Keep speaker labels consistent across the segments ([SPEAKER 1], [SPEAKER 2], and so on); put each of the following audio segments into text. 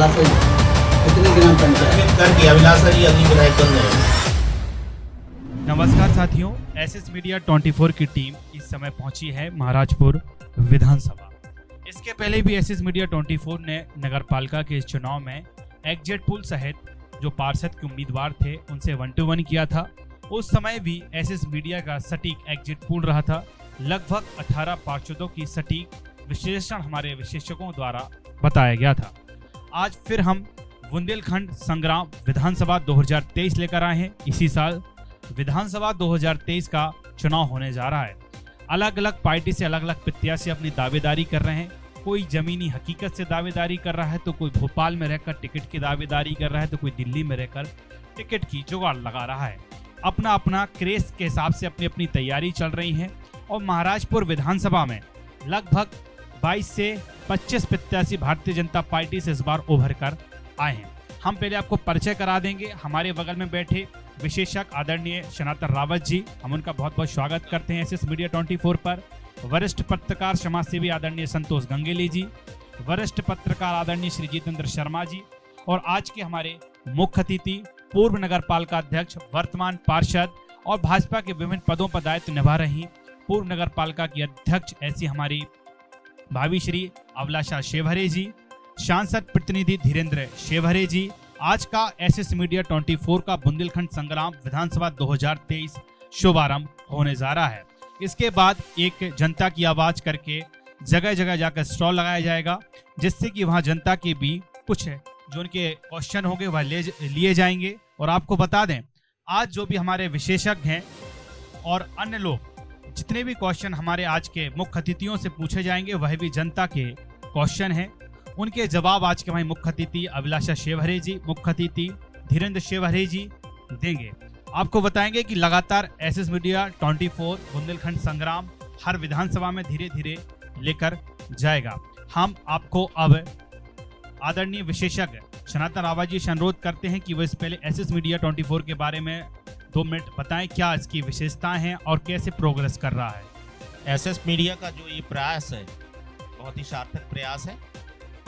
[SPEAKER 1] अभिलाषा जी, कितनी ग्राम पंचायत
[SPEAKER 2] करके अभिलाषा जी अगली विधायक बन रहे हैं।
[SPEAKER 3] नमस्कार साथियों, एसएस मीडिया 24 की टीम इस समय पहुंची है महाराजपुर विधानसभा। इसके पहले भी एसएस मीडिया 24 ने नगरपालिका के इस चुनाव में एग्जिट पोल सहित जो पार्षद के उम्मीदवार थे उनसे 1-to-1 किया था। उस समय भी एसएस मीडिया का सटीक एग्जिट पोल रहा था। लगभग 18 पार्षदों की सटीक विश्लेषण हमारे विशेषज्ञों द्वारा बताया गया था। आज फिर हम बुंदेलखंड संग्राम विधानसभा 2023 लेकर आए हैं। इसी साल विधानसभा 2023 का चुनाव होने जा रहा है। अलग अलग पार्टी से अलग अलग प्रत्याशी अपनी दावेदारी कर रहे हैं। कोई जमीनी हकीकत से दावेदारी कर रहा है, तो कोई भोपाल में रहकर टिकट की दावेदारी कर रहा है, तो कोई दिल्ली में रहकर टिकट की जुगाड़ लगा रहा है। अपना अपना क्रेज के हिसाब से अपनी अपनी तैयारी चल रही है। और महाराजपुर विधानसभा में लगभग 22 से 25 प्रत्याशी भारतीय जनता पार्टी से इस बार उभर कर आए हैं। हम पहले आपको परिचय करा देंगे। हमारे बगल में बैठे विशेषज्ञ आदरणीय सनातन रावत जी, हम उनका बहुत बहुत स्वागत करते हैं एसएस मीडिया 24 पर। वरिष्ठ पत्रकार समाज सेवी आदरणीय संतोष गंगेली जी, वरिष्ठ पत्रकार आदरणीय श्री जितेंद्र शर्मा जी, और आज के हमारे मुख्य अतिथि पूर्व नगर पालिका अध्यक्ष, वर्तमान पार्षद और भाजपा के विभिन्न पदों पर दायित्व निभा रही पूर्व नगर पालिका की अध्यक्ष ऐसी हमारी भाभी श्री अभिलाषा शेवहरे जी, सांसद प्रतिनिधि धीरेन्द्र शेवहरे जी। आज का एसएस मीडिया 24 का बुंदेलखंड संग्राम विधानसभा 2023 शुभारंभ होने जा रहा है। इसके बाद एक जनता की आवाज करके जगह जगह जाकर स्टॉल लगाया जाएगा, जिससे कि वहां जनता के भी कुछ जो उनके क्वेश्चन होंगे वह लिए जाएंगे। और आपको बता दें, आज जो भी हमारे विशेषज्ञ हैं और अन्य लोग जितने भी क्वेश्चन हमारे आज के मुख्य अतिथियों से पूछे जाएंगे वह भी जनता के क्वेश्चन हैं। उनके जवाब आज के हमारे मुख्य अतिथि अभिलाषा शेवहरे जी, मुख्य अतिथि धीरेन्द्र शेवहरे जी देंगे। आपको बताएंगे कि लगातार एसएस मीडिया 24 बुंदेलखंड संग्राम हर विधानसभा में धीरे धीरे लेकर जाएगा। हम आपको अब आदरणीय विशेषज्ञ सनातन रावत जी से अनुरोध करते हैं कि वो इस पहले एसएस मीडिया 24 के बारे में 2 मिनट बताएं, क्या इसकी विशेषताएं हैं और कैसे प्रोग्रेस कर रहा है।
[SPEAKER 2] एसएस मीडिया का जो ये प्रयास है बहुत ही सार्थक प्रयास है,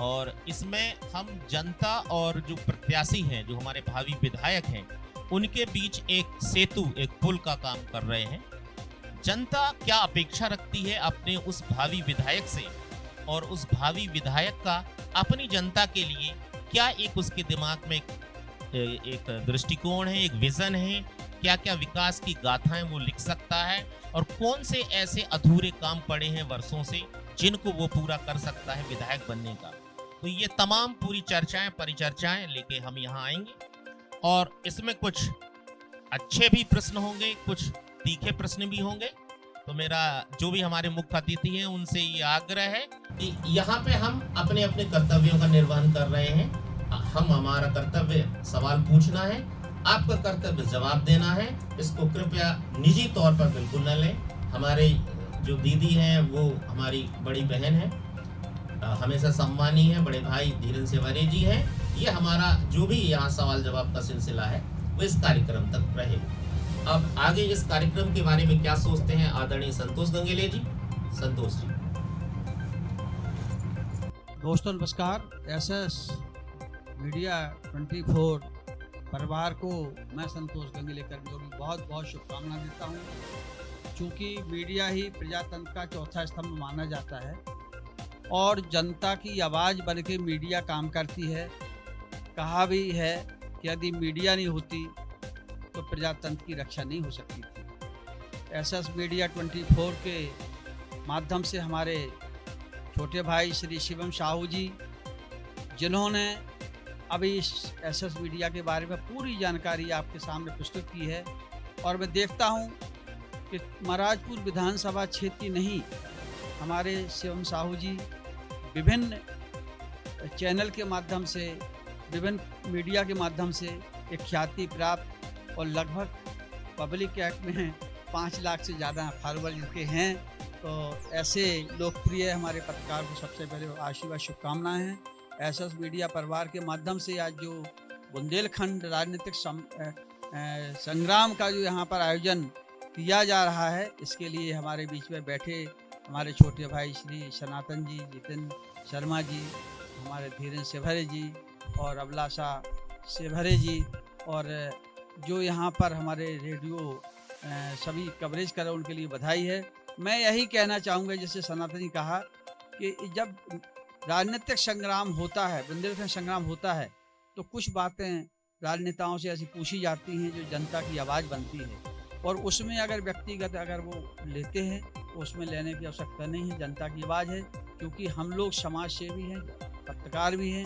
[SPEAKER 2] और इसमें हम जनता और जो प्रत्याशी हैं, जो हमारे भावी विधायक हैं, उनके बीच एक सेतु, एक पुल का काम कर रहे हैं। जनता क्या अपेक्षा रखती है अपने उस भावी विधायक से, और उस भावी विधायक का अपनी जनता के लिए क्या एक उसके दिमाग में एक दृष्टिकोण है, एक विजन है, क्या क्या विकास की गाथाएं वो लिख सकता है, और कौन से ऐसे अधूरे काम पड़े हैं वर्षों से जिनको वो पूरा कर सकता है विधायक बनने का। तो ये तमाम पूरी चर्चाएं परिचर्चाएं लेके हम यहाँ आएंगे, और इसमें कुछ अच्छे भी प्रश्न होंगे, कुछ तीखे प्रश्न भी होंगे। तो मेरा जो भी हमारे मुख्य अतिथि हैं उनसे ये आग्रह है कि यहाँ पे हम अपने अपने कर्तव्यों का निर्वहन कर रहे हैं। हमारा कर्तव्य सवाल पूछना है, आपका कर्तव्य जवाब देना है। इसको कृपया निजी तौर पर बिल्कुल न लें। हमारे जो दीदी हैं वो हमारी बड़ी बहन है, हमेशा सम्मानी है, बड़े भाई धीरेन्द्र शेवहरे जी हैं। ये हमारा जो भी यहाँ सवाल जवाब का सिलसिला है वो इस कार्यक्रम तक रहेगा। अब आगे इस कार्यक्रम के बारे में क्या सोचते हैं आदरणीय संतोष गंगेले जी। संतोष जी।
[SPEAKER 1] दोस्तों नमस्कार। एसएस मीडिया 24 परिवार को मैं संतोष गंगेले कर्मियों की बहुत बहुत शुभकामना देता हूँ। चूँकि मीडिया ही प्रजातंत्र का चौथा स्तंभ माना जाता है और जनता की आवाज़ बन के मीडिया काम करती है। कहा भी है कि यदि मीडिया नहीं होती तो प्रजातंत्र की रक्षा नहीं हो सकती थी। एसएस मीडिया 24 के माध्यम से हमारे छोटे भाई श्री शिवम साहू जी, जिन्होंने अभी इस एसएस मीडिया के बारे में पूरी जानकारी आपके सामने प्रस्तुत की है, और मैं देखता हूं कि महाराजपुर विधानसभा क्षेत्र की नहीं, हमारे शिवम साहू जी विभिन्न चैनल के माध्यम से, विभिन्न मीडिया के माध्यम से एक ख्याति प्राप्त, और लगभग पब्लिक एक्ट में 5 लाख से ज़्यादा फॉलोअर जिनके हैं। तो ऐसे लोकप्रिय हमारे पत्रकार को सबसे पहले आशीर्वाद शुभकामनाएं हैं। एसएस मीडिया परिवार के माध्यम से आज जो बुंदेलखंड राजनीतिक संग्राम का जो यहाँ पर आयोजन किया जा रहा है, इसके लिए हमारे बीच में बैठे हमारे छोटे भाई श्री सनातन जी, जितेंद्र शर्मा जी, हमारे धीरेन्द्र शेवहरे जी, और अभिलाषा सेवरे जी और जो यहाँ पर हमारे रेडियो सभी कवरेज कर रहे हैं, उनके लिए बधाई है। मैं यही कहना चाहूँगा, जैसे सनातन जी कहा कि जब राजनीतिक संग्राम होता है, बुंदेलखंड संग्राम होता है, तो कुछ बातें राजनेताओं से ऐसी पूछी जाती हैं जो जनता की आवाज़ बनती है, और उसमें अगर व्यक्तिगत अगर वो लेते हैं तो उसमें लेने की आवश्यकता नहीं है। जनता की आवाज़ है, क्योंकि हम लोग समाज सेवी हैं, पत्रकार भी हैं,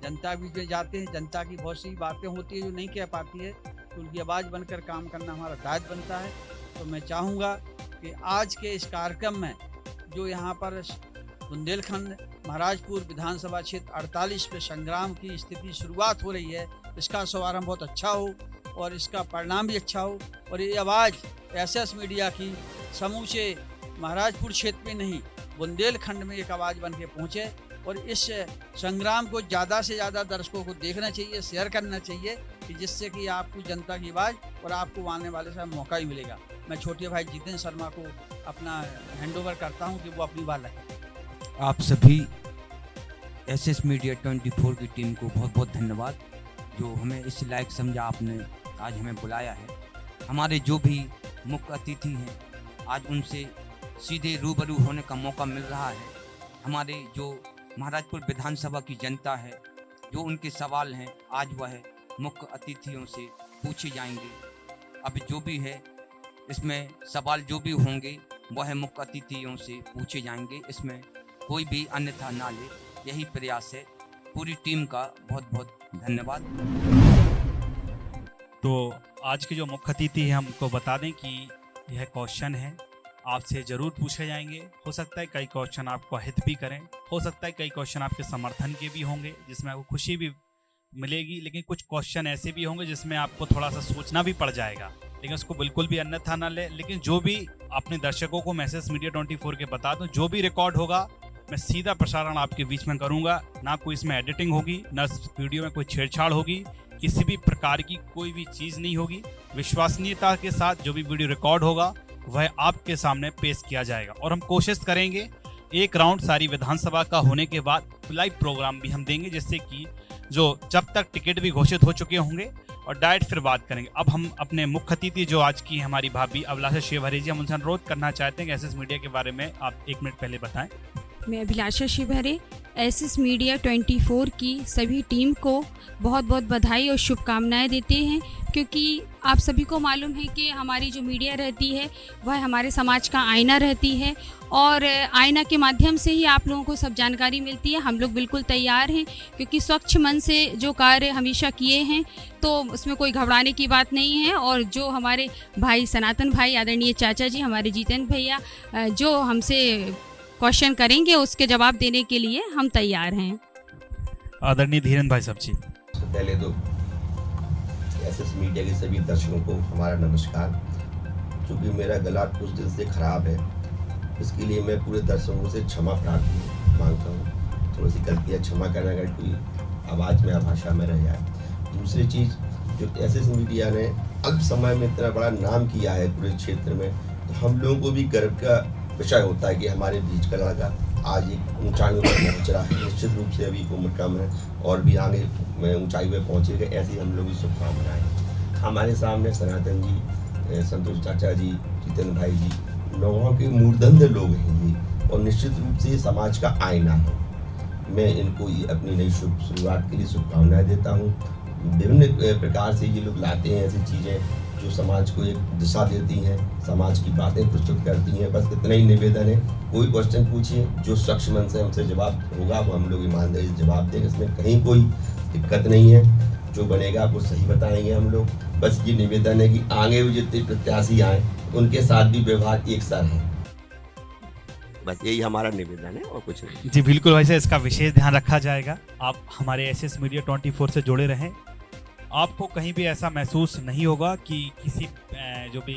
[SPEAKER 1] जनता भी में जाते हैं, जनता की बहुत सी बातें होती है जो नहीं कह पाती है, तो उनकी आवाज़ बनकर काम करना हमारा दायित्व बनता है। तो मैं चाहूँगा कि आज के इस कार्यक्रम में जो यहाँ पर बुंदेलखंड महाराजपुर विधानसभा क्षेत्र 48 पे संग्राम की स्थिति शुरुआत हो रही है, इसका शुभारंभ बहुत अच्छा हो और इसका परिणाम भी अच्छा हो, और ये आवाज़ एसएस मीडिया की समूचे महाराजपुर क्षेत्र में नहीं, बुंदेलखंड में एक आवाज़ बन के पहुँचे, और इस संग्राम को ज़्यादा से ज़्यादा दर्शकों को देखना चाहिए, शेयर करना चाहिए, कि जिससे कि आपको जनता की आवाज़ और आपको आने वाले समय मौका ही मिलेगा। मैं छोटे भाई जितेंद्र शर्मा को अपना हैंडओवर करता हूं कि वो अपनी बात रखें।
[SPEAKER 4] आप सभी एसएस मीडिया 24 की टीम को बहुत बहुत धन्यवाद, जो हमें इस लायक समझा, आपने आज हमें बुलाया है। हमारे जो भी मुख्य अतिथि हैं, आज उनसे सीधे रूबरू होने का मौका मिल रहा है। हमारे जो महाराजपुर विधानसभा की जनता है, जो उनके सवाल हैं, आज वह मुख्य अतिथियों से पूछे जाएंगे। अब जो भी है इसमें सवाल जो भी होंगे वह मुख्य अतिथियों से पूछे जाएंगे, इसमें कोई भी अन्यथा ना ले, यही प्रयास है। पूरी टीम का बहुत बहुत धन्यवाद।
[SPEAKER 3] तो आज के जो मुख्य अतिथि हैं, हमको बता दें कि यह क्वेश्चन है आपसे ज़रूर पूछे जाएंगे। हो सकता है कई क्वेश्चन आपको हित भी करें, हो सकता है कई क्वेश्चन आपके समर्थन के भी होंगे जिसमें आपको खुशी भी मिलेगी, लेकिन कुछ क्वेश्चन ऐसे भी होंगे जिसमें आपको थोड़ा सा सोचना भी पड़ जाएगा, लेकिन उसको बिल्कुल भी अन्यथा ना ले। लेकिन जो भी अपने दर्शकों को मैसेज मीडिया 24 के बता दूं, जो भी रिकॉर्ड होगा मैं सीधा प्रसारण आपके बीच में करूंगा, ना कोई इसमें एडिटिंग होगी, ना वीडियो में कोई छेड़छाड़ होगी, किसी भी प्रकार की कोई भी चीज़ नहीं होगी। विश्वसनीयता के साथ जो भी वीडियो रिकॉर्ड होगा वह आपके सामने पेश किया जाएगा, और हम कोशिश करेंगे एक राउंड सारी विधानसभा का होने के बाद लाइव प्रोग्राम भी हम देंगे, जिससे कि जो जब तक टिकट भी घोषित हो चुके होंगे और डायरेक्ट फिर बात करेंगे। अब हम अपने मुख्य अतिथि जो आज की हमारी भाभी अभिलाषा सेवरे जी, हम उनसे अनुरोध करना चाहते हैं कि एसएस मीडिया के बारे में आप 1 मिनट पहले बताएं।
[SPEAKER 5] मैं अभिलाषा सेवरे एसएस मीडिया 24 की सभी टीम को बहुत बहुत बधाई और शुभकामनाएं देते हैं, क्योंकि आप सभी को मालूम है कि हमारी जो मीडिया रहती है वह हमारे समाज का आईना रहती है, और आईना के माध्यम से ही आप लोगों को सब जानकारी मिलती है। हम लोग बिल्कुल तैयार हैं, क्योंकि स्वच्छ मन से जो कार्य हमेशा किए हैं तो उसमें कोई घबराने की बात नहीं है। और जो हमारे भाई सनातन भाई, आदरणीय चाचा जी, हमारे जितेंद्र भैया जो हमसे क्वेश्चन करेंगे उसके जवाब देने के लिए हम तैयार हैं।
[SPEAKER 3] आदरणीय धीरेन्द्र भाई साहब जी।
[SPEAKER 6] पहले तो एसएस मीडिया के सभी दर्शकों को हमारा नमस्कार। चूँकि मेरा गला कुछ दिन से ख़राब है, इसके लिए मैं पूरे दर्शकों से क्षमा प्रार्थना मांगता हूँ। थोड़ी सी गलतियाँ क्षमा करना, अगर कोई आवाज़ में भाषा में रह जाए। दूसरी चीज़, जो एसएस मीडिया ने अल्प समय में इतना बड़ा नाम किया है पूरे क्षेत्र में, तो हम लोगों को भी गर्व का विषय होता है कि हमारे बीच का लड़का आज एक ऊंचाइयों पर पहुंच रहा है। निश्चित रूप से अभी उम्र कम है और भी आगे ऊंचाई पर पहुंचेगा, ऐसी हम लोग की शुभकामनाएं। हमारे सामने सनातन जी, संतोष चाचा जी, जितेंद्र भाई जी, नौगांव के मूर्धन्य लोग हैं ये, और निश्चित रूप से समाज का आईना है। मैं इनको अपनी नई शुरुआत के लिए शुभकामनाएं देता हूँ। विभिन्न प्रकार से ये लोग लाते हैं ऐसी चीज़ें जो समाज को एक दिशा देती हैं, समाज की बातें प्रस्तुत करती हैं। बस इतना ही निवेदन है, कोई क्वेश्चन पूछिए, जो सख्त मन से हमसे जवाब होगा वो हम लोग ईमानदारी से जवाब देंगे, इसमें कहीं कोई दिक्कत नहीं है। जो बनेगा आपको सही बताएंगे हम लोग। बस ये निवेदन है कि आगे भी जितने प्रत्याशी आए उनके साथ भी व्यवहार एक सा है। बस यही हमारा निवेदन है और कुछ नहीं।
[SPEAKER 3] जी बिल्कुल, वैसे इसका विशेष ध्यान रखा जाएगा। आप हमारे एसएस मीडिया 24 से जुड़े रहें, आपको कहीं भी ऐसा महसूस नहीं होगा कि किसी जो भी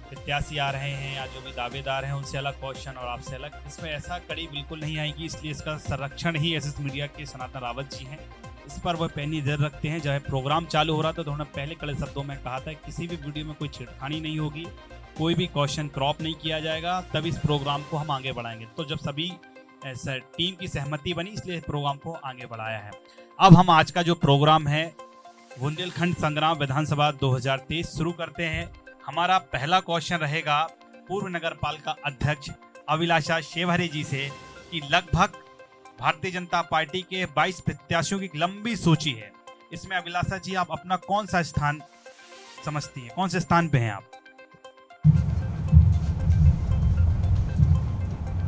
[SPEAKER 3] प्रत्याशी आ रहे हैं या जो भी दावेदार हैं उनसे अलग क्वेश्चन और आपसे अलग, इसमें ऐसा कड़ी बिल्कुल नहीं आएगी। इसलिए इसका संरक्षण ही एसएस मीडिया के सनातन रावत जी हैं, इस पर वह पैनी नजर रखते हैं। जब प्रोग्राम चालू हो रहा था तो उन्होंने पहले कड़े शब्दों में कहा था किसी भी वीडियो में कोई छेड़खानी नहीं होगी, कोई भी क्वेश्चन क्रॉप नहीं किया जाएगा, तब इस प्रोग्राम को हम आगे बढ़ाएंगे। तो जब सभी ऐसा टीम की सहमति बनी, इसलिए प्रोग्राम को आगे बढ़ाया है। अब हम आज का जो प्रोग्राम है बुंदेलखंड संग्राम विधानसभा 2023 शुरू करते हैं। हमारा पहला क्वेश्चन रहेगा पूर्व नगर पालिका अध्यक्ष अभिलाषा शिवहरे जी से कि लगभग भारतीय जनता पार्टी के 22 प्रत्याशियों की लंबी सूची है, इसमें अभिलाषा जी आप अपना कौन सा स्थान समझती हैं, कौन से स्थान पे हैं आप?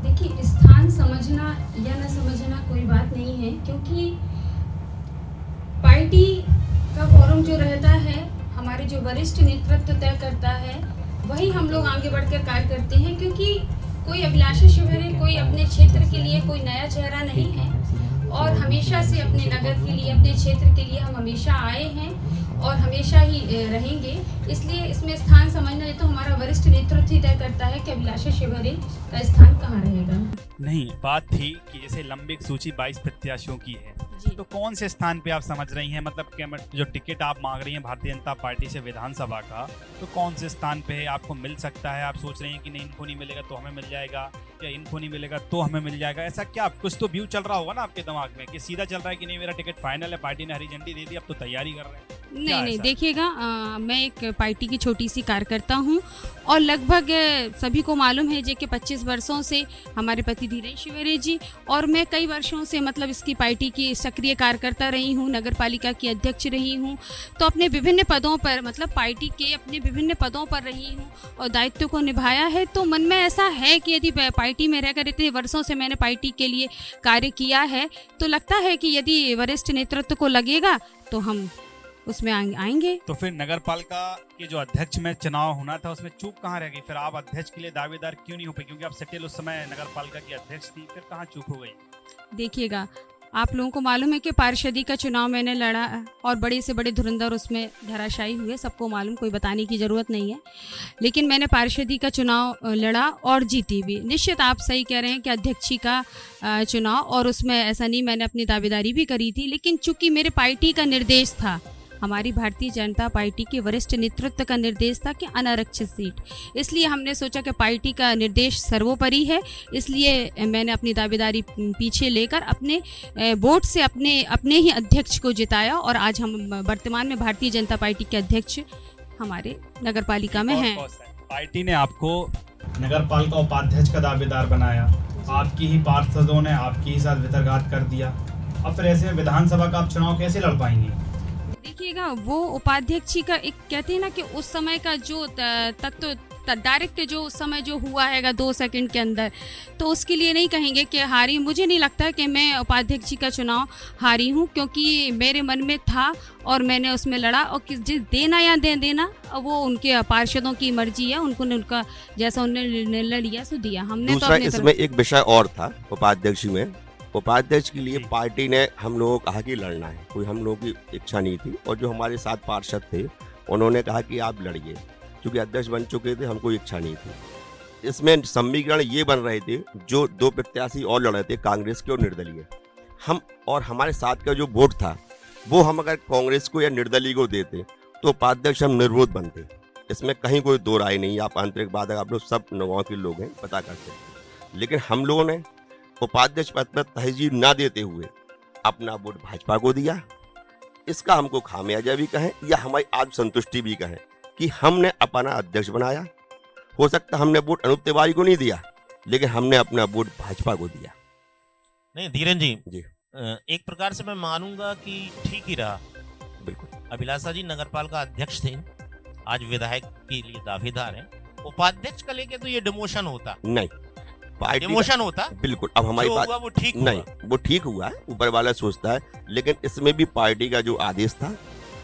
[SPEAKER 5] देखिए, स्थान समझना या न समझना कोई बात नहीं है, क्योंकि पार्टी का फोरम जो रहता है, हमारे जो वरिष्ठ नेतृत्व तय करता है, वही हम लोग आगे बढ़कर कार्य करते हैं। क्योंकि कोई अभिलाषा शिवहरे कोई अपने क्षेत्र के लिए कोई नया चेहरा नहीं है, और हमेशा से अपने नगर के लिए, अपने क्षेत्र के लिए हम हमेशा आए हैं और हमेशा ही रहेंगे। इसलिए इसमें स्थान समझना ये तो हमारा वरिष्ठ नेतृत्व ही तय करता है कि अभिलाषा शिवहरे का स्थान कहाँ रहेगा।
[SPEAKER 3] नहीं, बात थी कि जैसे लंबी सूची 22 प्रत्याशियों की है, तो कौन से स्थान पे आप समझ रही हैं, मतलब कि जो टिकट आप मांग रही हैं भारतीय जनता पार्टी से विधानसभा का, तो कौन से स्थान पे है आपको मिल सकता है? आप सोच रही हैं कि नहीं, इनको नहीं मिलेगा तो हमें मिल जाएगा, या इनको नहीं मिलेगा तो हमें मिल जाएगा, ऐसा क्या कुछ तो व्यू चल रहा होगा ना आपके दिमाग में कि सीधा चल रहा है कि नहीं मेरा टिकट फाइनल है, पार्टी ने हरी झंडी दे दी, अब तो तैयारी कर रहे हैं?
[SPEAKER 5] नहीं, देखिएगा, मैं एक पार्टी की छोटी सी कार्यकर्ता हूँ, और लगभग सभी को मालूम है कि 25 वर्षों से हमारे पति धीरेन्द्र शिवहरे जी और मैं कई वर्षों से मतलब इसकी पार्टी की सक्रिय कार्यकर्ता रही हूँ, नगर पालिका की अध्यक्ष रही हूँ, तो अपने विभिन्न पदों पर, मतलब पार्टी के अपने विभिन्न पदों पर रही हूँ और दायित्व को निभाया है। तो मन में ऐसा है कि यदि पार्टी में रहकर इतने वर्षों से मैंने पार्टी के लिए कार्य किया है, तो लगता है कि यदि वरिष्ठ नेतृत्व को लगेगा तो हम उसमें आएंगे।
[SPEAKER 3] तो फिर नगर पालिका के जो अध्यक्ष में चुनाव होना था, उसमें चूक कहाँ रह गई? फिर आप अध्यक्ष के लिए दावेदार क्यों नहीं हो पाए? क्योंकि आप सटेल उस समय नगर पालिका की अध्यक्ष थी, फिर कहाँ चूक हो गई?
[SPEAKER 5] देखिएगा, आप लोगों को मालूम है कि पार्षदी का चुनाव मैंने लड़ा और बड़े से बड़े धुरंधर उसमें धराशायी हुए, सबको मालूम, कोई बताने की ज़रूरत नहीं है। लेकिन मैंने पार्षदी का चुनाव लड़ा और जीती भी। निश्चित आप सही कह रहे हैं कि अध्यक्षी का चुनाव, और उसमें ऐसा नहीं, मैंने अपनी दावेदारी भी करी थी, लेकिन चूंकि मेरे पार्टी का निर्देश था, हमारी भारतीय जनता पार्टी के वरिष्ठ नेतृत्व का निर्देश था कि अनारक्षित सीट, इसलिए हमने सोचा कि पार्टी का निर्देश सर्वोपरि है, इसलिए मैंने अपनी दावेदारी पीछे लेकर अपने वोट से अपने ही अध्यक्ष को जिताया, और आज हम वर्तमान में भारतीय जनता पार्टी के अध्यक्ष हमारे नगर पालिका में हैं।
[SPEAKER 3] पार्टी ने आपको नगर पालिका उपाध्यक्ष का दावेदार बनाया, आपकी ही पार्षदों ने आपके ही साथ वितर्कघात कर दिया, अब फिर ऐसे में विधानसभा का आप चुनाव कैसे लड़ पाएंगे?
[SPEAKER 5] देखिएगा, वो उपाध्यक्ष का एक कहते हैं ना कि उस समय का जो तत्व डायरेक्ट जो उस समय जो हुआ हैगा 2 सेकंड के अंदर, तो उसके लिए नहीं कहेंगे कि हारी। मुझे नहीं लगता कि मैं उपाध्यक्ष का चुनाव हारी हूँ, क्योंकि मेरे मन में था और मैंने उसमें लड़ा, और जिस देना या देना वो उनके पार्षदों की मर्जी है, उनका जैसा उन्होंने निर्णय लिया सो दिया। हमने
[SPEAKER 6] दूसरा इसमें एक विषय और था उपाध्यक्ष में। उपाध्यक्ष के लिए पार्टी ने हम लोगों को कहा कि लड़ना है, कोई हम लोगों की इच्छा नहीं थी, और जो हमारे साथ पार्षद थे उन्होंने कहा कि आप लड़िए, क्योंकि अध्यक्ष बन चुके थे, हमको इच्छा नहीं थी। इसमें समीकरण ये बन रहे थे, जो 2 प्रत्याशी और लड़ रहे थे, कांग्रेस के और निर्दलीय, हम और हमारे साथ का जो वोट था वो हम अगर कांग्रेस को या निर्दलीय को देते तो उपाध्यक्ष हम निर्विरोध बनते। इसमें कहीं कोई दो राय नहीं, आप आंतरिक बात आप लोग सब गाँव के लोग हैं, पता कर सकते। लेकिन हम लोगों ने उपाध्यक्ष पद पर तहजीब ना देते हुए अपना वोट भाजपा को दिया। इसका हमको खामियाजा भी कहें या हमारी आत्मसंतुष्टि भी कहें कि हमने अपना अध्यक्ष बनाया। हो सकता हमने वोट अनूप तिवारी को नहीं दिया, लेकिन हमने अपना वोट भाजपा को दिया।
[SPEAKER 2] नहीं धीरेन्द्र
[SPEAKER 6] जी,
[SPEAKER 2] एक प्रकार से मैं मानूंगा कि ठीक ही रहा।
[SPEAKER 6] बिल्कुल,
[SPEAKER 2] अभिलाषा जी नगरपालिका अध्यक्ष थे, आज विधायक के लिए दावेदार हैं। उपाध्यक्ष का लेके तो ये डिमोशन होता
[SPEAKER 6] नहीं, पार्टी
[SPEAKER 2] डिमोशन होता।
[SPEAKER 6] बिल्कुल, अब हमारी बात
[SPEAKER 2] वो ठीक
[SPEAKER 6] नहीं, वो ठीक हुआ है, ऊपर वाला सोचता है, लेकिन इसमें भी पार्टी का जो आदेश था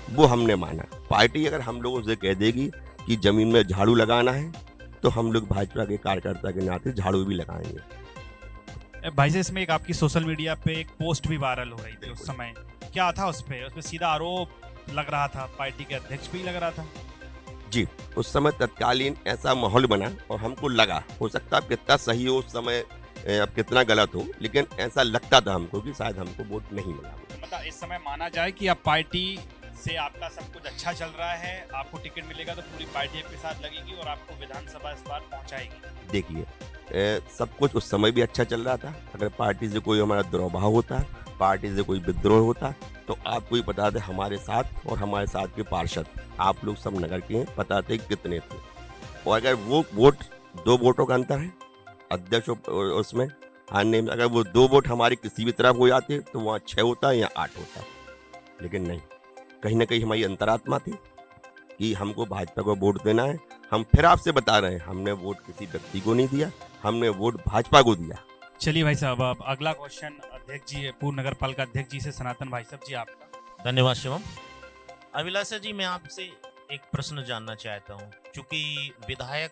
[SPEAKER 6] वो हमने माना। पार्टी अगर हम लोगों से कह देगी कि जमीन में झाड़ू लगाना है, तो हम लोग भाजपा के कार्यकर्ता के नाते झाड़ू भी लगाएंगे।
[SPEAKER 3] भाई से इसमें एक आपकी सोशल मीडिया पे एक पोस्ट भी वायरल हो रही थी, उस समय क्या था उस पे सीधा आरोप लग रहा था, पार्टी के अध्यक्ष भी लग रहा था।
[SPEAKER 6] जी, उस समय तत्कालीन ऐसा माहौल बना और हमको लगा, हो सकता है कितना सही हो उस समय, अब कितना गलत हो, लेकिन ऐसा लगता था हमको कि शायद हमको वोट नहीं मिला।
[SPEAKER 3] मतलब इस समय माना जाए कि अब पार्टी से आपका सब कुछ अच्छा चल रहा है, आपको टिकट मिलेगा तो पूरी पार्टी आपके साथ लगेगी और आपको विधानसभा इस बार पहुंचाएगी।
[SPEAKER 6] देखिए, सब कुछ उस समय भी अच्छा चल रहा था। अगर पार्टी से कोई हमारा दुर्भाव होता, पार्टी से कोई विद्रोह होता, तो आपको ही पता थे हमारे साथ और हमारे साथ के पार्षद, आप लोग सब नगर के हैं, पता थे कितने थे। और अगर वो वोट 2 वोटों का अंतर है अध्यक्ष और उसमें हारने में, अगर वो 2 वोट हमारे किसी भी तरफ हो जाते तो वहाँ 6 होता या 8 होता, लेकिन नहीं, कहीं ना कहीं हमारी अंतरात्मा थी कि हमको भाजपा को वोट देना है। हम फिर आपसे बता रहे हैं, हमने वोट किसी व्यक्ति को नहीं दिया, हमने वोट भाजपा को दिया।
[SPEAKER 3] चलिए भाई साहब, अब अगला क्वेश्चन अध्यक्ष जी, पूर्व नगर पालिका अध्यक्ष जी से सनातन भाई साहब जी आपका।
[SPEAKER 2] धन्यवाद शिवम। अभिलाषा जी, मैं आपसे एक प्रश्न जानना चाहता हूँ। चूंकि विधायक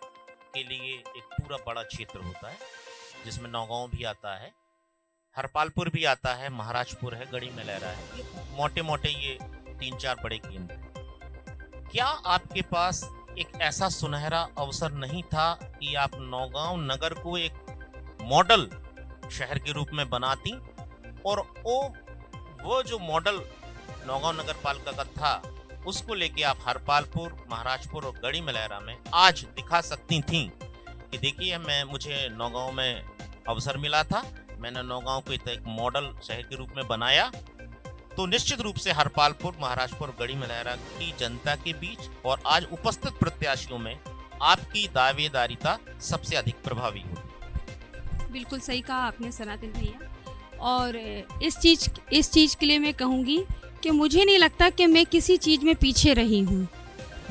[SPEAKER 2] के लिए एक पूरा बड़ा क्षेत्र होता है जिसमें नौगांव भी आता है, हरपालपुर भी आता है, महाराजपुर है, गढ़ी मलहरा है, मोटे मोटे ये 3-4 बड़े केंद्र हैं। क्या आपके पास एक ऐसा सुनहरा अवसर नहीं था कि आप नौगांव नगर को एक मॉडल शहर के रूप में बनाती और वो जो मॉडल नौगांव नगर पालिका का था उसको लेके आप हरपालपुर, महाराजपुर और गढ़ी मलहरा में आज दिखा सकती थीं कि देखिए मुझे नौगांव में अवसर मिला था, मैंने नौगांव को एक मॉडल शहर के रूप में बनाया। तो निश्चित रूप से हरपालपुर, महाराजपुर और गढ़ी मलहरा की जनता के बीच और आज उपस्थित प्रत्याशियों में आपकी दावेदारिता सबसे अधिक प्रभावी होगी।
[SPEAKER 5] बिल्कुल सही कहा आपने सनातन भैया। और इस चीज़ के लिए मैं कहूँगी कि मुझे नहीं लगता कि मैं किसी चीज़ में पीछे रही हूँ।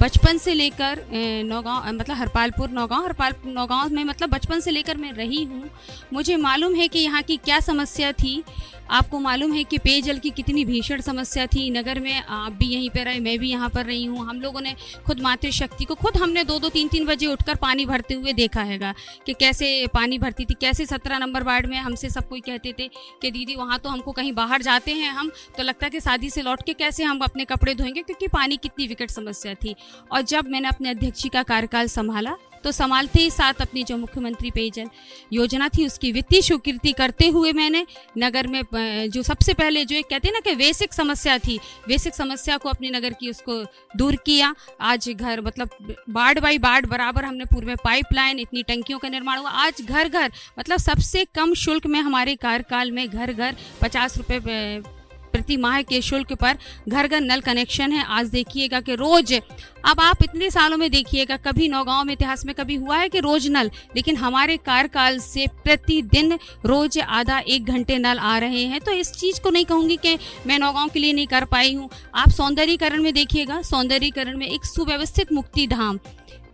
[SPEAKER 5] बचपन से लेकर नौगांव, मतलब हरपालपुर नौगांव में, मतलब बचपन से लेकर मैं रही हूँ। मुझे मालूम है कि यहाँ की क्या समस्या थी। आपको मालूम है कि पेयजल की कितनी भीषण समस्या थी नगर में। आप भी यहीं पर रहे, मैं भी यहाँ पर रही हूँ। हम लोगों ने खुद मातृशक्ति को हमने 2-2, 3-3 बजे उठकर पानी भरते हुए देखा हैगा कि कैसे पानी भरती थी, कैसे 17 नंबर वार्ड में हमसे सब कोई कहते थे कि दीदी वहाँ तो हमको कहीं बाहर जाते हैं हम तो लगता है कि शादी से लौट के कैसे हम अपने कपड़े धोएंगे, क्योंकि पानी कितनी विकट समस्या थी। और जब मैंने अपने अध्यक्ष का कार्यकाल संभाला तो संभालते ही साथ अपनी जो मुख्यमंत्री पेयजल योजना थी उसकी वित्तीय स्वीकृति करते हुए मैंने नगर में जो सबसे पहले जो एक कहते हैं ना कि बेसिक समस्या थी, बेसिक समस्या को अपने नगर की उसको दूर किया। आज घर, मतलब वार्ड बाई वार्ड बराबर हमने पूर्व में पाइपलाइन, इतनी टंकियों का निर्माण हुआ। आज घर घर, मतलब सबसे कम शुल्क में हमारे कार्यकाल में घर घर 50 रुपये प्रति माह के शुल्क पर घर घर नल कनेक्शन है। आज देखिएगा कि रोज, अब आप इतने सालों में देखिएगा कभी नौगांव में इतिहास में कभी हुआ है कि रोज नल, लेकिन हमारे कार्यकाल से प्रतिदिन रोज आधा 1 घंटे नल आ रहे हैं। तो इस चीज़ को नहीं कहूँगी कि मैं नौगांव के लिए नहीं कर पाई हूँ। आप सौंदर्यीकरण में देखिएगा, सौंदर्यीकरण में एक सुव्यवस्थित मुक्ति धाम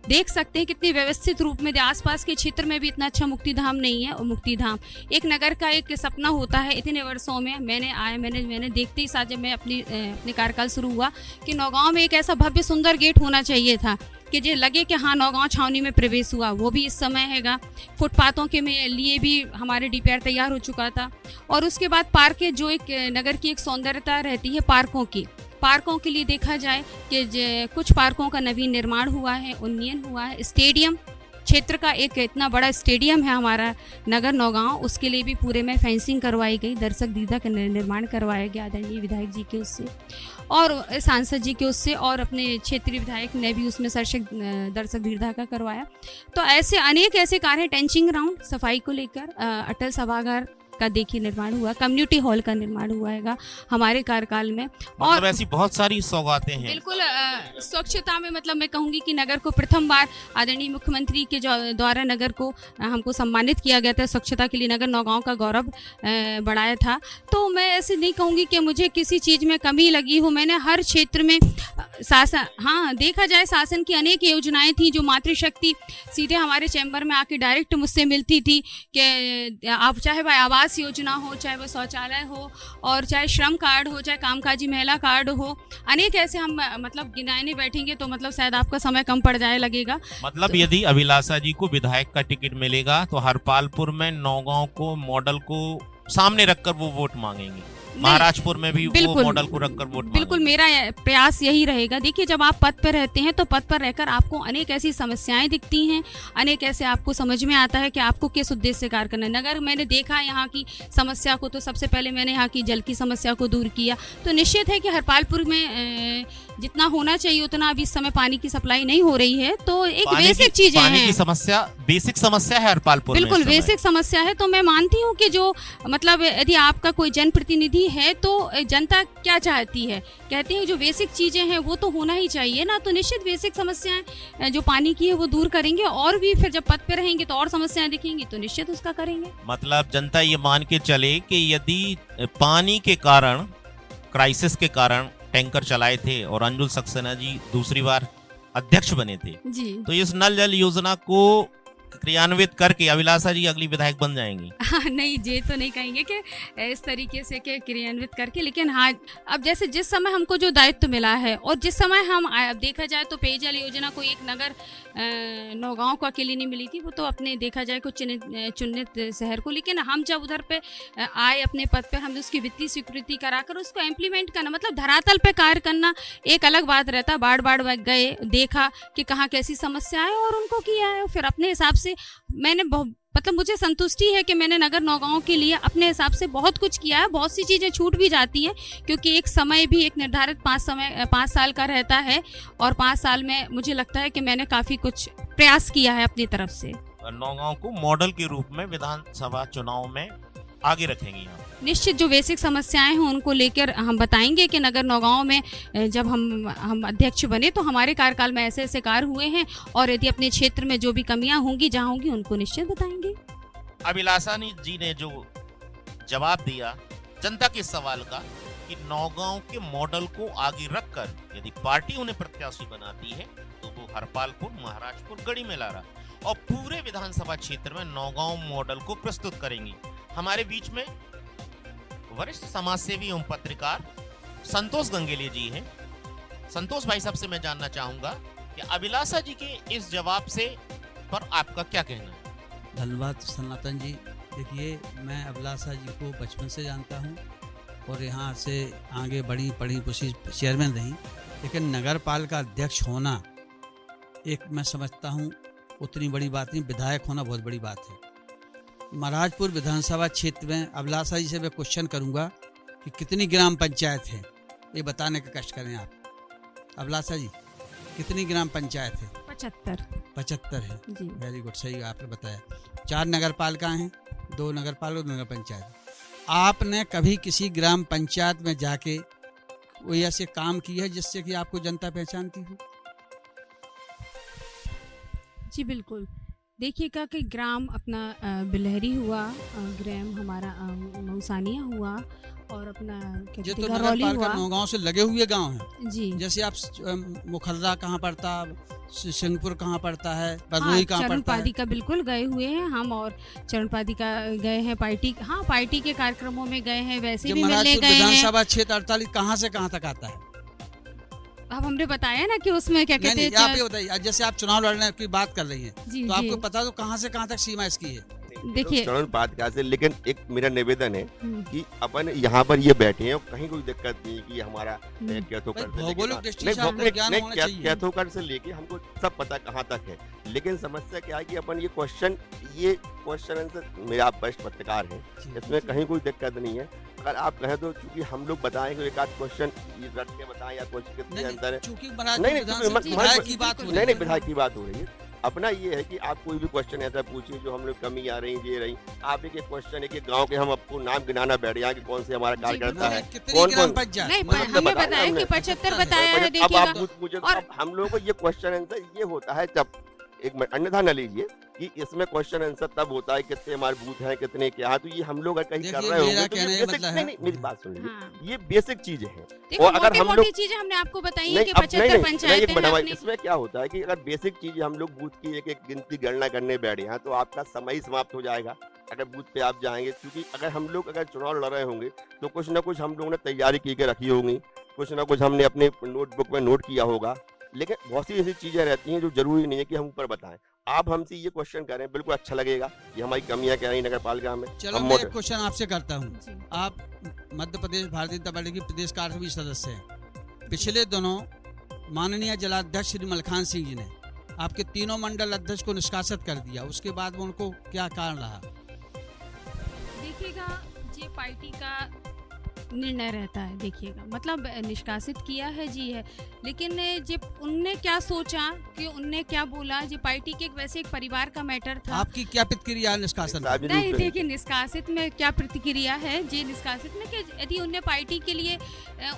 [SPEAKER 5] देख सकते हैं, कितने व्यवस्थित रूप में। आसपास के क्षेत्र में भी इतना अच्छा मुक्ति धाम नहीं है। और मुक्ति धाम एक नगर का एक सपना होता है। इतने वर्षों में मैंने देखते ही साथ जब मैं अपने कार्यकाल शुरू हुआ कि नौगांव में एक ऐसा भव्य सुंदर गेट होना चाहिए था कि जो लगे कि हाँ नौगांव छावनी में प्रवेश हुआ। वो भी इस समय हैगा। फुटपाथों के लिए भी हमारे DPR तैयार हो चुका था। और उसके बाद पार्क, जो एक नगर की एक सौंदर्यता रहती है पार्कों के लिए देखा जाए कि कुछ पार्कों का नवीन निर्माण हुआ है, उन्नयन हुआ है। स्टेडियम क्षेत्र का एक इतना बड़ा स्टेडियम है हमारा नगर नौगांव, उसके लिए भी पूरे में फेंसिंग करवाई गई, दर्शक दीर्घा का निर्माण करवाया गया आदरणीय विधायक जी के उससे और सांसद जी के उससे, और अपने क्षेत्रीय विधायक ने भी उसमें दर्शक दीर्घा का करवाया। तो ऐसे अनेक ऐसे कार्य, टेंचिंग ग्राउंड सफाई को लेकर, अटल सभागार का देखिए निर्माण हुआ, कम्युनिटी हॉल का निर्माण हुआ है हमारे कार्यकाल में।
[SPEAKER 2] और ऐसी बहुत सारी सौगातें हैं।
[SPEAKER 5] बिल्कुल स्वच्छता में, मतलब मैं कहूँगी कि नगर को प्रथम बार आदरणीय मुख्यमंत्री के द्वारा नगर को हमको सम्मानित किया गया था। स्वच्छता के लिए नगर नौगांव का गौरव बढ़ाया था। तो मैं ऐसे नहीं कहूँगी कि मुझे किसी चीज़ में कमी लगी हो। मैंने हर क्षेत्र में देखा जाए शासन की अनेक योजनाएं थी जो मातृशक्ति सीधे हमारे चैम्बर में आके डायरेक्ट मुझसे मिलती थी कि आप चाहे वह आवास योजना हो, चाहे वो शौचालय हो, और चाहे श्रम कार्ड हो, चाहे कामकाजी महिला कार्ड हो, अनेक ऐसे हम मतलब गिनाने बैठेंगे तो मतलब शायद आपका समय कम पड़ जाए लगेगा।
[SPEAKER 2] मतलब यदि अभिलाषा जी को विधायक का टिकट मिलेगा तो हरपालपुर में नौगांव को मॉडल को सामने रखकर वो वोट मांगेंगे, महाराजपुर में भी वो मॉडल को रखकर वोट मांगेंगे।
[SPEAKER 5] बिल्कुल मेरा प्रयास यही रहेगा। देखिए जब आप पद पर रहते हैं तो पद पर रहकर आपको अनेक ऐसी समस्याएं दिखती हैं, अनेक ऐसे आपको समझ में आता है कि आपको किस उद्देश्य से कार्य करना है। नगर मैंने देखा यहाँ की समस्या को, तो सबसे पहले मैंने यहाँ की जल की समस्या को दूर किया। तो निश्चित है कि हरपालपुर में जितना होना चाहिए उतना अभी इस समय पानी की सप्लाई नहीं हो रही है। तो एक बेसिक चीजें हैं।
[SPEAKER 2] पानी की समस्या बेसिक समस्या है हरपालपुर में
[SPEAKER 5] बिल्कुल
[SPEAKER 2] इस समय।
[SPEAKER 5] बेसिक समस्या है। तो मैं मानती हूँ कि जो मतलब यदि आपका कोई जनप्रतिनिधि है तो जनता क्या चाहती है, कहते हैं जो बेसिक चीज़ें हैं वो तो होना ही चाहिए ना। तो निश्चित बेसिक समस्याएं जो पानी की है वो दूर करेंगे, और भी फिर जब पद पे रहेंगे तो और समस्याएं दिखेंगी तो निश्चित उसका करेंगे।
[SPEAKER 2] मतलब जनता ये मान के चले कि यदि पानी के कारण, क्राइसिस के कारण टैंकर चलाए थे और अंजुल सक्सेना जी दूसरी बार अध्यक्ष बने थे,
[SPEAKER 5] जी
[SPEAKER 2] तो इस नल जल योजना को क्रियान्वित करके अभिलाषा जी अगली विधायक बन जाएंगी।
[SPEAKER 5] हाँ नहीं, ये तो नहीं कहेंगे कि इस तरीके से के क्रियान्वित करके, लेकिन हाँ अब जैसे जिस समय हमको जो दायित्व मिला है और जिस समय हम अब देखा जाए तो पेयजल योजना को एक नगर नौगांव को अकेली नहीं मिली थी, वो तो अपने देखा जाए कुछ चुनित शहर को, लेकिन हम जब उधर पे आए अपने पद पर, हमने उसकी वित्तीय स्वीकृति कराकर उसको इम्प्लीमेंट करना, मतलब धरातल पे कार्य करना एक अलग बात रहता। बार बार गए, देखा कि कहाँ कैसी समस्या है और उनको किया है। फिर अपने हिसाब से मैंने मतलब मुझे संतुष्टि है कि मैंने नगर नौगांव के लिए अपने हिसाब से बहुत कुछ किया है। बहुत सी चीज़ें छूट भी जाती हैं क्योंकि एक समय भी एक निर्धारित 5 साल का रहता है, और 5 साल में मुझे लगता है कि मैंने काफ़ी कुछ प्रयास किया है अपनी तरफ से।
[SPEAKER 2] नौगांव को मॉडल के रूप में विधानसभा चुनाव में आगे रखेंगी आप?
[SPEAKER 5] निश्चित जो बेसिक समस्याएं हैं उनको लेकर हम बताएंगे कि नगर नौगांव में जब हम अध्यक्ष बने तो हमारे कार्यकाल में ऐसे ऐसे कार्य हुए हैं, और यदि अपने क्षेत्र में जो भी कमियां होंगी जहां होंगी उनको निश्चित बताएंगे।
[SPEAKER 2] अभिलाषा जी ने जो जवाब दिया जनता के सवाल का कि नौगांव के मॉडल को आगे रखकर यदि पार्टी उन्हें प्रत्याशी बनाती है तो वो हरपालपुर, महाराजपुर, गढ़ी मेलारा और पूरे विधानसभा क्षेत्र में नौगांव मॉडल को प्रस्तुत करेंगी। हमारे बीच में वरिष्ठ समाजसेवी एवं पत्रकार संतोष गंगेले जी हैं। संतोष भाई साहब से मैं जानना चाहूंगा कि अभिलाषा जी के इस जवाब से पर आपका क्या कहना है?
[SPEAKER 1] धन्यवाद सनातन जी। देखिए, मैं अभिलाषा जी को बचपन से जानता हूँ और यहाँ से आगे बड़ी पढ़ी पुसी चेयरमैन रही, लेकिन नगर पालिका अध्यक्ष होना एक मैं समझता हूँ उतनी बड़ी बात नहीं, विधायक होना बहुत बड़ी बात है। महाराजपुर विधानसभा क्षेत्र में अभिलाषा जी से मैं क्वेश्चन करूंगा कि कितनी ग्राम पंचायत है, ये बताने का कष्ट करें आप। अभिलाषा जी, कितनी ग्राम पंचायत है? 75 है
[SPEAKER 5] जी।
[SPEAKER 1] वेरी गुड, सही आपने बताया। 4 नगर पालिका हैं, 2 नगर पालिका, 2 नगर पंचायत। आपने कभी किसी ग्राम पंचायत में जाके कोई ऐसे काम किया है जिससे कि आपको जनता पहचानती हो?
[SPEAKER 5] जी बिल्कुल। देखिएगा कि ग्राम अपना बिलहरी हुआ, ग्राम हमारा मौसानिया हुआ, और अपना
[SPEAKER 1] ये तो नगर पालिका नौगांव से लगे हुए गांव हैं
[SPEAKER 5] जी।
[SPEAKER 1] जैसे आप मुखर्रा कहाँ पड़ता, सिंहपुर कहाँ पड़ता है, बरदोई कहाँ पड़ता है?
[SPEAKER 5] चरणपादिका बिल्कुल गए हुए हैं हम, और चरणपादिका गए हैं, पार्टी के कार्यक्रमों में गए हैं, वैसे भी मिलने गए हैं।
[SPEAKER 1] विधानसभा क्षेत्र 48 कहाँ से कहाँ तक आता है?
[SPEAKER 5] अब हमने बताया ना कि उसमें क्या कहते हैं।
[SPEAKER 1] आप ये बताइए, जैसे आप चुनाव लड़ने की बात कर रही हैं तो आपको पता तो कहाँ से कहाँ तक सीमा इसकी है?
[SPEAKER 5] देखिए,
[SPEAKER 6] चरणपादिका से, लेकिन एक मेरा निवेदन है कि अपन यहाँ पर ये बैठे हैं, कहीं कोई दिक्कत नहीं कि हमारा कैथोकर से लेके हमको सब पता कहाँ तक है, लेकिन समस्या क्या है कि अपन ये क्वेश्चन आंसर, मेरा आप बेस्ट पत्रकार हैं, इसमें कहीं कोई दिक्कत नहीं है। अगर आप कहें तो चूंकि हम लोग बताएंगे एक आध क्वेश्चन ये रट के बताएं या कुछ कितने अंदर है, नहीं विधायक की बात हो रही है। अपना ये है कि आप कोई भी क्वेश्चन ऐसा पूछिए जो हम लोग कमी आ रही ये रही, आप एक क्वेश्चन एक गांव के हम आपको नाम गिनाना बैठ जाए कि कौन से हमारा कार्यकर्ता है, कौन
[SPEAKER 5] हमें बताया कि 75 बताया है।
[SPEAKER 6] अब आप मुझे हम लोगों को ये क्वेश्चन आंसर ये होता है जब एक मिनट अन्यथा न लीजिए कि इसमें क्वेश्चन आंसर तब होता है कितने हमारे बूथ हैं, कितने क्या है, तो ये हम लोग कहीं कर रहे होंगे तो ये बेसिक नहीं, मेरी बात सुन लीजिए, ये बेसिक चीजें हैं।
[SPEAKER 5] और अगर हम लोग चीजें हमने आपको बताई है कि 75 पंचायतें हैं,
[SPEAKER 6] इसमें क्या होता है कि अगर बेसिक चीजें हम लोग बूथ की एक गिनती गणना करने बैठे हैं तो आपका समय ही समाप्त हो जाएगा अगर बूथ पे आप जाएंगे, क्योंकि अगर हम लोग चुनाव लड़ रहे होंगे तो कुछ ना कुछ हम लोगों ने तैयारी की के रखी होगी, कुछ ना कुछ हमने अपने नोटबुक में नोट किया होगा, लेकिन बहुत सी ऐसी चीजें रहती हैं जो जरूरी नहीं है कि हम ऊपर बताएं। आप हमसे ये क्वेश्चन करें, बिल्कुल अच्छा लगेगा कि हमारी कमियां क्या रही नगर पालिका में।
[SPEAKER 1] चलो मैं एक क्वेश्चन आपसे करता हूँ, आप मध्य प्रदेश भारतीय जनता पार्टी की प्रदेश कार्यसमिति सदस्य हैं। पिछले दिनों माननीय जलाध्यक्ष श्री मलखान सिंह जी ने आपके तीनों मंडल अध्यक्ष को निष्कासित कर दिया, उसके बाद में उनको क्या कारण रहा?
[SPEAKER 5] देखिएगा, ये पार्टी का निर्णय रहता है। देखिएगा मतलब निष्कासित किया है जी है, लेकिन जब उनने क्या सोचा कि उनने क्या बोला, जो पार्टी के वैसे एक परिवार का मैटर था।
[SPEAKER 1] आपकी क्या प्रतिक्रिया है निष्कासन पर?
[SPEAKER 5] नहीं देखिए, निष्कासित में क्या प्रतिक्रिया है जी, निष्कासित में कि यदि उनने पार्टी के लिए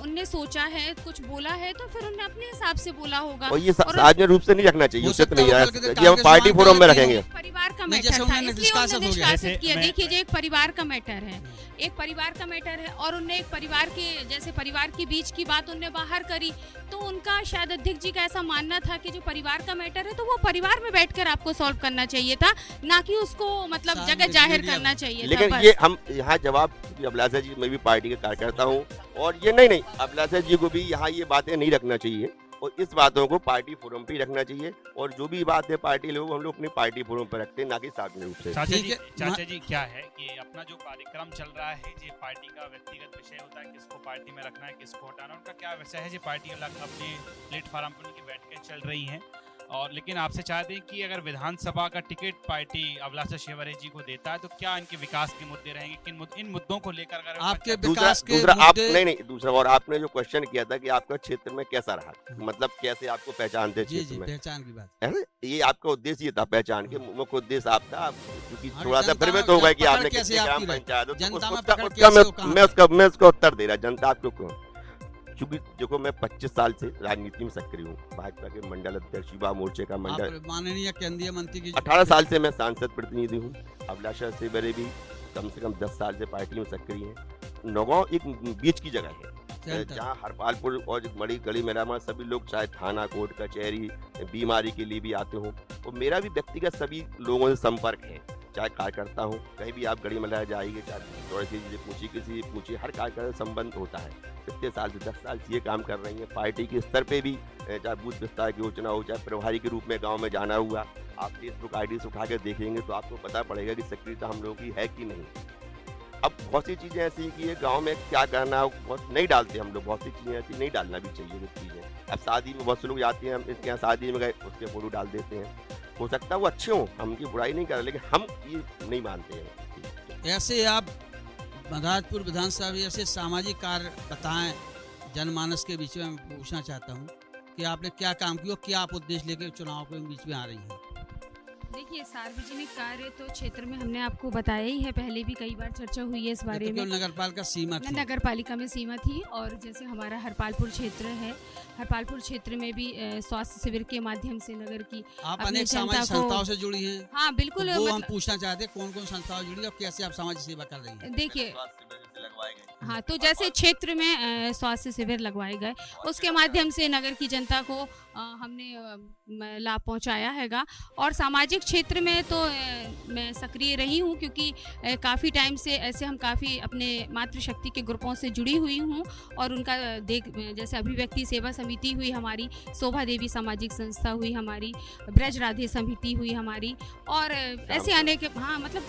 [SPEAKER 5] उनने सोचा है, कुछ बोला है, तो फिर उन्होंने अपने हिसाब से बोला होगा।
[SPEAKER 7] और ये सार्वजनिक रूप से नहीं रखना चाहिए,
[SPEAKER 1] हो
[SPEAKER 7] उससे
[SPEAKER 1] सकता
[SPEAKER 7] तो नहीं
[SPEAKER 1] है
[SPEAKER 7] है
[SPEAKER 1] वो कल के
[SPEAKER 7] कि हम
[SPEAKER 1] दिन
[SPEAKER 7] पार्टी
[SPEAKER 1] कांग्रेस
[SPEAKER 7] फोरम में
[SPEAKER 1] मान
[SPEAKER 7] रखेंगे।
[SPEAKER 5] परिवार का
[SPEAKER 1] नहीं,
[SPEAKER 5] मैटर
[SPEAKER 1] जैसे
[SPEAKER 5] था,
[SPEAKER 1] उन्होंने
[SPEAKER 5] इसलिए
[SPEAKER 1] निष्कासित
[SPEAKER 5] उन्होंने
[SPEAKER 1] हो गया।
[SPEAKER 5] निष्कासित किया।
[SPEAKER 3] मैं-
[SPEAKER 5] देखिए, जो एक परिवार का मैटर है, एक परिवार का मैटर है, और उनने एक परिवार के जैसे परिवार के बीच की बात उनने बाहर करी, तो उनका शायद अध्यक्ष जी का ऐसा मानना था कि जो परिवार का मैटर है तो वो परिवार में बैठकर आपको सॉल्व करना चाहिए था, ना कि उसको मतलब
[SPEAKER 1] सामने
[SPEAKER 5] जगह जाहिर
[SPEAKER 1] मीडिया
[SPEAKER 5] करना
[SPEAKER 1] में।
[SPEAKER 5] चाहिए था।
[SPEAKER 7] लेकिन
[SPEAKER 5] बस।
[SPEAKER 7] ये हम यहाँ जवाब, अभिलाषा जी मैं भी पार्टी का कार्यकर्ता हूँ, और ये नहीं अभिलाषा जी को भी यहाँ ये बातें नहीं रखना चाहिए, और इस बातों को पार्टी फोरम पे ही रखना चाहिए, और जो भी बात है पार्टी लोग हम लोग अपनी पार्टी फोरम पर रखते हैं, ना कि सार्वजनिक रूप से।
[SPEAKER 3] चाचा
[SPEAKER 1] ठीक
[SPEAKER 3] जी,
[SPEAKER 1] है,
[SPEAKER 3] चाचा जी क्या है कि अपना जो कार्यक्रम चल रहा है, ये पार्टी का व्यक्तिगत विषय होता है, किसको पार्टी में रखना है, किसको हटाना, उनका क्या विषय है, जो पार्टी अलग अपने प्लेटफॉर्म पर उनकी बैठ के चल रही हैं। और लेकिन आपसे चाहते हैं कि अगर विधानसभा का टिकट पार्टी अभिलाषा शिवहरे जी को देता है, तो क्या इनके विकास के मुद्दे रहेंगे, इन मुद्दों को लेकर अगर
[SPEAKER 1] आपके
[SPEAKER 7] दूसरा
[SPEAKER 1] विकास के
[SPEAKER 7] दूसरा आप
[SPEAKER 1] मुद्दे-
[SPEAKER 7] नहीं दूसरा, और आपने जो क्वेश्चन किया था कि आपका क्षेत्र में कैसा रहा, मतलब कैसे आपको पहचानते हैं
[SPEAKER 1] जी
[SPEAKER 7] क्षेत्र
[SPEAKER 1] जी,
[SPEAKER 7] में,
[SPEAKER 1] पहचान की बात।
[SPEAKER 7] है ना? ये आपका उद्देश्य ये था पहचान के, मुख्य उद्देश्य आप था, क्योंकि
[SPEAKER 1] हाँ,
[SPEAKER 7] थोड़ा सा
[SPEAKER 1] जनता
[SPEAKER 7] भ्रमित
[SPEAKER 1] में
[SPEAKER 7] होगा कि
[SPEAKER 1] पकड़
[SPEAKER 7] आपने
[SPEAKER 1] कैसे
[SPEAKER 7] कितने ग्राम
[SPEAKER 1] आपकी रही?
[SPEAKER 7] पंचायत, तो
[SPEAKER 1] जनता में
[SPEAKER 7] उसका
[SPEAKER 1] पकड़
[SPEAKER 7] उसका
[SPEAKER 1] कैसे हो, कहाँ?
[SPEAKER 7] मैं उसका उत्तर दे रहा, जनता आपको क्यों, क्योंकि देखो मैं 25 साल से राजनीति में सक्रिय हूँ, भाजपा के मंडल अध्यक्ष, युवा मोर्चे का मंडल,
[SPEAKER 1] आप माननीय केंद्रीय मंत्री की
[SPEAKER 7] 18 साल से मैं सांसद प्रतिनिधि हूँ, अभिलाषा शिवहरे भी कम से कम 10 साल से पार्टी में सक्रिय है। नौगांव एक बीच की जगह है,
[SPEAKER 1] सेंटर।
[SPEAKER 7] जहाँ हरपालपुर और एक बड़ी गली मेरा सभी लोग चाहे थाना, कोर्ट, कचहरी, बीमारी के लिए भी आते हो, और मेरा भी व्यक्तिगत सभी लोगों से संपर्क है, चाहे कार्यकर्ता हूँ, कहीं भी आप गली में लगा जाइए, चाहे थोड़ी सी पूछिए, किसी से पूछिए, हर कार्यकर्ता से संबंध होता है। कितने साल से 10 साल से ये काम कर रही है पार्टी के स्तर पे भी, चाहे बूथ विस्तार की योजना हो, चाहे प्रभारी के रूप में गांव में जाना हुआ, आप फेसबुक आईडी से उठा के देखेंगे तो आपको पता पड़ेगा कि सक्रियता हम लोगों की है कि नहीं। अब बहुत सी चीज़ें ऐसी हैं कि ये गांव में क्या करना है बहुत नहीं डालते हम लोग, बहुत सी चीज़ें ऐसी नहीं डालना भी चाहिए ये चीज़ें। अब शादी में बहुत से लोग जाते हैं, हम इसके यहाँ शादी में गए, उसके फोटो डाल देते हैं, हो सकता है वो अच्छे हों, हम उनकी बुराई नहीं कर रहे, लेकिन हम ये नहीं मानते हैं।
[SPEAKER 1] ऐसे आप महाराजपुर विधानसभा में ऐसे सामाजिक कार्य बताएं जनमानस के बीच में। मैं पूछना चाहता हूं कि आपने क्या काम किया, क्या आप उद्देश्य लेकर चुनाव के बीच में आ रही हैं?
[SPEAKER 5] देखिए, सार्वजनिक कार्य तो क्षेत्र में हमने आपको बताया ही है, पहले भी कई बार चर्चा हुई है इस बारे
[SPEAKER 1] तो
[SPEAKER 5] में।
[SPEAKER 1] केवल नगरपालिका सीमा थी।
[SPEAKER 5] नगर पालिका में सीमा थी, और जैसे हमारा हरपालपुर क्षेत्र है, हरपालपुर क्षेत्र में भी स्वास्थ्य शिविर के माध्यम से नगर की
[SPEAKER 1] आप
[SPEAKER 5] अपनी
[SPEAKER 1] अनेक सामाजिक
[SPEAKER 5] जनता को-
[SPEAKER 1] संस्थाओं से जुड़ी हैं।
[SPEAKER 5] हाँ बिल्कुल,
[SPEAKER 1] तो वो हम
[SPEAKER 5] मतलब
[SPEAKER 1] पूछना चाहते हैं कौन कौन संस्थाओं जुड़ी और कैसे आप सामाजिक सेवा कर रही हैं?
[SPEAKER 5] देखिए, हाँ, तो जैसे क्षेत्र में स्वास्थ्य शिविर लगवाए गए, उसके माध्यम से नगर की जनता को हमने लाभ पहुंचाया हैगा। और सामाजिक क्षेत्र में तो मैं सक्रिय रही हूं, क्योंकि काफ़ी टाइम से ऐसे हम काफ़ी अपने मातृशक्ति के ग्रुपों से जुड़ी हुई हूं, और उनका जैसे अभिव्यक्ति सेवा समिति हुई हमारी, शोभा देवी सामाजिक संस्था हुई हमारी, ब्रज राधे समिति हुई हमारी, और ऐसे अनेक, हाँ मतलब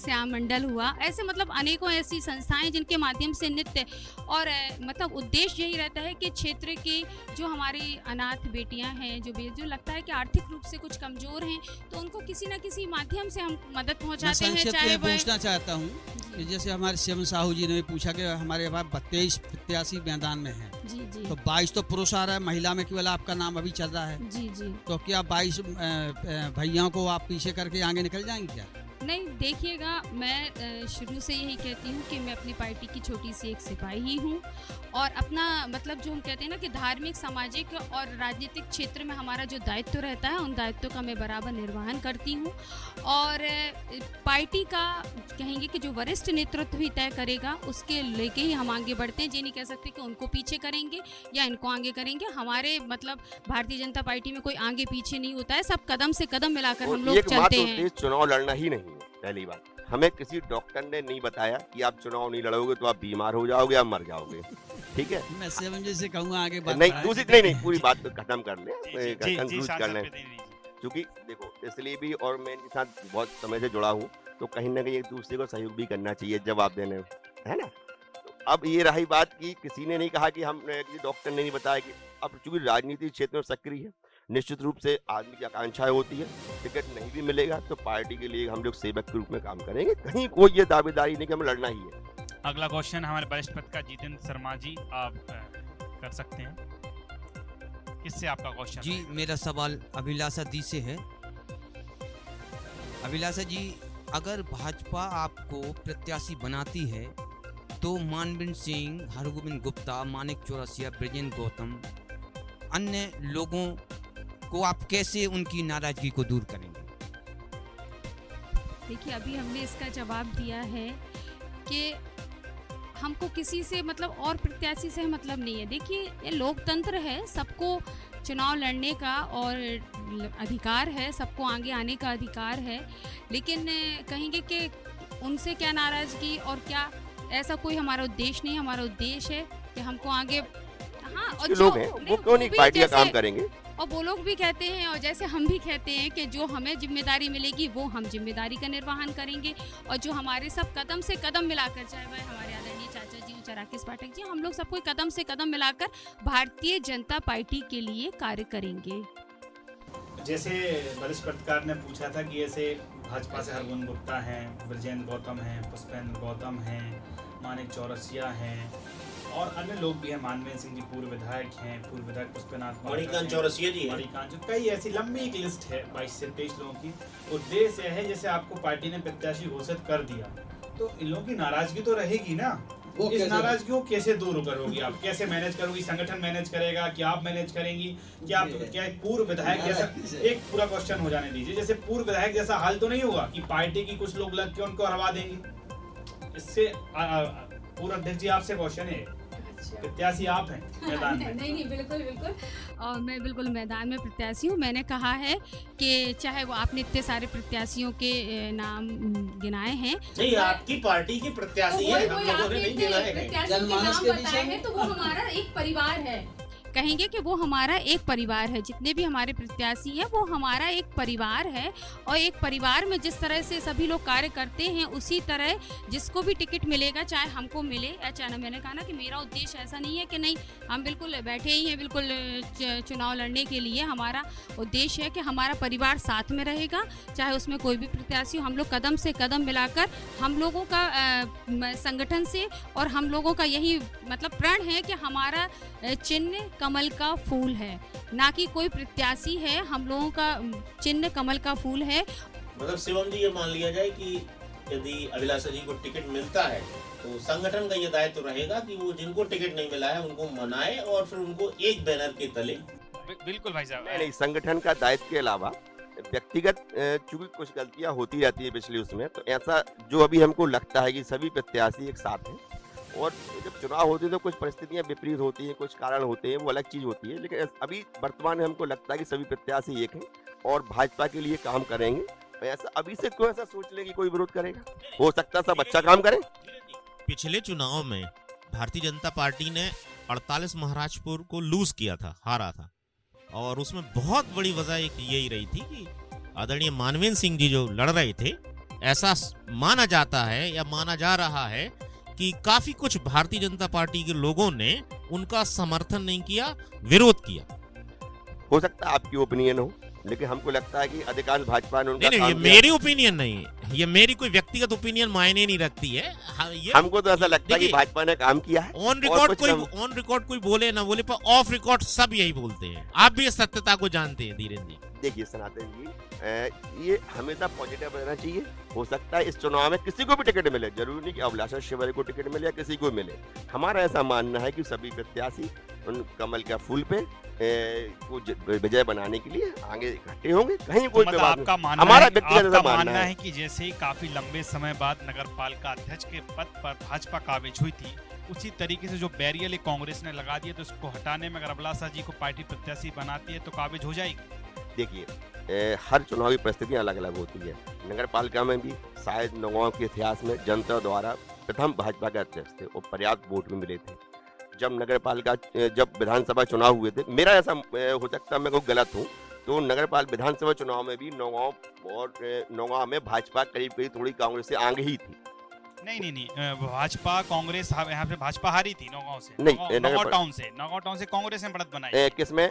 [SPEAKER 5] श्याम मंडल हुआ, ऐसे मतलब अनेकों ऐसी संस्थाएं जिनके माध्यम से नित्य और मतलब उद्देश्य यही रहता है कि क्षेत्र की जो हमारी अनाथ बेटियां हैं, जो लगता है कि आर्थिक रूप से कुछ कमजोर हैं, तो उनको किसी न किसी माध्यम से हम मदद
[SPEAKER 1] मैं
[SPEAKER 5] पहुंचाते हैं।
[SPEAKER 1] संक्षिप्त
[SPEAKER 5] चाहे
[SPEAKER 1] में
[SPEAKER 5] वह
[SPEAKER 1] पूछना चाहता हूँ कि जैसे हमारे शिवन साहू जी ने भी पूछा कि हमारे पास 23 प्रत्याशी मैदान में हैं,
[SPEAKER 5] जी जी
[SPEAKER 1] तो 22 तो पुरुष आ रहा है, महिला में केवल आपका नाम अभी चल रहा है,
[SPEAKER 5] जी जी
[SPEAKER 1] तो क्या 22 भैयाओं को आप पीछे करके आगे निकल जाएंगे क्या?
[SPEAKER 5] नहीं, देखिएगा, मैं शुरू से यही कहती हूँ कि मैं अपनी पार्टी की छोटी सी एक सिपाही ही हूँ, और अपना मतलब जो हम कहते हैं ना कि धार्मिक, सामाजिक और राजनीतिक क्षेत्र में हमारा जो दायित्व रहता है, उन दायित्वों का मैं बराबर निर्वहन करती हूँ। और पार्टी का कहेंगे कि जो वरिष्ठ नेतृत्व ही तय करेगा, उसके लेके ही हम आगे बढ़ते हैं। ये नहीं कह सकते कि उनको पीछे करेंगे या इनको आगे करेंगे। हमारे मतलब भारतीय जनता पार्टी में कोई आगे पीछे नहीं होता है, सब कदम से कदम मिलाकर हम लोग चलते हैं।
[SPEAKER 7] उद्देश्य चुनाव लड़ना ही नहीं है, पहली बात। हमें किसी डॉक्टर ने नहीं बताया कि आप चुनाव नहीं लड़ोगे तो आप बीमार हो जाओगे, आप मर जाओगे, ठीक है?
[SPEAKER 1] मैं सेवन जी से कहूँगा आगे बात
[SPEAKER 7] नहीं,
[SPEAKER 1] बढ़ाएं।
[SPEAKER 7] दूसरी नहीं, पूरी बात तो खत्म कर ले, कंक्लूड कर ले,
[SPEAKER 3] जी,
[SPEAKER 7] क्योंकि देखो इसलिए भी, और मैं इनके साथ बहुत समय से जुड़ा हूँ, तो कहीं ना कहीं एक दूसरे को सहयोग भी करना चाहिए जवाब देने में, है ना? तो अब ये रही बात कि किसी ने नहीं कहा कि हम डॉक्टर ने नहीं बताया कि अब चूंकि राजनीतिक क्षेत्र में सक्रिय है, निश्चित रूप से आदमी की आकांक्षाएं होती है, टिकट नहीं भी मिलेगा तो पार्टी के लिए हम लोग सेवक के रूप में काम करेंगे। कहीं कोई ये दावेदारी नहीं कि हमें लड़ना ही है।
[SPEAKER 3] अगला क्वेश्चन हमारे वरिष्ठ पत्रकार जितेंद्र शर्मा जी, आप कर सकते हैं। किससे आपका क्वेश्चन?
[SPEAKER 4] जी, मेरा सवाल अभिलाषा दी से है। अभिलाषा जी, अगर भाजपा आपको प्रत्याशी बनाती है तो मानवेंद्र सिंह, हरगोविंद गुप्ता, मानिक चौरसिया, ब्रजेंद्र गौतम, अन्य लोगों को आप कैसे उनकी नाराजगी को दूर करेंगे?
[SPEAKER 5] देखिए, अभी हमने इसका जवाब दिया है कि हमको किसी से मतलब और प्रत्याशी से मतलब नहीं है। देखिए, ये लोकतंत्र है, सबको चुनाव लड़ने का और अधिकार है, सबको आगे आने का अधिकार है, लेकिन कहेंगे कि उनसे क्या नाराज़गी और क्या, ऐसा कोई हमारा उद्देश्य नहीं। हमारा उद्देश्य है कि हमको आगे, हाँ, और
[SPEAKER 7] जो लोग हैं वो क्यों नहीं पार्टी का काम करेंगे,
[SPEAKER 5] और वो लोग भी कहते हैं और जैसे हम भी कहते हैं कि जो हमें जिम्मेदारी मिलेगी वो हम जिम्मेदारी का निर्वहन करेंगे, और जो हमारे सब कदम से कदम मिलाकर, चाहे वह हमारे आदरणीय चाचा जी राकेश पाठक जी, हम लोग सबको कदम से कदम मिलाकर भारतीय जनता पार्टी के लिए कार्य करेंगे।
[SPEAKER 3] जैसे वरिष्ठ पत्रकार ने पूछा था कि ऐसे भाजपा से हरगोविंद गुप्ता हैं, ब्रजेंद्र गौतम हैं, पुष्पेंद्र गौतम हैं, मानिक चौरसिया हैं और अन्य लोग भी हैं, मानवेंद्र सिंह जी पूर्व विधायक हैं, पूर्व विधायक पुष्पेनाथ
[SPEAKER 2] मणिकांत चौरसिया जी हैं।
[SPEAKER 3] मणिकांत, कई ऐसी लंबी एक लिस्ट है 22 से 23 लोगों की। उद्देश्य है जैसे आपको पार्टी ने प्रत्याशी घोषित कर दिया तो इन लोगों की नाराजगी तो रहेगी ना, इस नाराजगी को कैसे दूर करोगी आप, कैसे मैनेज करोगी? संगठन मैनेज करेगा कि आप मैनेज करेंगी? क्या पूर्व विधायक जैसा, एक पूरा क्वेश्चन हो जाने दीजिए, जैसे पूर्व विधायक जैसा हाल तो नहीं होगा कि पार्टी की कुछ लोग लग के उनको हरवा देंगे? इससे पूर्व अध्यक्ष जी आपसे क्वेश्चन है, प्रत्याशी आप हैं मैदान में।
[SPEAKER 5] नहीं, बिल्कुल बिल्कुल, और मैं बिल्कुल मैदान में प्रत्याशी हूँ। मैंने कहा है कि चाहे वो आपने इतने सारे प्रत्याशियों के नाम गिनाए हैं,
[SPEAKER 2] नहीं, आपकी पार्टी की प्रत्याशी है, हम लोगों ने नहीं गिनाए हैं।
[SPEAKER 5] जनमानस के विषय है तो वो हमारा एक परिवार है, कहेंगे कि वो हमारा एक परिवार है। जितने भी हमारे प्रत्याशी हैं वो हमारा एक परिवार है, और एक परिवार में जिस तरह से सभी लोग कार्य करते हैं उसी तरह जिसको भी टिकट मिलेगा, चाहे हमको मिले या चाहे, मैंने कहा ना कि मेरा उद्देश्य ऐसा नहीं है कि नहीं हम बिल्कुल बैठे ही हैं बिल्कुल चुनाव लड़ने के लिए। हमारा उद्देश्य है कि हमारा परिवार साथ में रहेगा, चाहे उसमें कोई भी प्रत्याशी हो। हम लोग कदम से कदम मिलाकर, हम लोगों का संगठन से और हम लोगों का यही मतलब प्रण है कि हमारा चिन्ह कमल का फूल है, ना कि कोई प्रत्याशी है। हम लोगों का चिन्ह कमल का फूल है।
[SPEAKER 2] मतलब शिवम जी, ये मान लिया जाए कि यदि अभिलाषा जी को टिकट मिलता है तो संगठन का ये दायित्व रहेगा कि वो जिनको टिकट नहीं मिला है उनको मनाए और फिर उनको एक बैनर के तले।
[SPEAKER 3] बिल्कुल भाई साहब,
[SPEAKER 7] नहीं, संगठन का दायित्व के अलावा व्यक्तिगत चूंकि कुछ गलतियां होती रहती है पिछले उसमें, तो ऐसा जो अभी हमको लगता है कि सभी प्रत्याशी एक साथ हैं, और जब चुनाव होते हैं तो कुछ परिस्थितियां विपरीत होती हैं, कुछ कारण होते हैं, वो अलग चीज होती है, लेकिन अभी वर्तमान में हमको लगता है कि सभी प्रत्याशी एक हैं और भाजपा के लिए काम करेंगे। ऐसा अभी से क्यों ऐसा सोच ले कि कोई विरोध करेगा? हो सकता है सब अच्छा काम करें।
[SPEAKER 2] पिछले चुनाव में भारतीय जनता पार्टी ने 48 महाराजपुर को लूज किया था, हारा था, और उसमें बहुत बड़ी वजह एक यही रही थी कि आदरणीय मानवेंद्र सिंह जी जो लड़ रहे थे, ऐसा माना जाता है या माना जा रहा है कि काफी कुछ भारतीय जनता पार्टी के लोगों ने उनका समर्थन नहीं किया, विरोध किया।
[SPEAKER 7] हो सकता है आपकी ओपिनियन हो, लेकिन हमको लगता है कि अधिकांश भाजपा ने उनका
[SPEAKER 2] नहीं, ये मेरी ओपिनियन नहीं है, ये मेरी कोई व्यक्तिगत ओपिनियन मायने नहीं रखती है।
[SPEAKER 7] हमको तो ऐसा लगता है कि भाजपा ने काम किया है।
[SPEAKER 2] ऑन रिकॉर्ड कोई बोले ना बोले, पर ऑफ रिकॉर्ड सब यही बोलते हैं। आप भी इस सत्यता को जानते हैं धीरेन्द्र जी।
[SPEAKER 7] देखिए सनातन जी, ये हमेशा पॉजिटिव रहना चाहिए। हो सकता है इस चुनाव में किसी को भी टिकट मिले, जरूरी नहीं कि अभिलाषा शिवहरे को टिकट मिले या किसी को मिले। हमारा ऐसा मानना है कि सभी प्रत्याशी उन कमल का फूल पे को विजय बनाने के लिए आगे इकट्ठे होंगे। कहीं कोई
[SPEAKER 3] मतलब आपका मानना है कि जैसे काफी लंबे समय बाद नगरपालिका अध्यक्ष के पद पर भाजपा काबिज हुई थी, उसी तरीके से जो बैरियर कांग्रेस ने लगा दिया, तो उसको हटाने में अगर अभिलाषा जी को पार्टी प्रत्याशी बनाती है तो काबिज हो जाएगी।
[SPEAKER 7] देखिए, हर चुनाव की परिस्थितियां अलग अलग होती है। नगर पालिका में भी शायद नौगांव के इतिहास में जनता द्वारा प्रथम भाजपा के अध्यक्ष थे और पर्याप्त वोट भी मिले थे। जब नगर पालिका जब विधानसभा चुनाव हुए थे, मेरा ऐसा हो सकता है मैं कोई गलत हूँ, तो नगर पालिका विधानसभा चुनाव में भी नौगांव में भाजपा करीब थोड़ी कांग्रेस से आगे ही थी।
[SPEAKER 3] नहीं, भाजपा कांग्रेस यहाँ पे भाजपा हारी थी नौगांव से,
[SPEAKER 7] नहीं,
[SPEAKER 3] नौगांव टाउन से कांग्रेस ने बढ़त बनाई।
[SPEAKER 7] किसमें?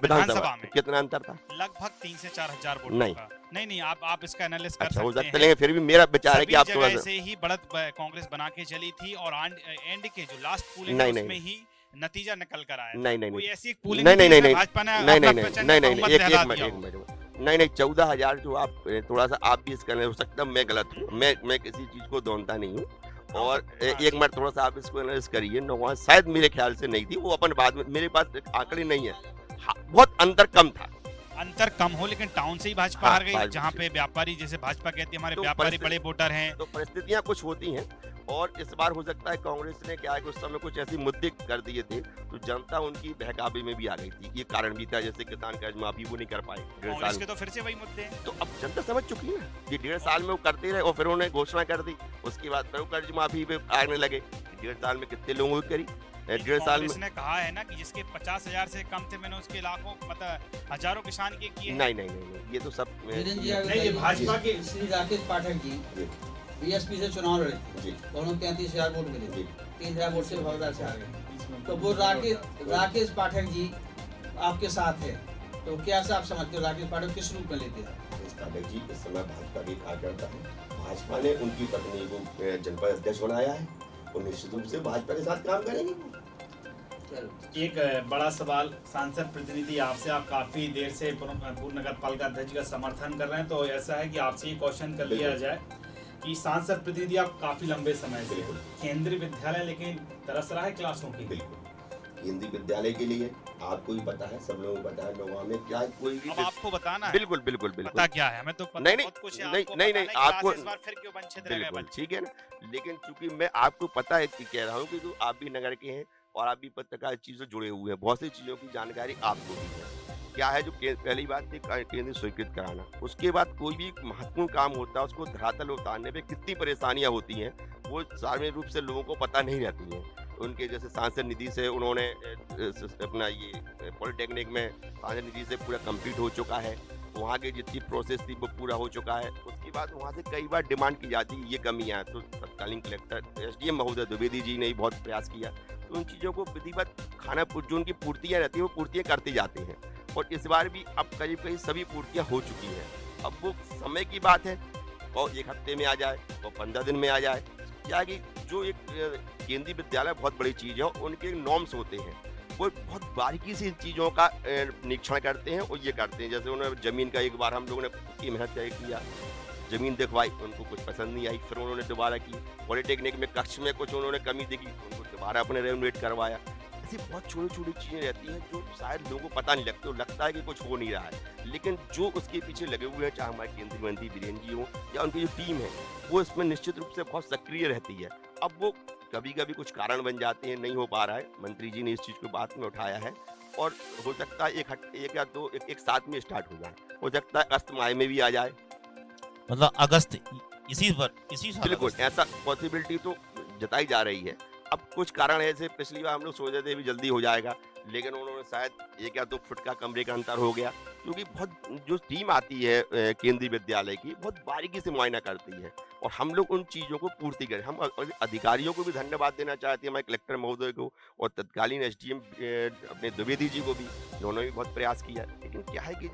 [SPEAKER 7] विधानसभा
[SPEAKER 3] में
[SPEAKER 7] कितना अंतर था?
[SPEAKER 3] लगभग 3 से 4 हजार वोट
[SPEAKER 7] नहीं।
[SPEAKER 3] का। नहीं, आप इसका एनालिसिस कर
[SPEAKER 7] अच्छा, हो
[SPEAKER 3] सकते
[SPEAKER 7] सकता
[SPEAKER 3] हैं।
[SPEAKER 7] है, फिर भी मेरा विचार है कि आप थोड़ा
[SPEAKER 3] जगह
[SPEAKER 7] सा
[SPEAKER 3] से ही बढ़त कांग्रेस बना के चली थी और एंड के जो लास्ट पोलिंग
[SPEAKER 7] नहीं,
[SPEAKER 3] उसमें ही नतीजा निकल कर आया।
[SPEAKER 7] नहीं,
[SPEAKER 3] कोई ऐसी एक पोलिंग
[SPEAKER 7] नहीं,
[SPEAKER 3] भाजपा ने
[SPEAKER 7] नहीं,
[SPEAKER 3] अपना
[SPEAKER 7] नहीं,
[SPEAKER 3] प्रचंड
[SPEAKER 7] नहीं,
[SPEAKER 3] बहुमत
[SPEAKER 7] एक
[SPEAKER 3] लहरा
[SPEAKER 7] मिनट,
[SPEAKER 3] दिया
[SPEAKER 7] एक
[SPEAKER 3] हो।
[SPEAKER 7] मिनट। नहीं, 14,000 जो आप थोड़ा सा आप भी इसका हो सकता है, मैं गलत हूँ, मैं किसी चीज को दोनता नहीं हूँ। और एक मिनट थोड़ा सा आप इसको एनालिसिस करिए। नौगांव शायद मेरे ख्याल से नहीं थी, वो अपन बाद में, मेरे पास आंकड़े नहीं है। हाँ, बहुत अंतर कम था।
[SPEAKER 3] अंतर कम हो, लेकिन टाउन से ही भाजपा
[SPEAKER 7] हाँ,
[SPEAKER 3] हार गई,
[SPEAKER 7] भाजपा
[SPEAKER 3] जहाँ
[SPEAKER 7] से।
[SPEAKER 3] पे व्यापारी, जैसे भाजपा कहती है हमारे
[SPEAKER 7] तो
[SPEAKER 3] व्यापारी बड़े वोटर हैं।
[SPEAKER 7] तो परिस्थितियां कुछ होती हैं, और इस बार हो सकता है कांग्रेस ने क्या है कि उस समय कुछ ऐसी मुद्दे कर दिए थे, तो जनता उनकी बहकावे में भी आ गई थी। ये कारण भी था, जैसे किसान कर्ज माफी वो नहीं कर पाए 1.5
[SPEAKER 3] कांग्रेस
[SPEAKER 7] साल
[SPEAKER 3] के
[SPEAKER 7] में।
[SPEAKER 3] तो फिर से वही मुद्दे हैं।
[SPEAKER 7] तो अब जनता समझ चुकी है ना, ये 1.5 साल में वो करते रहे और फिर उन्होंने घोषणा कर दी। उसके बाद फिर वो कर्ज माफी पे आने लगे। 1.5 साल में कितने लोगों की करी? 1.5 साल में
[SPEAKER 3] कांग्रेस ने कहा है ना कि जिसके 50,000 से कम थे, मैंने उसके लाखों, मतलब हजारों किसान के किए हैं।
[SPEAKER 7] नहीं, ये तो सब
[SPEAKER 1] धीरेन्द्र जी,
[SPEAKER 3] नहीं, ये भाजपा के
[SPEAKER 1] श्री राकेश पाठक जी बीएसपी से चुनाव लड़े थे,
[SPEAKER 7] जी,
[SPEAKER 1] और उन्हें 33,000 वोट मिले,
[SPEAKER 7] जी।
[SPEAKER 1] 3,000 वोट से भगोड़ा से आ गए। तो वो राकेश पाठक जी आपके साथ है, तो क्या से आप समझते हो राकेश पाठक किस रूप में लेते हैं?
[SPEAKER 6] राकेश पाठक जी इस समय भाजपा के कार्यकर्ता है। भाजपा ने उनकी पत्नी को जनपद अध्यक्ष बनाया है, और निश्चित रूप से भाजपा के साथ काम करेंगे।
[SPEAKER 3] एक बड़ा सवाल, सांसद प्रतिनिधि आपसे, आप काफी देर से पूर्व नगर पालिका अध्यक्ष का समर्थन कर रहे हैं, तो ऐसा है कि आपसे ये क्वेश्चन कर लिया जाए कि सांसद प्रतिनिधि आप काफी लंबे समय से
[SPEAKER 6] बिल्कुल।
[SPEAKER 3] केंद्रीय विद्यालय, लेकिन तरस रहा है क्लासों की।
[SPEAKER 6] बिल्कुल, केंद्रीय विद्यालय के लिए आपको भी पता है, सब लोगों को पता है, नौगांव में क्या कोई भी
[SPEAKER 3] अब आपको बताना है।
[SPEAKER 7] बिल्कुल बिल्कुल
[SPEAKER 3] पता
[SPEAKER 7] बिल्कुल
[SPEAKER 3] क्या है हमें तो पता,
[SPEAKER 7] नहीं,
[SPEAKER 3] बहुत कुछ है,
[SPEAKER 7] नहीं,
[SPEAKER 3] आपको
[SPEAKER 7] नहीं,
[SPEAKER 3] पता
[SPEAKER 7] नहीं,
[SPEAKER 3] है कि
[SPEAKER 7] आपको-
[SPEAKER 3] इस बार फिर क्यों वंचित रह गए
[SPEAKER 7] बिल्कुल
[SPEAKER 3] बच्चे।
[SPEAKER 7] ठीक है ना। लेकिन चूंकि मैं आपको पता है कि कह रहा हूँ कि तो आप भी नगर के हैं और आप भी पत्रकार चीजों से जुड़े हुए हैं, बहुत सी चीजों की जानकारी आपको भी है। क्या है जो पहली बात थी केंद्र स्वीकृत कराना, उसके बाद कोई भी महत्वपूर्ण काम होता है उसको धरातल उतारने पे कितनी परेशानियां होती हैं, वो सार्वजनिक रूप से लोगों को पता नहीं रहती हैं। उनके जैसे सांसद निधि से उन्होंने अपना ये पॉलिटेक्निक में सांसद निधि से पूरा कंप्लीट हो चुका है, वहाँ की जितनी प्रोसेस थी वो पूरा हो चुका है। उसके बाद वहाँ से कई बार डिमांड की जाती है, ये कमियाँ, तो तत्कालीन कलेक्टर एसडीएम महोदय द्विवेदी जी ने भी बहुत प्रयास किया, तो उन चीज़ों को विधिवत खाना जो उनकी पूर्तियाँ रहती हैं वो पूर्तियाँ करते जाते हैं, और इस बार भी अब करीब करीब सभी पूर्तियाँ हो चुकी हैं। अब वो समय की बात है, और 1 हफ्ते में आ जाए और 15 दिन में आ जाए, क्या कि जो एक केंद्रीय विद्यालय बहुत बड़ी चीज़ है, और उनके नॉर्म्स होते हैं, वो बहुत बारीकी से इन चीज़ों का निरीक्षण करते हैं और ये करते हैं। जैसे उन्होंने ज़मीन का एक बार हम लोगों ने की मेहनत तय किया, ज़मीन दिखवाई, उनको कुछ पसंद नहीं आई, फिर उन्होंने दोबारा की। पॉलिटेक्निक में कक्ष में कुछ उन्होंने कमी देखी, उनको दोबारा अपने रेनोवेट करवाया। ऐसी बहुत छोटी छोटी चीज़ें रहती हैं जो शायद लोगों को पता नहीं लगती, लगता है कि कुछ हो नहीं रहा है, लेकिन जो उसके पीछे लगे हुए हैं, चाहे हमारे केंद्रीय मंत्री बीरेन्द्र जी हों या उनकी जो टीम है, वो इसमें निश्चित रूप से बहुत सक्रिय रहती है। अब वो कभी कभी कुछ कारण बन जाते हैं, नहीं हो पा रहा है, मंत्री जी ने इस चीज़ को बात में उठाया है, और हो सकता है एक या दो एक साथ में स्टार्ट हो जाए, हो सकता है अगस्त माह में भी आ जाए,
[SPEAKER 2] मतलब अगस्त इसी साल
[SPEAKER 7] बिल्कुल
[SPEAKER 2] अगस्त।
[SPEAKER 7] ऐसा पॉसिबिलिटी तो जताई जा रही है। अब कुछ कारण ऐसे, पिछली बार हम लोग सोच रहे थे भी जल्दी हो जाएगा, लेकिन उन्होंने शायद 1 या 2 फुट का कमरे का अंतर हो गया, क्योंकि बहुत जो टीम आती है केंद्रीय विद्यालय की, बहुत बारीकी से मुआयना करती है, और हम लोग उन चीज़ों को पूर्ति करें। हम अधिकारियों को भी धन्यवाद देना चाहते हैं, हमारे कलेक्टर महोदय को और तत्कालीन एसडीएम अपने द्विवेदी जी को भी, उन्होंने भी बहुत प्रयास किया। लेकिन क्या है कि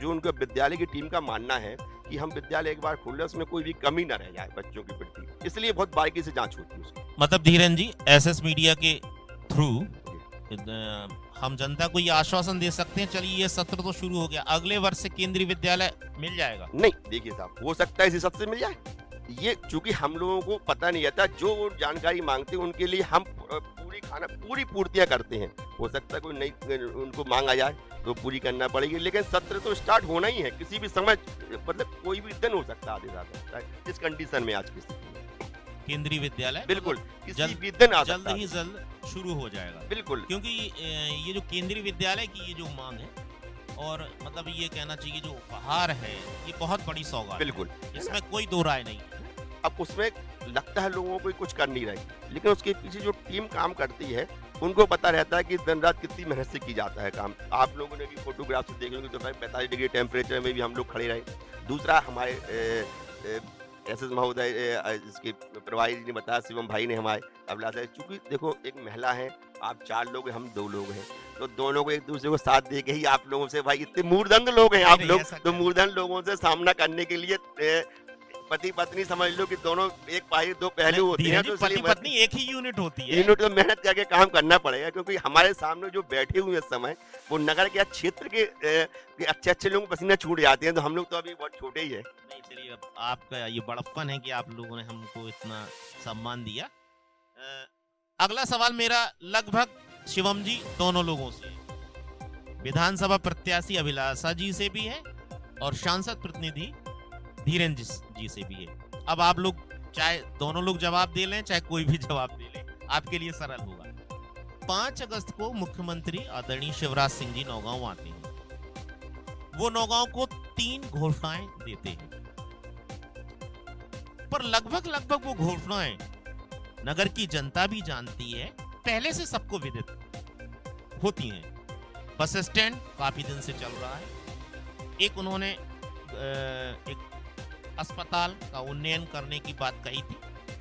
[SPEAKER 7] जो उनका विद्यालय की टीम का मानना है कि हम विद्यालय एक बार खोल रहे, उसमें कोई भी कमी न रह जाए बच्चों के प्रति, इसलिए बहुत बारीकी से जांच होती है उसकी।
[SPEAKER 2] मतलब धीरेन्द्र जी, एसएस मीडिया के थ्रू हम जनता को ये आश्वासन दे सकते हैं, चलिए ये सत्र तो शुरू हो गया, अगले वर्ष से केंद्रीय विद्यालय मिल जाएगा?
[SPEAKER 7] नहीं, देखिए साहब, हो सकता है इसी सत्र से मिल जाए, ये चूंकि हम लोगों को पता नहीं रहता, जो वो जानकारी मांगते हैं उनके लिए हम पूरी पूर्तियां करते हैं। हो सकता है कोई नई उनको मांगा जाए तो पूरी करना पड़ेगी, लेकिन सत्र तो स्टार्ट होना ही है किसी भी समय, मतलब कोई भी दिन हो सकता है आधे ज्यादा इस कंडीशन में आज की स्थिति में।
[SPEAKER 2] केंद्रीय विद्यालय
[SPEAKER 7] बिल्कुल
[SPEAKER 2] मतलब
[SPEAKER 7] किसी भी दिन आ
[SPEAKER 2] जल्द
[SPEAKER 7] सकता
[SPEAKER 2] ही
[SPEAKER 7] है,
[SPEAKER 2] जल्द शुरू हो जाएगा,
[SPEAKER 7] बिल्कुल।
[SPEAKER 2] क्योंकि ये जो केंद्रीय विद्यालय की ये जो मांग है, और मतलब ये कहना चाहिए जो उपहार है, ये बहुत बड़ी सौगात है,
[SPEAKER 7] बिल्कुल
[SPEAKER 2] इसमें कोई दो राय नहीं।
[SPEAKER 7] अब उसमें लगता है लोगों को कुछ कर नहीं रही, लेकिन उसके पीछे जो टीम काम करती है उनको पता रहता है कि दिन रात कितनी मेहनत से की जाता है काम। आप लोगों ने भी फोटोग्राफ से देख लोगे तो 45 डिग्री टेम्परेचर में भी हम लोग खड़े रहे। दूसरा, हमारे एसएस महोदय इसके प्रभारी जी ने बताया, शिवम भाई ने हमारे अभिलाषा, चूंकि देखो एक महिला है, आप 4 लोग हैं, हम 2 लोग हैं, तो दोनों को एक दूसरे को साथ दे के ही आप लोगों से, भाई इतने मूर्धन्य लोग हैं आप
[SPEAKER 2] नहीं,
[SPEAKER 7] लोग,
[SPEAKER 2] ऐसा
[SPEAKER 7] तो
[SPEAKER 2] क्या?
[SPEAKER 7] मूर्धन्य लोगों से सामना करने के लिए पति पत्नी समझ लो कि दोनों एक पाई 2 पहलू होते हैं, तो
[SPEAKER 2] पति
[SPEAKER 7] इसलिए
[SPEAKER 2] पत्नी एक ही यूनिट होती है।
[SPEAKER 7] यूनिट तो मेहनत करके काम करना पड़ेगा, क्योंकि हमारे सामने जो बैठे हुए इस समय वो नगर के क्षेत्र के अच्छे लोगों को पसीना छूट जाते हैं, तो हम लोग तो अभी बहुत छोटे ही है।
[SPEAKER 2] नहीं, चलिए, अब आपका ये बड़प्पन है कि आप लोगों ने हमको इतना सम्मान दिया। अगला सवाल मेरा लगभग शिवम जी दोनों लोगों से, विधानसभा प्रत्याशी अभिलाषा जी से भी है और सांसद प्रतिनिधि धीरेन्द्र जी से भी है। अब आप लोग चाहे दोनों लोग जवाब दे लें, चाहे कोई भी जवाब दे ले, आपके लिए सरल होगा। 5 अगस्त को मुख्यमंत्री आदरणीय शिवराज सिंह जी नौगांव आते हैं। वो नौगांव को 3 घोषणाएं देते हैं, पर लगभग वो घोषणाएं नगर की जनता भी जानती है, पहले से सबको विदित होती हैं। बस स्टैंड काफी दिन से चल रहा है। एक उन्होंने एक अस्पताल का उन्नयन करने की बात कही थी,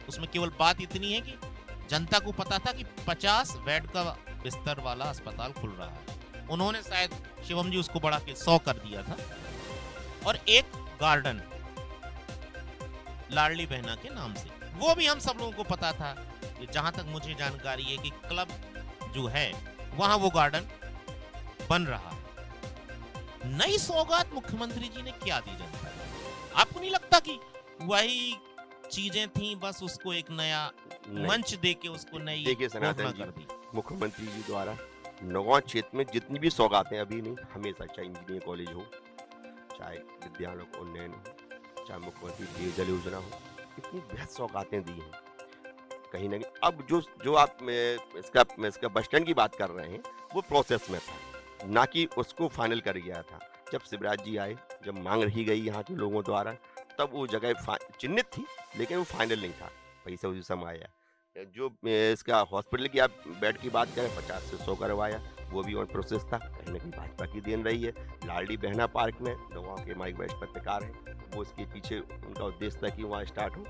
[SPEAKER 2] उसमें केवल बात इतनी है कि जनता को पता था कि 50 बेड का बिस्तर वाला अस्पताल खुल रहा है। उन्होंने शायद शिवम जी उसको बढ़ा के 100 कर दिया था। और एक गार्डन लाडली बहना के नाम से, वो भी हम सब लोगों को पता था। जहां तक मुझे जानकारी है कि क्लब जो है वहां वो गार्डन बन रहा है। नई सौगात मुख्यमंत्री जी ने क्या दी जनता को? आपको नहीं लगता कि वही चीजें थी, बस उसको एक नया मंच देके उसको नई
[SPEAKER 7] देखिए
[SPEAKER 2] घोषणा
[SPEAKER 7] सनातन जी,
[SPEAKER 2] कर दी?
[SPEAKER 7] मुख्यमंत्री जी द्वारा नौगांव क्षेत्र में जितनी भी सौगातें अभी नहीं, हमेशा चाहे इंजीनियरिंग कॉलेज हो, चाहे विद्यालयों का उन्नयन हो, चाहे मुख्यमंत्री पेयजल योजना हो, इतनी बेहद सौगातें दी हैं। कहीं ना कहीं अब जो आप इसका बस स्टैंड की बात कर रहे हैं, वो प्रोसेस में था, ना कि उसको फाइनल कर गया था। जब शिवराज जी आए, जब मांग रही गई यहाँ के लोगों द्वारा, तब वो जगह चिन्हित थी, लेकिन वो फाइनल नहीं था, पैसा उसी समय आया। जो इसका हॉस्पिटल की आप बेड की बात करें, 50 से 100 करवाया, वो भी ऑन प्रोसेस था। कहीं ना कहीं भाजपा की देन रही है। लाडली बहना पार्क में नौगांव के माइक वैश पत्रकार हैं, वो इसके पीछे उनका उद्देश्य था कि वहाँ स्टार्ट हो।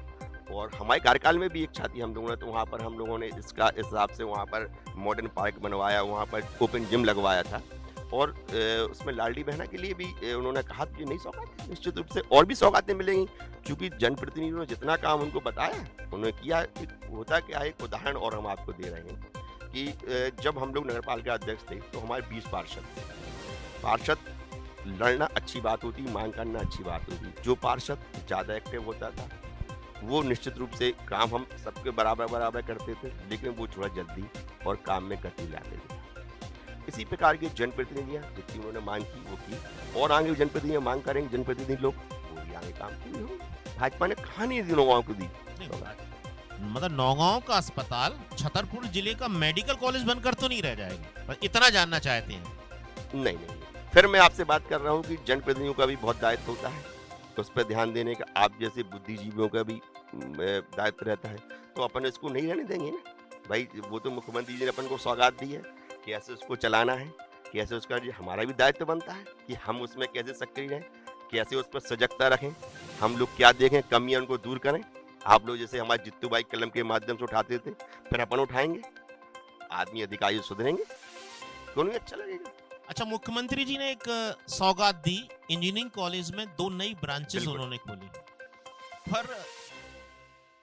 [SPEAKER 7] और हमारे कार्यकाल में भी एक छाती हम लोगों ने, तो वहाँ पर हम लोगों ने इसका इस हिसाब से वहाँ पर मॉडर्न पार्क बनवाया, वहाँ पर ओपन जिम लगवाया था। और उसमें लाडली बहना के लिए भी उन्होंने कहा कि नहीं सौगात, निश्चित रूप से और भी सौगातें मिलेंगी, क्योंकि जनप्रतिनिधियों ने जितना काम उनको बताया उन्होंने किया। होता क्या है, एक उदाहरण और हम आपको दे रहे हैं कि जब हम लोग नगरपालिका अध्यक्ष थे तो हमारे 20 पार्षद थे। पार्षद लड़ना अच्छी बात होती, मांग करना अच्छी बात होती। जो पार्षद ज़्यादा एक्टिव होता था वो निश्चित रूप से काम हम सबके बराबर करते थे, लेकिन वो थोड़ा जल्दी और काम में गति लाते थे। इसी प्रकार की जनप्रतिनिधियां जितनी उन्होंने मांग की वो की, और आगे जनप्रतिनिधियां मांग करेंगे, जनप्रतिनिधि लोग वो भी आगे काम पूरी होगी। भाजपा ने कहा नहीं दी नौगांव को दी।
[SPEAKER 2] मतलब नौगांव का अस्पताल छतरपुर जिले का मेडिकल कॉलेज बनकर तो नहीं रह जाएगा, पर इतना जानना चाहते हैं?
[SPEAKER 7] नहीं, फिर मैं आपसे बात कर रहा हूँ कि जनप्रतिनिधियों का भी बहुत दायित्व होता है, तो उस पर ध्यान देने का आप जैसे बुद्धिजीवियों का भी दायित्व रहता है। तो अपन इसको नहीं रहने देंगे ना भाई। वो तो मुख्यमंत्री जी ने अपन को सौगात दी है, कैसे उसको चलाना है, कैसे उसका हमारा भी दायित्व बनता है कि हम उसमें कैसे सक्रिय रहें, कैसे उस पर सजगता रखें, हम लोग क्या देखें, कमियां उनको दूर करें। आप लोग जैसे हमारे जित्तू भाई कलम के माध्यम से उठाते थे, फिर अपन उठाएंगे, आदमी अधिकारी सुधरेंगे, दोनों ही अच्छा लगेगा।
[SPEAKER 2] अच्छा, मुख्यमंत्री जी ने एक सौगात दी, इंजीनियरिंग कॉलेज में 2 नई ब्रांचेस उन्होंने खोली, पर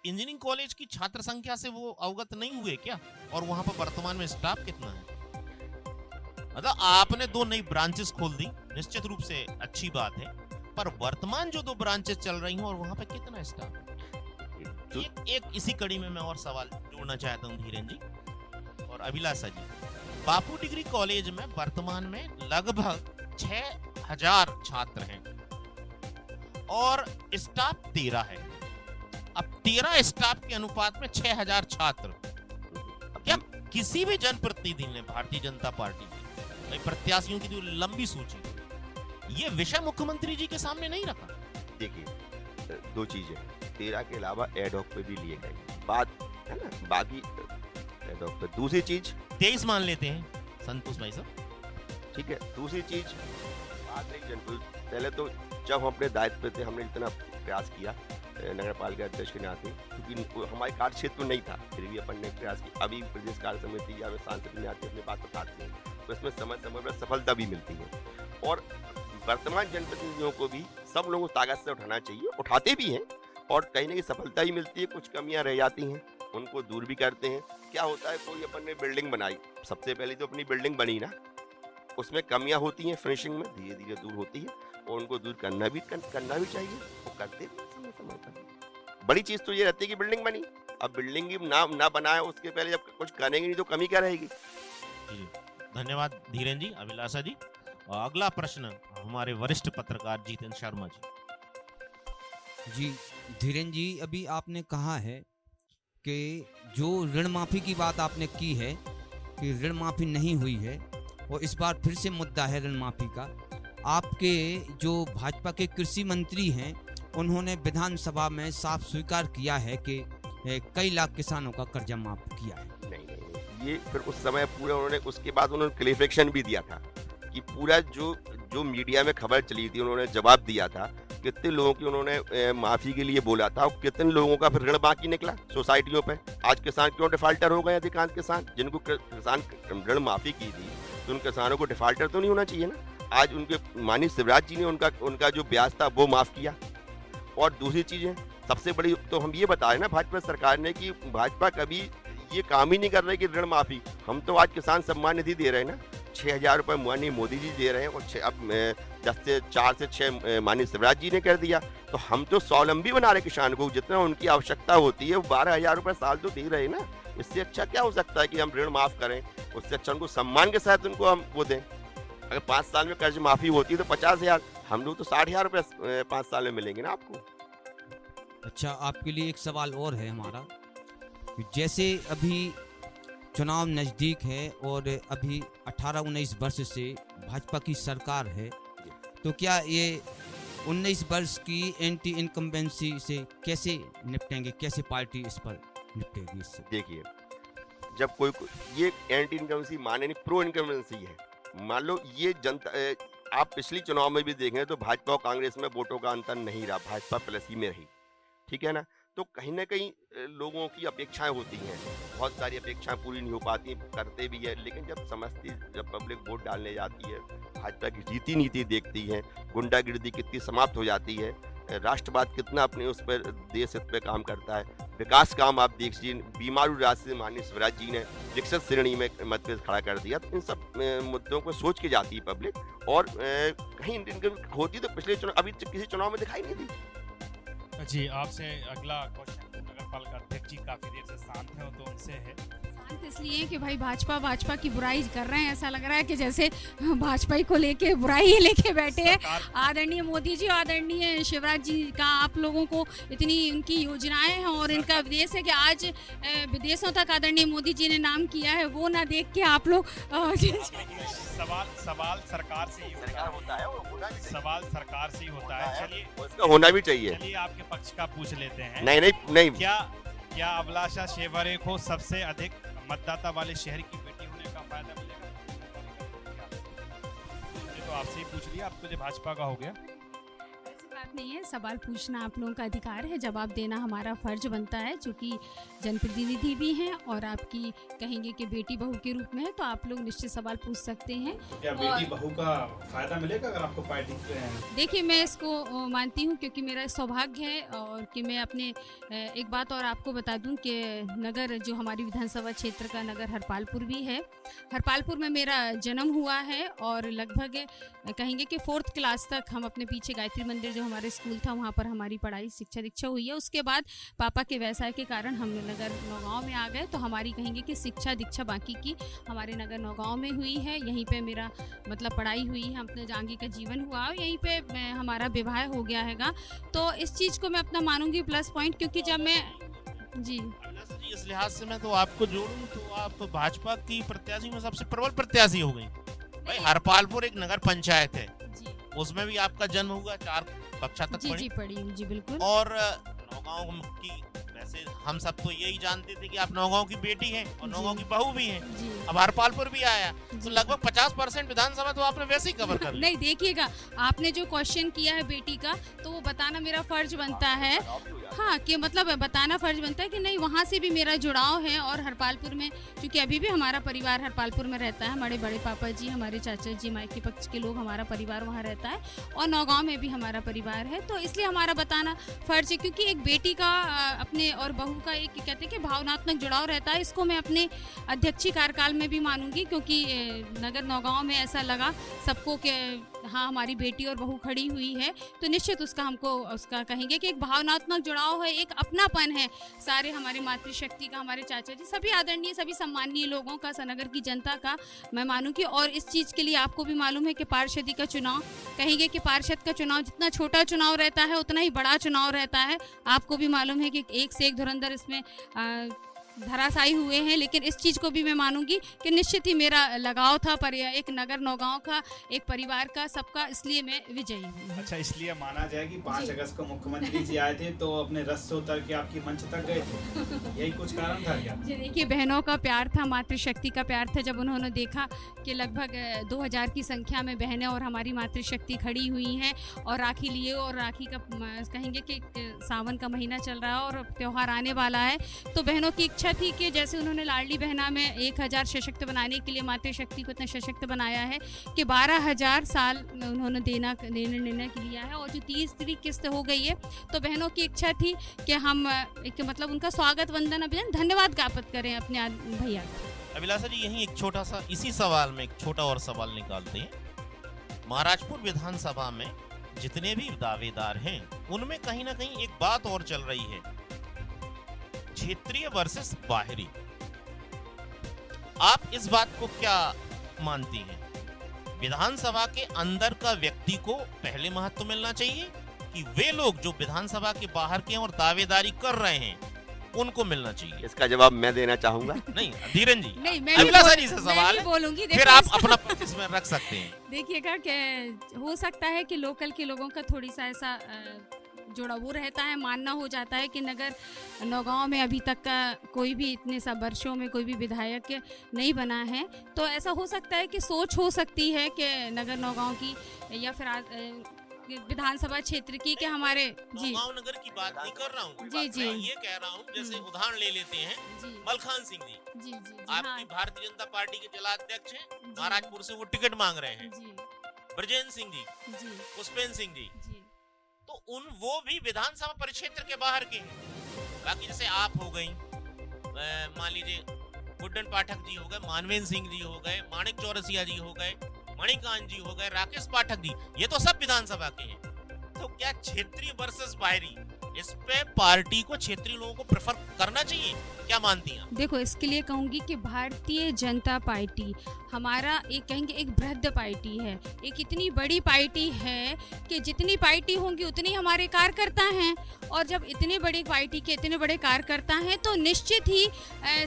[SPEAKER 2] इंजीनियरिंग कॉलेज की छात्र संख्या से वो अवगत नहीं हुए क्या? और वहां पर वर्तमान में स्टाफ कितना है? मतलब आपने 2 नई ब्रांचेस खोल दी, निश्चित रूप से अच्छी बात है, पर वर्तमान जो 2 ब्रांचेस चल रही हैं और वहां पे कितना स्टाफ? एक इसी कड़ी में मैं और सवाल जोड़ना चाहता हूं धीरेन्द्र जी और अभिलाषा जी। बापू डिग्री कॉलेज में वर्तमान में लगभग 6000 छात्र हैं और स्टाफ 13 है। अब 13 स्टाफ के अनुपात में 6000 छात्र, क्या किसी भी जनप्रतिनिधि ने, भारतीय जनता पार्टी की प्रत्याशियों की जो लंबी सूची, ये विषय मुख्यमंत्री जी के सामने नहीं रखा?
[SPEAKER 7] देखिए 2 चीजें, 13 के अलावा एडॉक पे भी लिए गए, बात है ना, बाकी एडॉक पे। दूसरी चीज
[SPEAKER 2] 23 मान लेते हैं संतोष भाई साहब,
[SPEAKER 7] ठीक है। दूसरी चीज बात रही जनपद, पहले तो जब हम अपने दायित्व पे थे हमने इतना प्रयास किया नगर पालिका अध्यक्ष के नाते, क्योंकि हमारे कार्य क्षेत्र में नहीं था, फिर भी अपन ने प्रयास किया। अभी प्रदेश कार्य समिति या सांसद में आते अपनी बात उठाते हैं, तो इसमें समय समय पर सफलता भी मिलती है। और वर्तमान जनप्रतिनिधियों को भी सब लोगों को ताकत से उठाना चाहिए, उठाते भी हैं, और कहीं ना कहीं सफलता भी मिलती है। कुछ कमियां रह जाती हैं, उनको दूर भी करते हैं। क्या होता है, कोई अपन ने बिल्डिंग बनाई, सबसे पहले तो अपनी बिल्डिंग बनी ना, उसमें कमियां होती हैं फिनिशिंग में, धीरे धीरे दूर होती है, और उनको दूर करना भी चाहिए, वो करते भी समय समय पर। बड़ी चीज तो ये रहती है कि बिल्डिंग बनी, अब बिल्डिंग ही ना बनाए उसके पहले जब कुछ करेंगे नहीं तो कमी क्या रहेगी।
[SPEAKER 2] जी, धन्यवाद धीरेन जी, अभिलाषा जी। और अगला प्रश्न हमारे वरिष्ठ पत्रकार जितेंद्र शर्मा जी।
[SPEAKER 4] जी धीरेन जी, अभी आपने कहा है कि जो ऋण माफ़ी की बात आपने की है कि ऋण माफ़ी नहीं हुई है, और इस बार फिर से मुद्दा है ऋण माफ़ी का। आपके जो भाजपा के कृषि मंत्री हैं, उन्होंने विधानसभा में साफ स्वीकार किया है कि कई लाख किसानों का कर्जा माफ किया है।
[SPEAKER 7] नहीं, ये फिर उस समय पूरा उन्होंने, उसके बाद उन्होंने क्लेरिफिकेशन भी दिया था कि पूरा जो मीडिया में खबर चली थी, उन्होंने जवाब दिया था कितने लोगों की उन्होंने माफी के लिए बोला था, और कितने लोगों का फिर ऋण बाकी निकला सोसाइटियों पे। आज किसान क्यों डिफाल्टर हो गए? अधिकांश किसान जिनको किसान ऋण माफी की थी, तो उन किसानों को डिफाल्टर तो नहीं होना चाहिए ना। आज उनके माननीय शिवराज जी ने उनका जो ब्याज था वो माफ किया। और दूसरी चीजें सबसे बड़ी तो हम ये बताए ना भाजपा सरकार ने कि भाजपा कभी ये काम ही नहीं कर रहे कि ऋण माफी। हम तो आज किसान सम्मान निधि दे रहे हैं ना, 6,000 रुपये माननीय मोदी जी दे रहे हैं, और 4 से 6 माननीय शिवराज जी ने कर दिया। तो हम तो स्वावलंबी बना रहे किसान को, जितना उनकी आवश्यकता होती है वो 12,000 रुपये साल तो दे रहे हैं ना। इससे अच्छा क्या हो सकता है कि हम ऋण माफ करें? उससे अच्छा उनको सम्मान के साथ उनको हम वो दें। अगर 5 साल में कर्ज माफी होती है तो 50,000, हम लोग तो 60,000 रुपये 5 साल में मिलेंगे ना आपको।
[SPEAKER 4] अच्छा, आपके लिए एक सवाल और है हमारा, जैसे अभी चुनाव नज़दीक है और अभी 18-19 वर्ष से भाजपा की सरकार है, तो क्या ये 19 वर्ष की एंटी इनकम्बेंसी से कैसे निपटेंगे? कैसे पार्टी इस पर निपटेगी इससे?
[SPEAKER 7] देखिए, जब कोई ये एंटी इनकम्बेंसी माने नहीं, प्रो इनकम्बेंसी है। मान लो ये जनता, आप पिछली चुनाव में भी देखें तो भाजपा और कांग्रेस में वोटों का अंतर नहीं रहा, भाजपा प्लस ही में रही, ठीक है ना। तो कहीं ना कहीं लोगों की अपेक्षाएं होती हैं, बहुत सारी अपेक्षाएं पूरी नहीं हो पाती, करते भी है, लेकिन जब पब्लिक वोट डालने जाती है, भाजपा की रीति नीति देखती है, गुंडागिर्दी कितनी समाप्त हो जाती है, राष्ट्रवाद कितना अपने उस पर देश हित पे काम करता है, विकास काम आप देखिए, बीमारू राज्य से माननीय स्वराज जी ने विकसित श्रेणी में मध्य प्रदेश खड़ा कर दिया। तो इन सब मुद्दों को सोच के जाती है पब्लिक, और कहीं होती तो पिछले चुनाव, अभी किसी चुनाव में दिखाई नहीं दी।
[SPEAKER 3] जी, आपसे अगला क्वेश्चन नगर पालिका अध्यक्ष जी काफी देर से शांत हैं, तो उनसे है।
[SPEAKER 5] शांत इसलिए कि भाई भाजपा की बुराई कर रहे हैं, ऐसा लग रहा है कि जैसे भाजपा को लेके बुराई ही लेके बैठे हैं। आदरणीय मोदी जी, आदरणीय शिवराज जी का आप लोगों को इतनी उनकी योजनाएं हैं, और इनका विदेश है कि आज विदेशों तक आदरणीय मोदी जी ने नाम किया है, वो ना देख के आप लोग
[SPEAKER 3] सवाल सरकार से ही होता है, सवाल सरकार से ही होता है। चलिए,
[SPEAKER 7] उसका होना भी चाहिए।
[SPEAKER 3] चलिए आपके पक्ष का पूछ लेते हैं।
[SPEAKER 7] नहीं,
[SPEAKER 3] क्या अभिलाषा शेवरे को सबसे अधिक मतदाता वाले शहर की बेटी होने का फायदा मिलेगा? ये तो आपसे ही पूछ लिया, अब तो जो भाजपा का हो गया।
[SPEAKER 5] ऐसी बात नहीं है, सवाल पूछना आप लोगों का अधिकार है, जवाब देना हमारा फर्ज बनता है, चूँकि जनप्रतिनिधि भी हैं और आपकी कहेंगे कि बेटी बहू के रूप में है, तो आप लोग निश्चित सवाल पूछ सकते हैं।
[SPEAKER 3] क्या बेटी बहू का फायदा मिलेगा अगर आपको पार्टी?
[SPEAKER 5] देखिए, मैं इसको मानती हूँ क्योंकि मेरा सौभाग्य है, और कि मैं अपने एक बात और आपको बता दूं कि नगर जो हमारी विधानसभा क्षेत्र का नगर हरपालपुर भी है। हरपालपुर में मेरा जन्म हुआ है, और लगभग कहेंगे कि 4th क्लास तक हम अपने पीछे गायत्री मंदिर जो हमारे स्कूल था वहाँ पर हमारी पढ़ाई शिक्षा दीक्षा हुई है। उसके बाद पापा के व्यवसाय के कारण हम नगर नौगांव में आ गए, तो हमारी कहेंगे कि शिक्षा दीक्षा बाकी की हमारे नगर नौगांव में हुई है। यहीं पे मेरा मतलब पढ़ाई हुई है, अपने आगे का जीवन हुआ, और यहीं पे हमारा विवाह हो गया हैगा। तो इस चीज़ को मैं अपना मानूंगी प्लस पॉइंट, क्योंकि जब मैं जी
[SPEAKER 2] इस लिहाज से मैं तो आपको जोड़ूं तो आप भाजपा की प्रत्याशी में सबसे प्रबल प्रत्याशी हो गई। भाई, हरपालपुर एक नगर पंचायत है, उसमें भी आपका जन्म हुआ, 4 कक्षा तक
[SPEAKER 5] पढ़ी जी बिल्कुल।
[SPEAKER 2] और नौगांव की, वैसे हम सब तो यही जानते थे कि आप नौगांव की बेटी हैं और नौगांव की बहू भी हैं। अब हरपालपुर भी आया, तो लगभग 50% विधानसभा तो आपने वैसे ही कवर कर लिया।
[SPEAKER 5] नहीं, देखिएगा, आपने जो क्वेश्चन किया है बेटी का, तो वो बताना मेरा फर्ज बनता है। हाँ, कि मतलब बताना फ़र्ज़ बनता है कि नहीं, वहाँ से भी मेरा जुड़ाव है। और हरपालपुर में क्योंकि अभी भी हमारा परिवार हरपालपुर में रहता है, हमारे बड़े पापा जी, हमारे चाचा जी, मायके पक्ष के लोग, हमारा परिवार वहाँ रहता है और नौगांव में भी हमारा परिवार है। तो इसलिए हमारा बताना फ़र्ज़ है, क्योंकि एक बेटी का अपने और बहू का एक कहते हैं कि भावनात्मक जुड़ाव रहता है। इसको मैं अपने अध्यक्षीय कार्यकाल में भी मानूंगी, क्योंकि नगर नौगांव में ऐसा लगा सबको कि हाँ, हमारी बेटी और बहू खड़ी हुई है, तो निश्चित उसका कहेंगे कि एक भावनात्मक जुड़ाव है, एक अपनापन है सारे हमारे मातृशक्ति का, हमारे चाचा जी, सभी आदरणीय, सभी सम्माननीय लोगों का, सनगर की जनता का मैं मानूंगी। और इस चीज़ के लिए आपको भी मालूम है कि पार्षदी का चुनाव, कहेंगे कि पार्षद का चुनाव जितना छोटा चुनाव रहता है उतना ही बड़ा चुनाव रहता है। आपको भी मालूम है कि एक से एक धुरंधर इसमें धराशायी हुए हैं, लेकिन इस चीज़ को भी मैं मानूंगी कि निश्चित ही मेरा लगाव था पर एक नगर नौगांव का, एक परिवार का, सबका, इसलिए मैं विजयी हूँ।
[SPEAKER 3] अच्छा, इसलिए माना जाए कि 5
[SPEAKER 5] जी।
[SPEAKER 3] अगस्त को मुख्यमंत्री जी आए थे तो अपने रथ से उतर के आपकी मंच तक गए थे, यही कुछ कारण था क्या?
[SPEAKER 5] जी देखिए, बहनों का प्यार था, मातृशक्ति का प्यार था। जब उन्होंने देखा कि लगभग 2000 की संख्या में बहनें और हमारी मातृशक्ति खड़ी हुई हैं और राखी लिए, और राखी का कहेंगे कि सावन का महीना चल रहा है और त्यौहार आने वाला है, तो बहनों की इच्छा थी कि जैसे उन्होंने लाडली बहना में 1000 सशक्त बनाने के लिए मातृशक्ति को इतना सशक्त बनाया है कि 12000 साल उन्होंने निर्णय लिया है, और जो 30वीं किस्त हो गई है, तो बहनों की इच्छा थी कि हम एक मतलब उनका स्वागत, वंदन, अभिनंदन, धन्यवाद ज्ञापित करें अपने भैया का।
[SPEAKER 2] अभिलाषा जी, यहीं एक छोटा सा, इसी सवाल में एक छोटा और सवाल निकालते हैं। महाराजपुर विधानसभा में जितने भी दावेदार हैं उनमें कहीं ना कहीं एक बात और चल रही है, क्षेत्रीय वर्सेस बाहरी। आप इस बात को क्या मानती हैं? विधानसभा के अंदर का व्यक्ति को पहले महत्व मिलना चाहिए कि वे लोग जो विधानसभा के बाहर के हैं और दावेदारी कर रहे हैं उनको मिलना चाहिए?
[SPEAKER 7] इसका जवाब मैं देना चाहूंगा।
[SPEAKER 2] नहीं, धीरन जी,
[SPEAKER 5] नहीं, मैं
[SPEAKER 2] अभिलाषा जी से सवाल है,
[SPEAKER 5] बोलूंगी,
[SPEAKER 2] फिर आप अपना पक्ष इसमें रख सकते हैं।
[SPEAKER 5] देखिएगा कि हो सकता है कि लोकल के लोगों का थोड़ी सा ऐसा जुड़ा वो रहता है, मानना हो जाता है कि नगर नौगांव में अभी तक का कोई भी इतने सब वर्षों में कोई भी विधायक नहीं बना है, तो ऐसा हो सकता है कि सोच हो सकती है कि नगर नौगांव की या फिर विधानसभा क्षेत्र की कि हमारे जी
[SPEAKER 2] नौगांव नगर की बात नहीं कर रहा हूँ,
[SPEAKER 5] जी जी
[SPEAKER 2] मैं ये कह रहा हूँ, जैसे उदाहरण ले लेते हैं
[SPEAKER 5] जी
[SPEAKER 2] मलखान सिंह जी,
[SPEAKER 5] जी जी
[SPEAKER 2] आपकी भारतीय जनता पार्टी के जिलाध्यक्ष हैं, महाराजपुर से वो टिकट मांग रहे हैं।
[SPEAKER 5] जी
[SPEAKER 2] ब्रजेंद्र सिंह जी,
[SPEAKER 5] जी
[SPEAKER 2] पुष्पेंद्र सिंह जी,
[SPEAKER 5] जी
[SPEAKER 2] तो वो भी विधानसभा परिक्षेत्र के बाहर के हैं। बाकी जैसे आप हो गई, मान लीजिए गुड्डन पाठक जी हो गए, मानवेंद्र सिंह जी हो गए, माणिक चौरसिया जी हो गए, मणिकांत जी हो गए, राकेश पाठक जी, ये तो सब विधानसभा के हैं। तो क्या क्षेत्रीय वर्सेस बाहरी, इस पे पार्टी को क्षेत्रीय लोगों को प्रेफर करना चाहिए? क्या मानती हैं?
[SPEAKER 5] देखो, इसके लिए कहूँगी कि भारतीय जनता पार्टी हमारा एक कहेंगे एक बृहद पार्टी है, एक इतनी बड़ी पार्टी है कि जितनी पार्टी होंगी उतनी हमारे कार्यकर्ता हैं, और जब इतनी बड़ी पार्टी के इतने बड़े कार्यकर्ता हैं तो निश्चित ही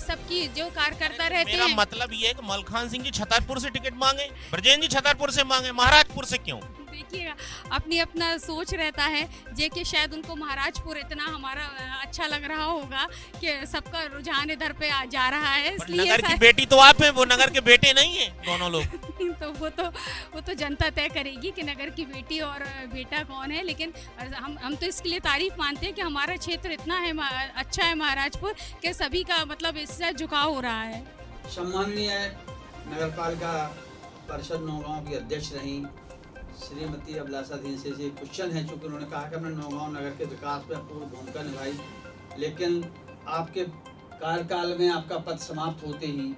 [SPEAKER 5] सबकी जो कार्यकर्ता रहते
[SPEAKER 2] मेरा
[SPEAKER 5] हैं।
[SPEAKER 2] मतलब ये है कि मलखान सिंह जी छतरपुर से टिकट मांगे, ब्रजेंद्र जी छतरपुर से मांगे, महाराजपुर से क्यों?
[SPEAKER 5] देखिए, अपनी अपना सोच रहता है, जे कि शायद उनको महाराजपुर इतना हमारा अच्छा लग रहा होगा कि सबका रुझान इधर पे जा रहा है, इसलिए
[SPEAKER 2] नगर की बेटी तो आप हैं, वो नगर के बेटे नहीं हैं दोनों लोग।
[SPEAKER 5] तो वो तो जनता तय करेगी कि नगर की बेटी और बेटा कौन है, लेकिन हम तो इसके लिए तारीफ मानते हैं कि हमारा क्षेत्र इतना है अच्छा है महाराजपुर कि सभी का मतलब इससे झुकाव हो रहा है।
[SPEAKER 1] सम्माननीय नगरपालिका परिषद नौगांव की अध्यक्ष रही श्रीमती अभिलाषा दीन से क्वेश्चन है, चूँकि उन्होंने कहा कि हमने नौगांव नगर के विकास में पूर्ण भूमिका निभाई, लेकिन आपके कार्यकाल में आपका पद समाप्त होते ही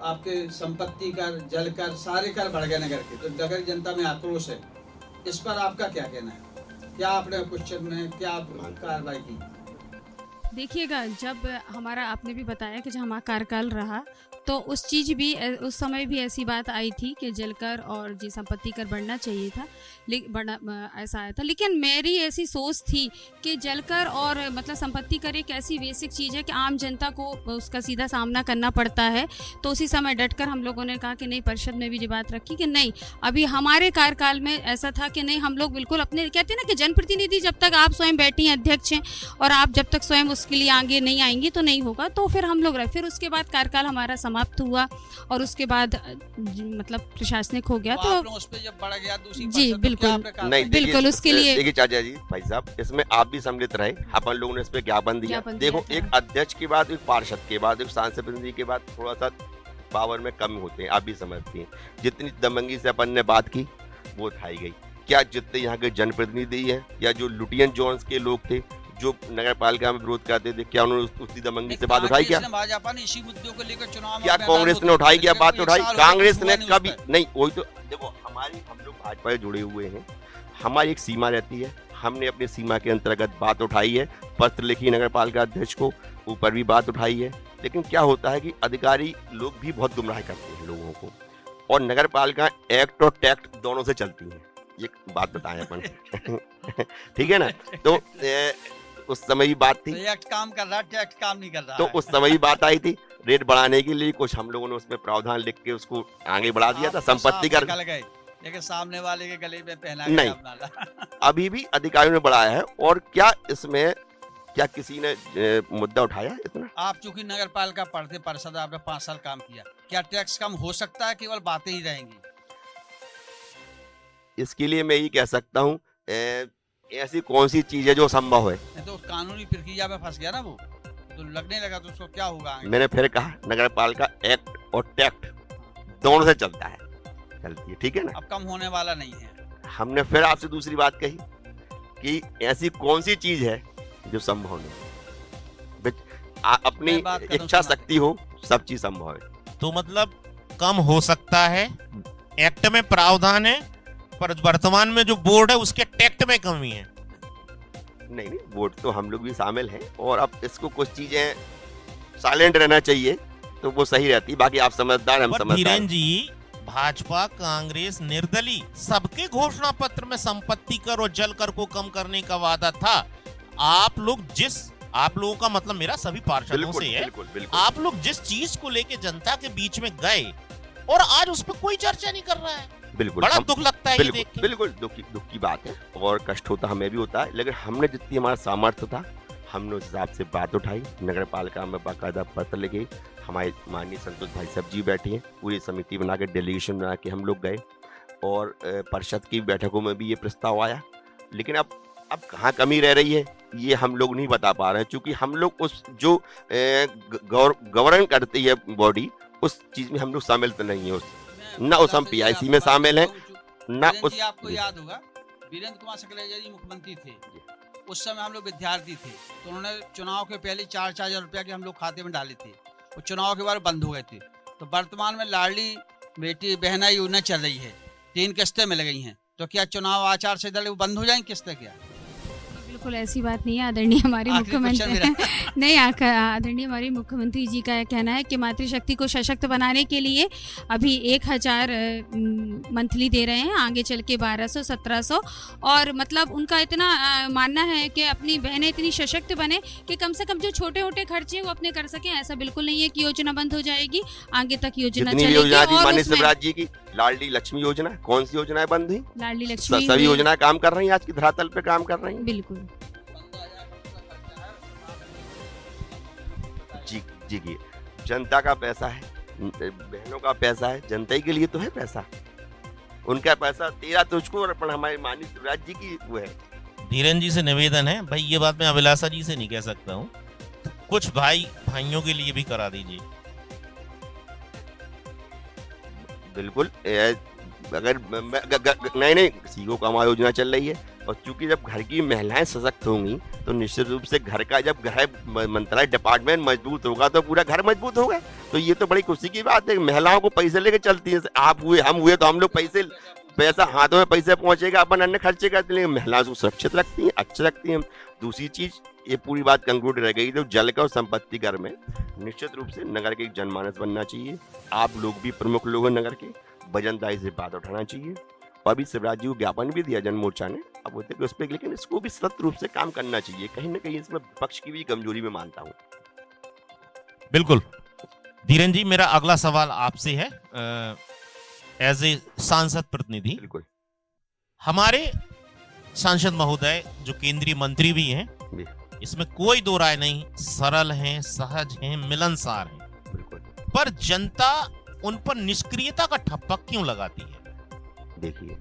[SPEAKER 1] आपके संपत्ति कर, जल कर, सारे कर बढ़ गए नगर के, तो नगर जनता में आक्रोश है। इस पर आपका क्या कहना है? क्या आपने क्वेश्चन में क्या कार्रवाई की?
[SPEAKER 5] देखिएगा, जब हमारा आपने भी बताया कि जब हमारा कार्यकाल रहा तो उस उस समय भी ऐसी बात आई थी कि जलकर और जी संपत्ति कर बढ़ना चाहिए था, ऐसा आया था, लेकिन मेरी ऐसी सोच थी कि जलकर और मतलब संपत्ति कर एक ऐसी बेसिक चीज़ है कि आम जनता को उसका सीधा सामना करना पड़ता है। तो उसी समय डटकर हम लोगों ने कहा कि नहीं, परिषद में भी ये बात रखी कि नहीं, अभी हमारे कार्यकाल में ऐसा था कि नहीं, हम लोग बिल्कुल अपने कहते हैं ना कि जनप्रतिनिधि जब तक आप स्वयं बैठी हैं अध्यक्ष हैं और आप जब तक स्वयं उसके लिए आगे नहीं आएंगी तो नहीं होगा, तो फिर हम लोग रहे। फिर उसके बाद कार्यकाल हमारा समाप्त हुआ और उसके बाद मतलब प्रशासनिक हो गया।
[SPEAKER 1] तो
[SPEAKER 5] तो
[SPEAKER 1] आप लोग उस पे जब बढ़ गया दूसरी
[SPEAKER 5] जी,
[SPEAKER 1] पर्सन, तो
[SPEAKER 5] बिल्कुल।
[SPEAKER 1] क्या आपने कहा?
[SPEAKER 7] नहीं
[SPEAKER 5] बिल्कुल, उसके लिए-
[SPEAKER 7] देखिए चाचा जी भाई साहब, इसमें आप भी सम्मिलित रहे। अपन लोगों ने इस पे ज्ञापन दिया।
[SPEAKER 5] ज्ञापन दिया
[SPEAKER 7] देखो,
[SPEAKER 5] था।
[SPEAKER 7] एक अध्यक्ष के बाद, एक पार्षद के बाद, एक सांसद प्रतिनिधि के बाद थोड़ा सा पावर में कम होते हैं, आप भी समझती हैं। जितनी दमंगी से अपन ने बात की वो उठाई गई। क्या जितने यहाँ के जनप्रतिनिधि हैं या जो लुटियन जोन्स के लोग थे जो नगर पालिका में विरोध करते थे, क्या उन्होंने उसी दमंगी से बात उठाई? क्या
[SPEAKER 1] भाजपा ने इसी मुद्दों को लेकर चुनाव में
[SPEAKER 7] क्या
[SPEAKER 1] मैदान
[SPEAKER 7] कांग्रेस
[SPEAKER 1] में
[SPEAKER 7] ने उठाई? क्या
[SPEAKER 1] उतरी?
[SPEAKER 7] बात
[SPEAKER 1] एक
[SPEAKER 7] उठाई?
[SPEAKER 1] साल हो गया,
[SPEAKER 7] कांग्रेस
[SPEAKER 1] कुछ
[SPEAKER 7] ने
[SPEAKER 1] हुआ नहीं
[SPEAKER 7] कभी
[SPEAKER 1] उस पर।
[SPEAKER 7] नहीं। वही तो देखो, हम लोग भाजपा से जुड़े हुए हैं, हमारी एक सीमा रहती है। हमने अपनी सीमा के अंतर्गत बात उठाई है, पत्र लिखी नगर पालिका अध्यक्ष को, ऊपर भी बात उठाई है। लेकिन क्या होता है कि अधिकारी लोग भी बहुत गुमराह करते हैं लोगों को, और नगर पालिका एक्ट और टैक्ट दोनों से चलती है। ये बात बताएं अपन ठीक है ना? तो उस समय भी बात थी,
[SPEAKER 1] तो एक्ट काम कर रहा है, टैक्स काम नहीं कर रहा
[SPEAKER 7] तो
[SPEAKER 1] है।
[SPEAKER 7] उस समय भी बात आई थी। रेट बढ़ाने के लिए कुछ हम लोगों ने उसमें प्रावधान लिख के उसको आगे बढ़ा दिया था,
[SPEAKER 1] आप तो
[SPEAKER 7] संपत्ति
[SPEAKER 1] साफ
[SPEAKER 7] कर।
[SPEAKER 1] निकल गए, लेकिन सामने वाले के गले में पहना
[SPEAKER 7] नहीं।
[SPEAKER 1] गया अपना।
[SPEAKER 7] अभी भी अधिकारियों ने बढ़ाया है। और क्या इसमें क्या किसी ने मुद्दा उठाया इतना?
[SPEAKER 1] आप चूंकि नगर पालिका पढ़ते पार्षद, आपने 5 साल काम किया, क्या टैक्स कम हो सकता है? केवल बातें ही रहेंगी?
[SPEAKER 7] इसके लिए मैं ये कह सकता हूँ, ऐसी कौन सी चीज है जो संभव है?
[SPEAKER 1] नहीं तो कानूनी प्रक्रिया में फंस गया ना वो, तो लगने लगा तो उसको क्या होगा आगे?
[SPEAKER 7] मैंने फिर कहा, नगर पालिका एक्ट और टैक्ट दोनों से चलता है, चलती है, ठीक है ना?
[SPEAKER 1] अब कम होने वाला नहीं है।
[SPEAKER 7] हमने फिर आपसे दूसरी बात कही कि ऐसी कौन सी चीज है जो संभव नहीं। अपनी
[SPEAKER 1] मैं बात कर दूं,
[SPEAKER 7] इच्छा
[SPEAKER 1] सुना।
[SPEAKER 7] शक्ति हो, सब चीज संभव है।
[SPEAKER 2] तो मतलब कम हो सकता है, एक्ट में प्रावधान है, पर वर्तमान में जो बोर्ड है उसके टैक्ट में कमी है।
[SPEAKER 7] नहीं, वोट तो हम लोग भी शामिल हैं, और अब इसको कुछ चीजें साइलेंट रहना चाहिए तो वो सही रहती। बाकी आप समझदार, हम
[SPEAKER 2] पर
[SPEAKER 7] समझदार।
[SPEAKER 2] धीरेन जी, भाजपा, कांग्रेस, निर्दलीय सबके घोषणा पत्र में संपत्ति कर और जल कर को कम करने का वादा था। आप लोगों का मतलब मेरा सभी पार्षदों
[SPEAKER 7] बिल्कुल
[SPEAKER 2] से है,
[SPEAKER 7] बिल्कुल बिल्कुल।
[SPEAKER 2] आप लोग जिस चीज को लेके जनता के बीच में गए और आज उस पर कोई चर्चा नहीं कर रहा है,
[SPEAKER 7] बिल्कुल
[SPEAKER 2] बड़ा
[SPEAKER 7] हम-
[SPEAKER 2] दुख लगता है ये
[SPEAKER 7] बिल्कुल
[SPEAKER 2] देख के।
[SPEAKER 7] बिल्कुल दुख की बात है, और कष्ट होता हमें भी होता है। लेकिन हमने जितनी हमारा सामर्थ्य था, हमने उस हिसाब से बात उठाई। नगर पालिका में बाकायदा पत्र लिखे, हमारे माननीय संतोष भाई साहब जी बैठे हैं, पूरी समिति बना के, डेलीगेशन बना के हम लोग गए, और परिषद की बैठकों में भी ये प्रस्ताव आया। लेकिन अब कहाँ कमी रह रही है ये हम लोग नहीं बता पा रहे हैं, क्योंकि हम लोग उस जो गवर्न करती है बॉडी, उस चीज में हम लोग शामिल तो नहीं है। ना उस हम PIC में शामिल हैं, ना
[SPEAKER 1] वीरेंद्र
[SPEAKER 7] उस
[SPEAKER 1] जी, आपको याद होगा वीरेंद्र कुमार सकलेजा जी मुख्यमंत्री थे, उस समय हम लोग विद्यार्थी थे, तो उन्होंने चुनाव के पहले 4-4 हजार रुपया के हम लोग खाते में डाले थे, और चुनाव के बाद बंद हो गए थे। तो वर्तमान में लाडली बेटी बहना योजना चल रही है, 3 किस्तें मिल गई हैं, तो क्या चुनाव आचार संहिता वो बंद हो जाएंगी किस्तें? क्या
[SPEAKER 5] बिल्कुल ऐसी बात नहीं है। आदरणीय हमारे
[SPEAKER 1] आखिरी क्वेश्चन
[SPEAKER 5] मुख्यमंत्री नहीं, आदरणीय हमारे मुख्यमंत्री जी का कहना है कि मातृशक्ति को सशक्त बनाने के लिए अभी 1000 मंथली दे रहे हैं, आगे चल के 1200-1700, और मतलब उनका इतना मानना है कि अपनी बहनें इतनी सशक्त बने कि कम से कम जो छोटे मोटे खर्चे वो अपने कर सकें। ऐसा बिल्कुल नहीं है कि योजना बंद हो जाएगी, आगे तक योजना
[SPEAKER 7] जितनी भी
[SPEAKER 5] चलेगी।
[SPEAKER 7] योजना थी
[SPEAKER 5] और
[SPEAKER 7] माननीय
[SPEAKER 5] उसमें
[SPEAKER 7] शिवराज जी की, लाडली लक्ष्मी योजना, कौन सी योजनाएं बंद हुई?
[SPEAKER 5] लाडली लक्ष्मी
[SPEAKER 7] सभी
[SPEAKER 5] हुई।
[SPEAKER 7] योजनाएं काम कर रही हैं, आज की धरातल पे काम कर रही हैं।
[SPEAKER 5] बिल्कुल
[SPEAKER 7] जी की जनता का पैसा है, बहनों का पैसा है, जनता ही के लिए तो है पैसा। उनका पैसा तेरा तुझको, और अपन हमारे माननीय शिवराज जी की वो है।
[SPEAKER 2] धीरेन जी से निवेदन है भाई, ये बात मैं अभिलाषा जी से नहीं कह सकता हूँ, कुछ भाइयों के लिए भी करा दीजिए।
[SPEAKER 7] बिल्कुल अगर नहीं सीखो कमा योजना चल रही है, और चूंकि जब घर की महिलाएं सशक्त होंगी तो निश्चित रूप से घर का, जब गृह मंत्रालय डिपार्टमेंट मजबूत होगा तो पूरा घर मजबूत होगा। तो ये तो बड़ी खुशी की बात है, महिलाओं को पैसे लेके चलती है। आप हुए, हम हुए, तो हम लोग पैसा हाथों में पैसे पहुंचेगा, अपन अन्य खर्चे करते हैं, महिलाओं को सुरक्षित रखती हैं, अच्छे रखती हैं। दूसरी चीज, ये पूरी बात कंक्लूड रह गई, तो जल का और संपत्ति कर में निश्चित रूप से नगर के एक जनमानस बनना चाहिए। आप लोग भी प्रमुख लोग हैं नगर के, वजनदारी से बात उठाना चाहिए। और अभी शिवराज जी को ज्ञापन भी दिया जन मोर्चा ने, अब बोलते कि उस पर, लेकिन इसको भी सख्त रूप से काम करना चाहिए। कहीं ना कहीं इसमें विपक्ष की भी कमजोरी में मानता हूँ।
[SPEAKER 2] बिल्कुल धीरेन जी, मेरा अगला सवाल आपसे है एज ए सांसद प्रतिनिधि।
[SPEAKER 7] बिल्कुल
[SPEAKER 2] हमारे सांसद महोदय जो केंद्रीय मंत्री भी हैं, इसमें कोई दो राय नहीं, सरल हैं, सहज हैं, मिलनसार हैं।
[SPEAKER 7] बिल्कुल।
[SPEAKER 2] पर जनता उन पर निष्क्रियता का ठप्पा क्यों लगाती है?
[SPEAKER 7] देखिए,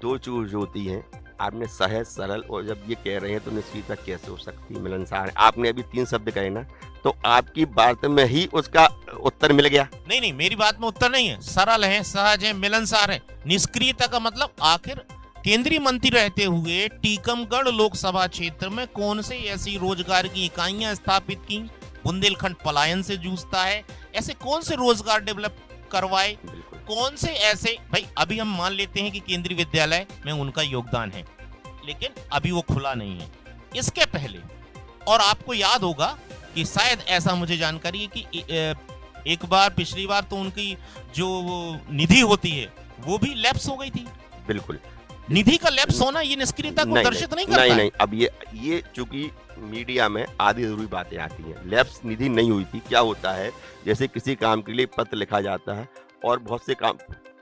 [SPEAKER 7] दो चीज होती हैं, आपने सहज सरल और जब ये कह रहे हैं तो निश्चितता कैसे हो सकती है, मिलनसार। आपने अभी 3 शब्द कहे ना, तो आपकी बात में ही उसका उत्तर मिल गया।
[SPEAKER 2] नहीं नहीं, मेरी बात में उत्तर नहीं है। सरल है, सहज है, मिलनसार है। निष्क्रियता का मतलब आखिर केंद्रीय मंत्री रहते हुए टीकमगढ़ लोकसभा क्षेत्र में कौन से ऐसी रोजगार की इकाइयां स्थापित की? बुंदेलखंड पलायन से जूझता है, ऐसे कौन से रोजगार डेवलप करवाए?
[SPEAKER 7] बिल्कुल।
[SPEAKER 2] कौन से ऐसे, भाई अभी हम मान लेते हैं कि केंद्रीय विद्यालय में उनका योगदान है, लेकिन अभी वो खुला नहीं है। इसके पहले, और आपको याद होगा कि शायद ऐसा मुझे जानकारी है कि एक बार, पिछली बार तो उनकी जो निधि होती है वो भी लैप्स हो गई थी।
[SPEAKER 7] बिल्कुल,
[SPEAKER 2] निधि का लैप्स होना ये निष्क्रियता को दर्शित नहीं करता
[SPEAKER 7] नहीं
[SPEAKER 2] है?
[SPEAKER 7] नहीं, अब ये चूंकि मीडिया में आधी अधूरी बातें आती हैं। लैप्स निधि नहीं हुई थी। क्या होता है, जैसे किसी काम के लिए पत्र लिखा जाता है और बहुत से काम,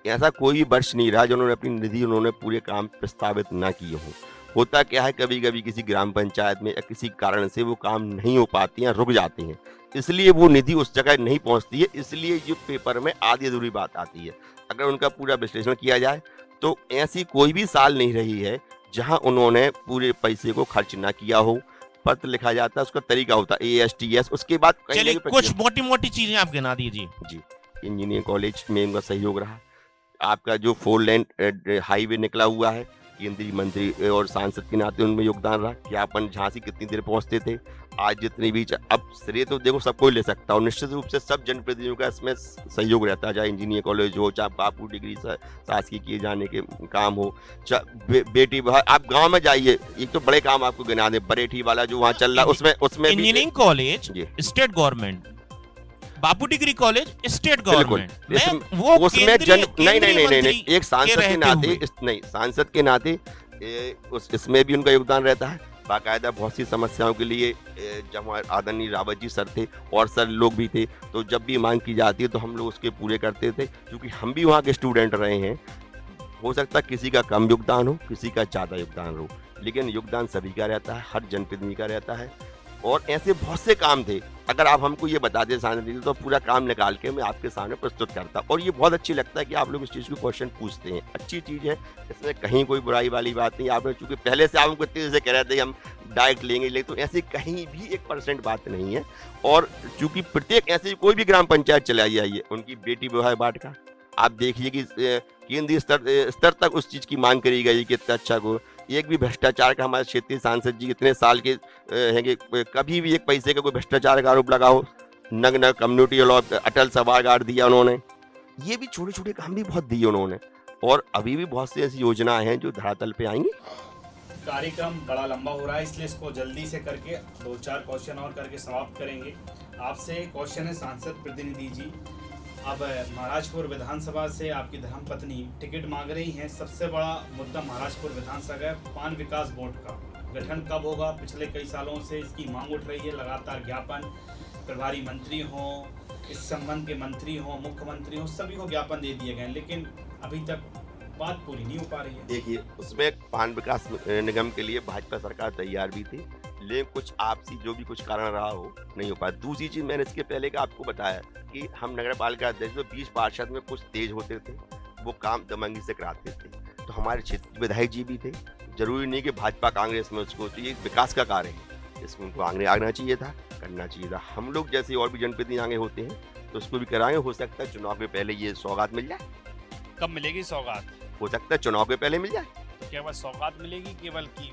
[SPEAKER 7] ऐसा कोई भी वर्ष नहीं रहा जिन्होंने अपनी निधि उन्होंने पूरे काम प्रस्तावित ना किए हों। होता क्या है, कभी कभी किसी ग्राम पंचायत में या किसी कारण से वो काम नहीं हो पाती हैं, रुक जाते हैं, इसलिए वो निधि उस जगह नहीं पहुंचती है, इसलिए ये पेपर में आधी अधूरी बात आती है। अगर उनका पूरा विश्लेषण किया जाए तो ऐसी कोई भी साल नहीं रही है जहां उन्होंने पूरे पैसे को खर्च ना किया हो। पत्र लिखा जाता है, उसका तरीका होता है ASTS, उसके बाद
[SPEAKER 2] चलिए कुछ मोटी मोटी चीजें आप गिना दीजिए।
[SPEAKER 7] जी, इंजीनियरिंग कॉलेज में उनका सहयोग रहा। आपका जो 4 लेन हाईवे निकला हुआ है, केंद्रीय मंत्री और सांसद के नाते उनमें योगदान रहा कि अपन झांसी कितनी देर पहुंचते थे। आज जितनी भी, अब श्रेय तो देखो सबको ले सकता है और निश्चित रूप से सब जनप्रतिनिधियों का इसमें सहयोग रहता है, चाहे इंजीनियरिंग कॉलेज हो, चाहे बापू डिग्री शासकीय किए जाने के काम हो, बेटी आप गांव में जाइए, एक तो बड़े काम आपको गिना दे, बरेठी वाला जो वहाँ चल रहा है, उसमें
[SPEAKER 2] इंजीनियरिंग कॉलेज स्टेट गवर्नमेंट, बापू डिग्री कॉलेज स्टेट गवर्नमेंट, वो
[SPEAKER 7] उसमें नहीं, एक सांसद के नाते, नहीं सांसद के नाते इसमें भी उनका योगदान रहता है। बाकायदा बहुत सी समस्याओं के लिए जब हमारे आदरणीय रावत जी सर थे और सर लोग भी थे, तो जब भी मांग की जाती है तो हम लोग उसके पूरे करते थे, क्योंकि हम भी वहाँ के स्टूडेंट रहे हैं। हो सकता है किसी का कम योगदान हो, किसी का ज़्यादा योगदान हो, लेकिन योगदान सभी का रहता है, हर जनप्रतिनिधि का रहता है। और ऐसे बहुत से काम थे, अगर आप हमको ये बता दें सांसद तो पूरा काम निकाल के मैं आपके सामने प्रस्तुत करता। और ये बहुत अच्छी लगता है कि आप लोग इस चीज़ को क्वेश्चन पूछते हैं, अच्छी चीज़ है, इसमें कहीं कोई बुराई वाली बात नहीं। आपने चूंकि पहले से आप हमको इतने से कह रहे थे हम डायरेक्ट लेंगे, लेकिन तो ऐसी कहीं भी 1% बात नहीं है। और चूंकि प्रत्येक ऐसी कोई भी ग्राम पंचायत चले जाइए, उनकी बेटी विवाह बाट का आप देखिए कि केंद्रीय स्तर तक उस चीज़ की मांग करी गई कि इतना अच्छा को, एक भी भ्रष्टाचार का हमारे क्षेत्रीय सांसद जी इतने साल के हैं कि कभी भी एक पैसे का कोई भ्रष्टाचार का आरोप लगा हो, नग कम्युनिटी लॉ, अटल सभागार दिया उन्होंने, ये भी छोटे छोटे काम भी बहुत दिए उन्होंने। और अभी भी बहुत सी ऐसी योजनाएं हैं जो धरातल पे आएंगी।
[SPEAKER 3] कार्यक्रम बड़ा लंबा हो रहा है, इसलिए इसको जल्दी से करके 2-4 क्वेश्चन और करके समाप्त करेंगे। आपसे क्वेश्चन है सांसद प्रतिनिधि जी, अब महाराजपुर विधानसभा से आपकी धर्मपत्नी टिकट मांग रही हैं। सबसे बड़ा मुद्दा महाराजपुर विधानसभा है पान विकास बोर्ड का गठन कब होगा? पिछले कई सालों से इसकी मांग उठ रही है, लगातार ज्ञापन, प्रभारी मंत्री हों, इस संबंध के मंत्री हों, मुख्यमंत्री हों, सभी को ज्ञापन दे दिए गए, लेकिन अभी तक बात पूरी नहीं हो पा रही है।
[SPEAKER 7] देखिए, उसमें पान विकास निगम के लिए भाजपा सरकार तैयार भी थी, लेकिन कुछ आपसी जो भी कुछ कारण रहा हो नहीं हो पाया। दूसरी चीज मैंने इसके पहले का आपको बताया कि हम नगर पालिका अध्यक्ष 20 पार्षद में कुछ तेज होते थे, वो काम दमंगी से कराते थे, तो हमारे क्षेत्र विधायक जी भी थे। जरूरी नहीं कि भाजपा कांग्रेस में उसको, तो ये विकास का कार्य है, इसमें उनको आगे आना चाहिए था, करना चाहिए था। हम लोग जैसे और भी जनप्रतिनिधि आगे होते हैं तो उसको भी कराएंगे। हो सकता है चुनाव के पहले ये सौगात मिल जाए।
[SPEAKER 3] कब मिलेगी सौगात?
[SPEAKER 7] हो सकता है चुनाव के पहले मिल जाए।
[SPEAKER 3] तो केवल सौगात मिलेगी, केवल की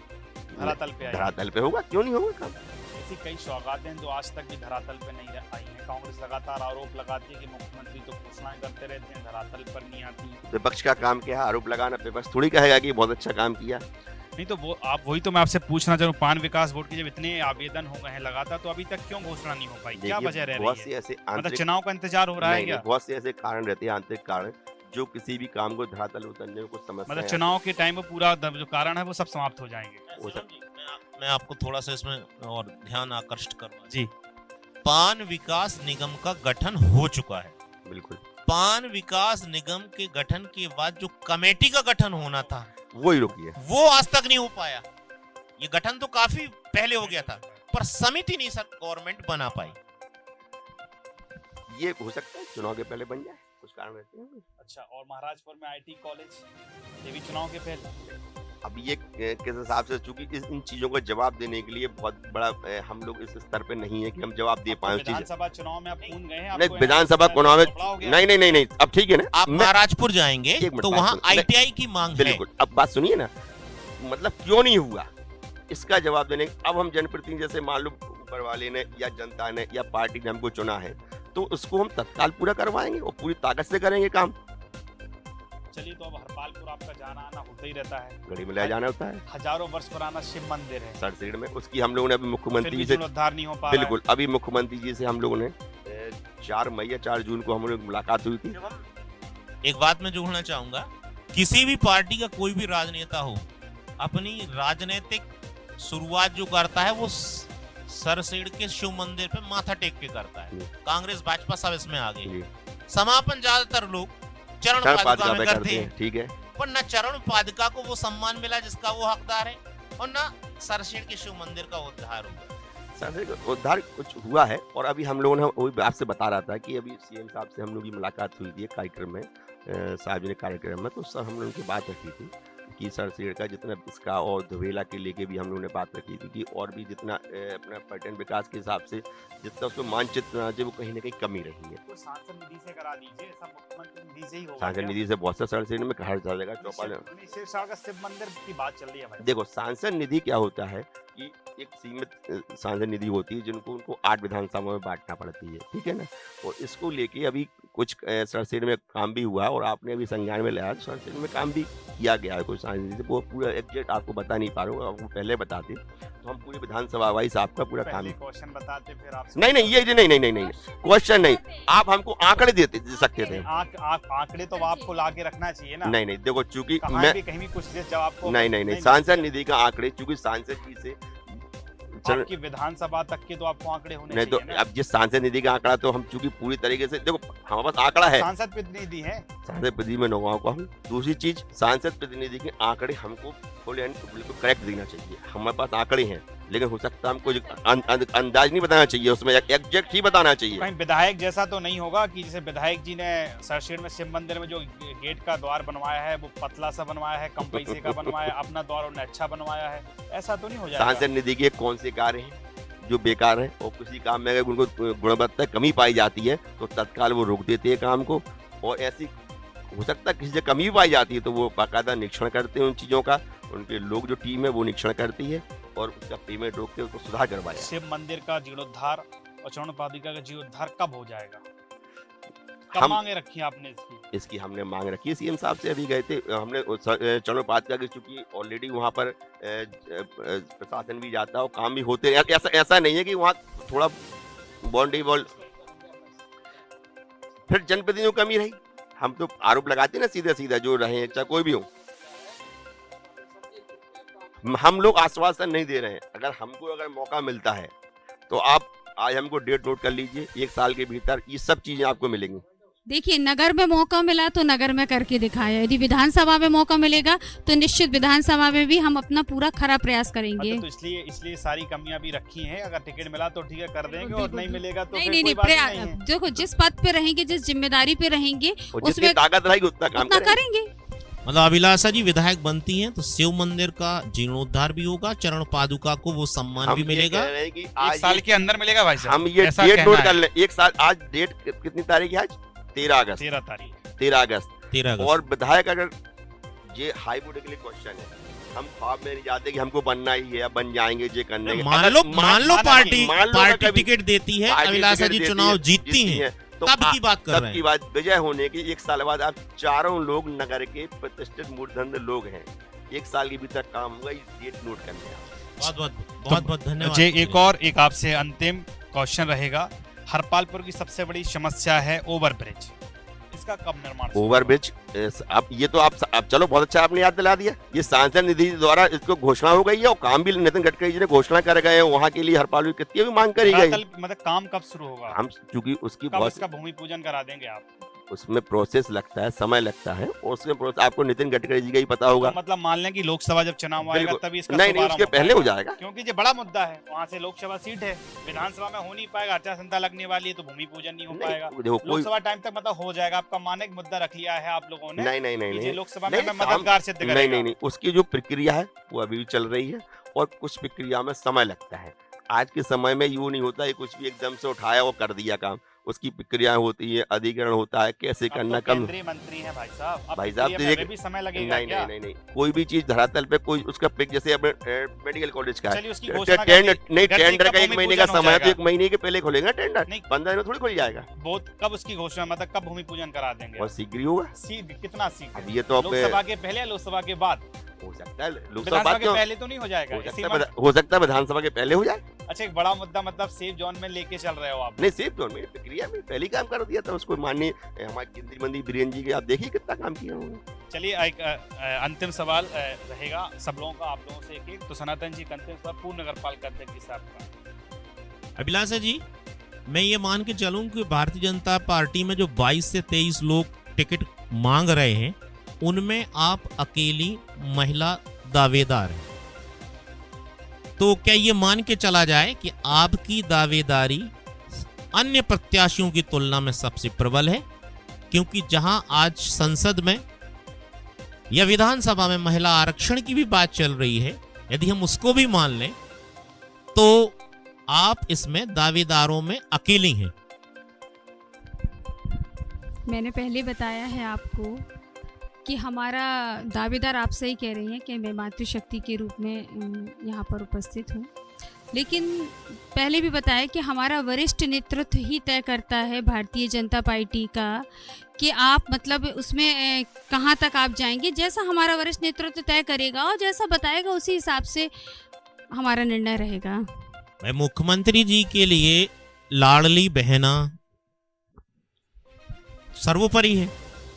[SPEAKER 3] धरातल पे आएगी?
[SPEAKER 7] धरातल पे होगा, क्यों नहीं होगा काम।
[SPEAKER 3] ऐसी कई सौगातें हैं जो आज तक भी धरातल पे नहीं आई हैं। कांग्रेस लगातार आरोप लगाती है कि मुख्यमंत्री तो घोषणाएं करते रहते हैं, धरातल पर नहीं आती।
[SPEAKER 7] विपक्ष का काम क्या है? आरोप लगाना। विपक्ष थोड़ी कहेगा कि बहुत अच्छा काम किया।
[SPEAKER 3] नहीं तो वो आप, वही तो मैं आपसे पूछना चाहूँ, पान विकास बोर्ड के जब इतने आवेदन हो गए हैं लगातार, तो अभी तक क्यों घोषणा नहीं हो पाई? क्या वजह रह
[SPEAKER 7] बहुत
[SPEAKER 3] रही
[SPEAKER 7] से
[SPEAKER 3] है?
[SPEAKER 7] ऐसे
[SPEAKER 3] मतलब चुनाव का इंतजार हो रहा है क्या?
[SPEAKER 7] बहुत से ऐसे कारण रहते हैं, आंतरिक कारण, जो किसी भी काम को धरातल उतरने में कुछ समस्या,
[SPEAKER 3] मतलब चुनाव के टाइम में पूरा जो कारण है वो सब समाप्त हो जाएंगे।
[SPEAKER 2] मैं आपको थोड़ा सा इसमें और ध्यान आकर्षित करूंगा
[SPEAKER 3] जी।
[SPEAKER 2] पान विकास निगम का गठन हो चुका है।
[SPEAKER 7] बिल्कुल।
[SPEAKER 2] पान विकास निगम के गठन के बाद जो कमेटी का गठन होना था
[SPEAKER 7] वो ही रुकी है,
[SPEAKER 2] वो आज तक नहीं हो पाया। ये गठन तो काफी पहले हो गया था, पर समिति नहीं सर गवर्नमेंट बना पाई।
[SPEAKER 7] ये हो सकता है चुनाव के पहले बन जाए, कुछ कारण रहते हैं।
[SPEAKER 3] अच्छा, और महाराजपुर में आईटी कॉलेज, ये भी चुनाव के पहले?
[SPEAKER 7] अब ये किस हिसाब से, चूंकि इन चीजों का जवाब देने के लिए बहुत बड़ा हम लोग इस स्तर पे नहीं है कि हम जवाब दे पाए।
[SPEAKER 3] विधानसभा चुनाव में आप कूद गए हैं?
[SPEAKER 7] नहीं, विधानसभा चुनाव में नहीं, अब ठीक है ना।
[SPEAKER 2] आप महाराजपुर जाएंगे तो वहाँ ITI की मांग है।
[SPEAKER 7] बिल्कुल, अब बात सुनिए ना, मतलब क्यों नहीं हुआ इसका जवाब देने। अब हम जनप्रतिनिधि जैसे मान लो ऊपर वाले ने या जनता ने या पार्टी ने हमको चुना है, तो उसको हम तत्काल पूरा करवाएंगे और पूरी ताकत से करेंगे काम।
[SPEAKER 3] चलिए, तो अब हरपालपुर आपका जाना आना होता ही रहता है,
[SPEAKER 7] गड़ी में ले जाना होता है।
[SPEAKER 3] हजारों वर्ष पुराना शिव मंदिर है
[SPEAKER 7] सरसीड में, उसकी हम लोगों ने अभी मुख्यमंत्री जी से
[SPEAKER 3] जीर्णोद्धार नहीं हो पा रहा है।
[SPEAKER 7] बिल्कुल, अभी मुख्यमंत्री जी से हम लोगों ने 4 मई या 4 जून को हम लोग मुलाकात हुई थी।
[SPEAKER 2] एक बात मैं जोड़ना चाहूंगा, किसी भी पार्टी का कोई भी राजनेता हो, अपनी राजनीतिक शुरुआत जो करता है वो सरसेड़ के शिव मंदिर पे माथा टेक के करता है। कांग्रेस भाजपा सब इसमें आ गई। समापन ज्यादातर लोग चरण पादुका में करते हैं,
[SPEAKER 7] ठीक है,
[SPEAKER 2] पर न चरण पादुका को वो सम्मान मिला जिसका वो हकदार है, और न सरसेड़ के शिव मंदिर का उद्धार हुआ।
[SPEAKER 7] सरसेड़ का उद्धार कुछ हुआ है, और अभी हम लोगों ने वही आपसे बता रहा था कि अभी सीएम साहब से हम लोग की मुलाकात हुई थी कार्यक्रम में, सार्वजनिक कार्यक्रम में, तो सर हम लोगों की बात रखी थी कि सरसेड़ का जितना इसका और धवेला के लेके भी हम लोगों ने बात रखी थी कि और भी जितना अपना पर्यटन विकास के हिसाब से जितना उसको मानचित्र बना वो कहीं ना कहीं कमी रही है।
[SPEAKER 3] तो सांसद निधि से करा दीजिए, सब मुख्यमंत्री निधि से ही होगा।
[SPEAKER 7] सांसद निधि से बहुत सा सरसेड़ में हर जगह चौपाल
[SPEAKER 3] का शिव मंदिर की बात चल रही है भाई।
[SPEAKER 7] देखो, सांसद निधि क्या होता है कि एक सीमित सांसद निधि होती है जिनको उनको 8 विधानसभा में बांटना पड़ती है, ठीक है ना। और इसको लेके अभी कुछ सरसेड़ में काम भी हुआ और आपने अभी संज्ञान में लिया, सरसेड़ में काम भी किया गया है कुछ सांसद निधि। वो पूरा एग्जैक्ट आपको बता नहीं पा रहा हूँ, आपको पहले बताते तो हम पूरी विधानसभा वाइज आपका पूरा काम।
[SPEAKER 3] क्वेश्चन बताते फिर आप
[SPEAKER 7] नहीं, ये नहीं क्वेश्चन नहीं, आप हमको आंकड़े दे सकते थे।
[SPEAKER 3] आंकड़े तो आपको ला के रखना चाहिए ना।
[SPEAKER 7] नहीं, देखो चूंकि
[SPEAKER 3] मैं कहीं भी कुछ जवाब आपको
[SPEAKER 7] नहीं, सांसद निधि का आंकड़े, चूंकि सांसद जी से
[SPEAKER 3] आपकी विधानसभा तक के तो आपको आंकड़े होने
[SPEAKER 7] नहीं, तो अब जिस सांसद निधि का आंकड़ा तो हम चूंकि पूरी तरीके से, देखो हमारे पास आंकड़ा है,
[SPEAKER 3] सांसद प्रतिनिधि है,
[SPEAKER 7] सांसद प्रतिनिधि में नौगांव को हम। दूसरी चीज, सांसद प्रतिनिधि के आंकड़े हमको फुल एंड बिल्कुल करेक्ट देना चाहिए। हमारे पास आंकड़े हैं, लेकिन हो सकता है हमको अंदाज नहीं बताना चाहिए, उसमें एग्जैक्ट ही बताना चाहिए।
[SPEAKER 3] कहीं विधायक जैसा तो नहीं होगा कि जैसे विधायक जी ने सरसेड़ में शिव मंदिर में जो गेट का द्वार बनवाया है वो पतला सा बनवाया है, कम पैसे का बनवाया, अपना द्वार उन्होंने अच्छा बनवाया है, ऐसा तो नहीं हो जाएगा।
[SPEAKER 7] सांसद निधि के कौन से कार्य हैं जो बेकार है, और किसी काम में अगर उनको गुणवत्ता कमी पाई जाती है तो तत्काल वो रोक देते हैं काम को, और ऐसी हो सकता है किसी से कमी पाई जाती है तो वो बाकायदा निरीक्षण करते हैं उन चीजों का, उनके लोग जो टीम है वो निरीक्षण करती है और उसका पेमेंट रोक के उसको सुधार करवाया।
[SPEAKER 3] शिव मंदिर का जीर्णोद्धार और चरण पादुका का जीर्णोद्धार कब हो जाएगा? कब
[SPEAKER 7] हम
[SPEAKER 3] मांगे रखी आपने
[SPEAKER 7] इसकी हमने मांग रखी है, सीएम साहब से अभी गए थे हमने चरण पादुका की, चूंकि ऑलरेडी वहाँ पर प्रशासन भी जाता है और काम भी होते हैं, ऐसा नहीं है कि वहाँ थोड़ा बाउंड्री वॉल फिर जनप्रतिनिधियों की कमी रही। हम तो आरोप लगाते हैं ना सीधा जो रहे चाहे कोई भी हो, हम लोग आश्वासन नहीं दे रहे हैं। अगर मौका मिलता है तो आप आज हमको डेट नोट कर लीजिए, 1 साल के भीतर ये सब चीजें आपको मिलेंगी।
[SPEAKER 5] देखिए, नगर में मौका मिला तो नगर में करके दिखाया, यदि विधानसभा में मौका मिलेगा तो निश्चित विधानसभा में भी हम अपना पूरा खरा प्रयास करेंगे।
[SPEAKER 3] तो इसलिए सारी कमियां भी रखी हैं, अगर टिकट मिला तो ठीक है कर देंगे, और नहीं मिलेगा तो
[SPEAKER 5] नहीं प्रयास, देखो जिस पद पे रहेंगे, जिस जिम्मेदारी पे रहेंगे उसमें
[SPEAKER 7] ताकत रहेगी उतना काम
[SPEAKER 5] करेंगे।
[SPEAKER 2] मतलब अभिलाषा जी विधायक बनती हैं तो शिव मंदिर का जीर्णोद्धार भी होगा, चरण पादुका को वो सम्मान भी मिलेगा।
[SPEAKER 3] 1 साल के अंदर मिलेगा भाई साहब,
[SPEAKER 7] हम ये डेट नोट कर लें। 1 साल, आज डेट कितनी तारीख है? आज 13 अगस्त। और विधायक अगर ये हाइपोथेटिकल क्वेश्चन है, हम ख्वाब में नहीं जाते कि हमको बनना ही है या बन जाएंगे ये करने के।
[SPEAKER 2] मान लो पार्टी टिकट देती है, अभिलाषा जी चुनाव जीतती हैं, तब की बात कर रहे हैं।
[SPEAKER 7] की बात विजय होने की 1 साल बाद आप चारों लोग नगर के प्रतिष्ठित मूर्धन्य लोग हैं, 1 साल के भीतर काम होगा, डेट नोट करने।
[SPEAKER 2] बहुत धन्यवाद।
[SPEAKER 3] एक आपसे अंतिम क्वेश्चन रहेगा, हरपालपुर की सबसे बड़ी समस्या है ओवरब्रिज, इसका कब निर्माण?
[SPEAKER 7] ओवरब्रिज, अब ये तो आप चलो बहुत अच्छा आपने याद दिला दिया, ये सांसद निधि द्वारा इसको घोषणा हो गई है और काम भी नितिन गडकरी जी ने घोषणा कर गए हैं, वहाँ के लिए हरपालपुर कितनी भी मांग करी गई।
[SPEAKER 3] मतलब काम कब शुरू होगा?
[SPEAKER 7] हम चूंकि उसकी
[SPEAKER 3] इसका भूमि पूजन करा देंगे आप?
[SPEAKER 7] उसमें प्रोसेस लगता है, समय लगता है, और उसमें प्रोसेस आपको नितिन गडकरी जी का ही पता होगा।
[SPEAKER 3] तो मतलब मान लें कि लोकसभा जब चुनाव आएगा
[SPEAKER 7] बिल्कुल।
[SPEAKER 3] तभी इसका
[SPEAKER 7] नहीं,
[SPEAKER 3] शुभारंभ
[SPEAKER 7] उसके
[SPEAKER 3] होगा।
[SPEAKER 7] पहले हो जाएगा।
[SPEAKER 3] क्योंकि ये बड़ा मुद्दा है, वहाँ से लोकसभा सीट है, विधानसभा में हो नहीं पाएगा, आचार संहिता लगने वाली है तो भूमि पूजन नहीं हो
[SPEAKER 7] नहीं,
[SPEAKER 3] पाएगा।
[SPEAKER 7] देखो कोई
[SPEAKER 3] लोकसभा टाइम तक मतलब हो जाएगा। आपका माने एक मुद्दा रख लिया है आप लोगों ने
[SPEAKER 7] नहीं नहीं
[SPEAKER 3] कि
[SPEAKER 7] नहीं
[SPEAKER 3] ये
[SPEAKER 7] नहीं
[SPEAKER 3] लोकसभा
[SPEAKER 7] नहीं,
[SPEAKER 3] में मददगार सिद्ध
[SPEAKER 7] नहीं
[SPEAKER 3] करेगा।
[SPEAKER 7] नहीं नहीं, उसकी जो प्रक्रिया है वो अभी भी चल रही है, और कुछ प्रक्रिया में समय लगता है। आज के समय में यूं नहीं होता है कुछ भी एकदम से उठाया और कर दिया काम। उसकी प्रक्रिया होती है, अधिग्रहण होता है, कैसे
[SPEAKER 3] अब
[SPEAKER 7] करना,
[SPEAKER 3] तो
[SPEAKER 7] कम।
[SPEAKER 3] केंद्रीय मंत्री हैं भाई साहब, अब
[SPEAKER 7] भाई साहब,
[SPEAKER 3] प्रक्रिया
[SPEAKER 7] तो
[SPEAKER 3] में
[SPEAKER 7] ये-
[SPEAKER 3] अभी भी समय लगेगा
[SPEAKER 7] नहीं
[SPEAKER 3] क्या?
[SPEAKER 7] नहीं नहीं नहीं, कोई भी चीज धरातल पे कोई उसका पिक, जैसे अपने मेडिकल कॉलेज का
[SPEAKER 3] चलिए उसकी
[SPEAKER 7] है,
[SPEAKER 3] घोषणा कर
[SPEAKER 7] टेंडर
[SPEAKER 3] दी।
[SPEAKER 7] नहीं,
[SPEAKER 3] कर दी,
[SPEAKER 7] टेंडर
[SPEAKER 3] कब
[SPEAKER 7] का 1
[SPEAKER 3] भूमि
[SPEAKER 7] महीने का
[SPEAKER 3] पूजन हो
[SPEAKER 7] समय है, तो
[SPEAKER 3] जाएगा?
[SPEAKER 7] 1 महीने के पहले खोलेगा टेंडर,
[SPEAKER 3] नहीं।
[SPEAKER 7] 15 दिन में थोड़ी खुल जाएगा,
[SPEAKER 3] बहुत कब उसकी घोषणा, मतलब कब भूमि पूजन करा देंगे?
[SPEAKER 7] और शीघ्र ही होगा।
[SPEAKER 3] कितना शीघ्र?
[SPEAKER 7] अब ये तो आप
[SPEAKER 3] लोकसभा के पहले या लोकसभा के बाद?
[SPEAKER 7] हो सकता है लोकसभा
[SPEAKER 3] विधानसभा
[SPEAKER 7] बाद
[SPEAKER 3] के
[SPEAKER 7] क्यों?
[SPEAKER 3] पहले तो नहीं हो जाएगा?
[SPEAKER 7] हो
[SPEAKER 3] इसी
[SPEAKER 7] सकता है
[SPEAKER 3] मंथ-
[SPEAKER 7] हो सकता है विधानसभा के पहले हो जाए।
[SPEAKER 3] अच्छा, एक बड़ा मुद्दा मतलब सेफ जोन में लेके चल रहे हो आप।
[SPEAKER 7] नहीं, सिर्फ जोन में प्रक्रिया में पहले ही काम कर दिया था उसको। माननीय हमारे केंद्रीय मंत्री बीरेन्द्र जी के, आप देखिए कितना काम किया उन्होंने।
[SPEAKER 3] चलिए एक अंतिम सवाल रहेगा सब लोगों का, आप लोगों से एक। तो सनातन जी का अंतिम सवाल पूर्व नगर पालिका अध्यक्ष साहब का।
[SPEAKER 2] अभिलाषा जी, मैं ये मान के चलूं कि भारतीय जनता पार्टी में जो 22 से 23 लोग टिकट मांग रहे हैं, उनमें आप अकेली महिला दावेदार हैं। तो क्या ये मान के चला जाए कि आपकी दावेदारी अन्य प्रत्याशियों की तुलना में सबसे प्रबल है? क्योंकि जहां आज संसद में या विधानसभा में महिला आरक्षण की भी बात चल रही है, यदि हम उसको भी मान लें तो आप इसमें दावेदारों में अकेली हैं।
[SPEAKER 5] मैंने पहले बताया है आपको कि हमारा दावेदार, आप सही कह रही हैं कि मैं मातृशक्ति के रूप में यहाँ पर उपस्थित हूँ, लेकिन पहले भी बताया कि हमारा वरिष्ठ नेतृत्व ही तय करता है भारतीय जनता पार्टी का कि आप मतलब उसमें कहाँ तक आप जाएंगे। जैसा हमारा वरिष्ठ नेतृत्व तय करेगा और जैसा बताएगा उसी हिसाब से हमारा निर्णय रहेगा।
[SPEAKER 2] मैं मुख्यमंत्री जी के लिए लाडली बहना सर्वोपरि है।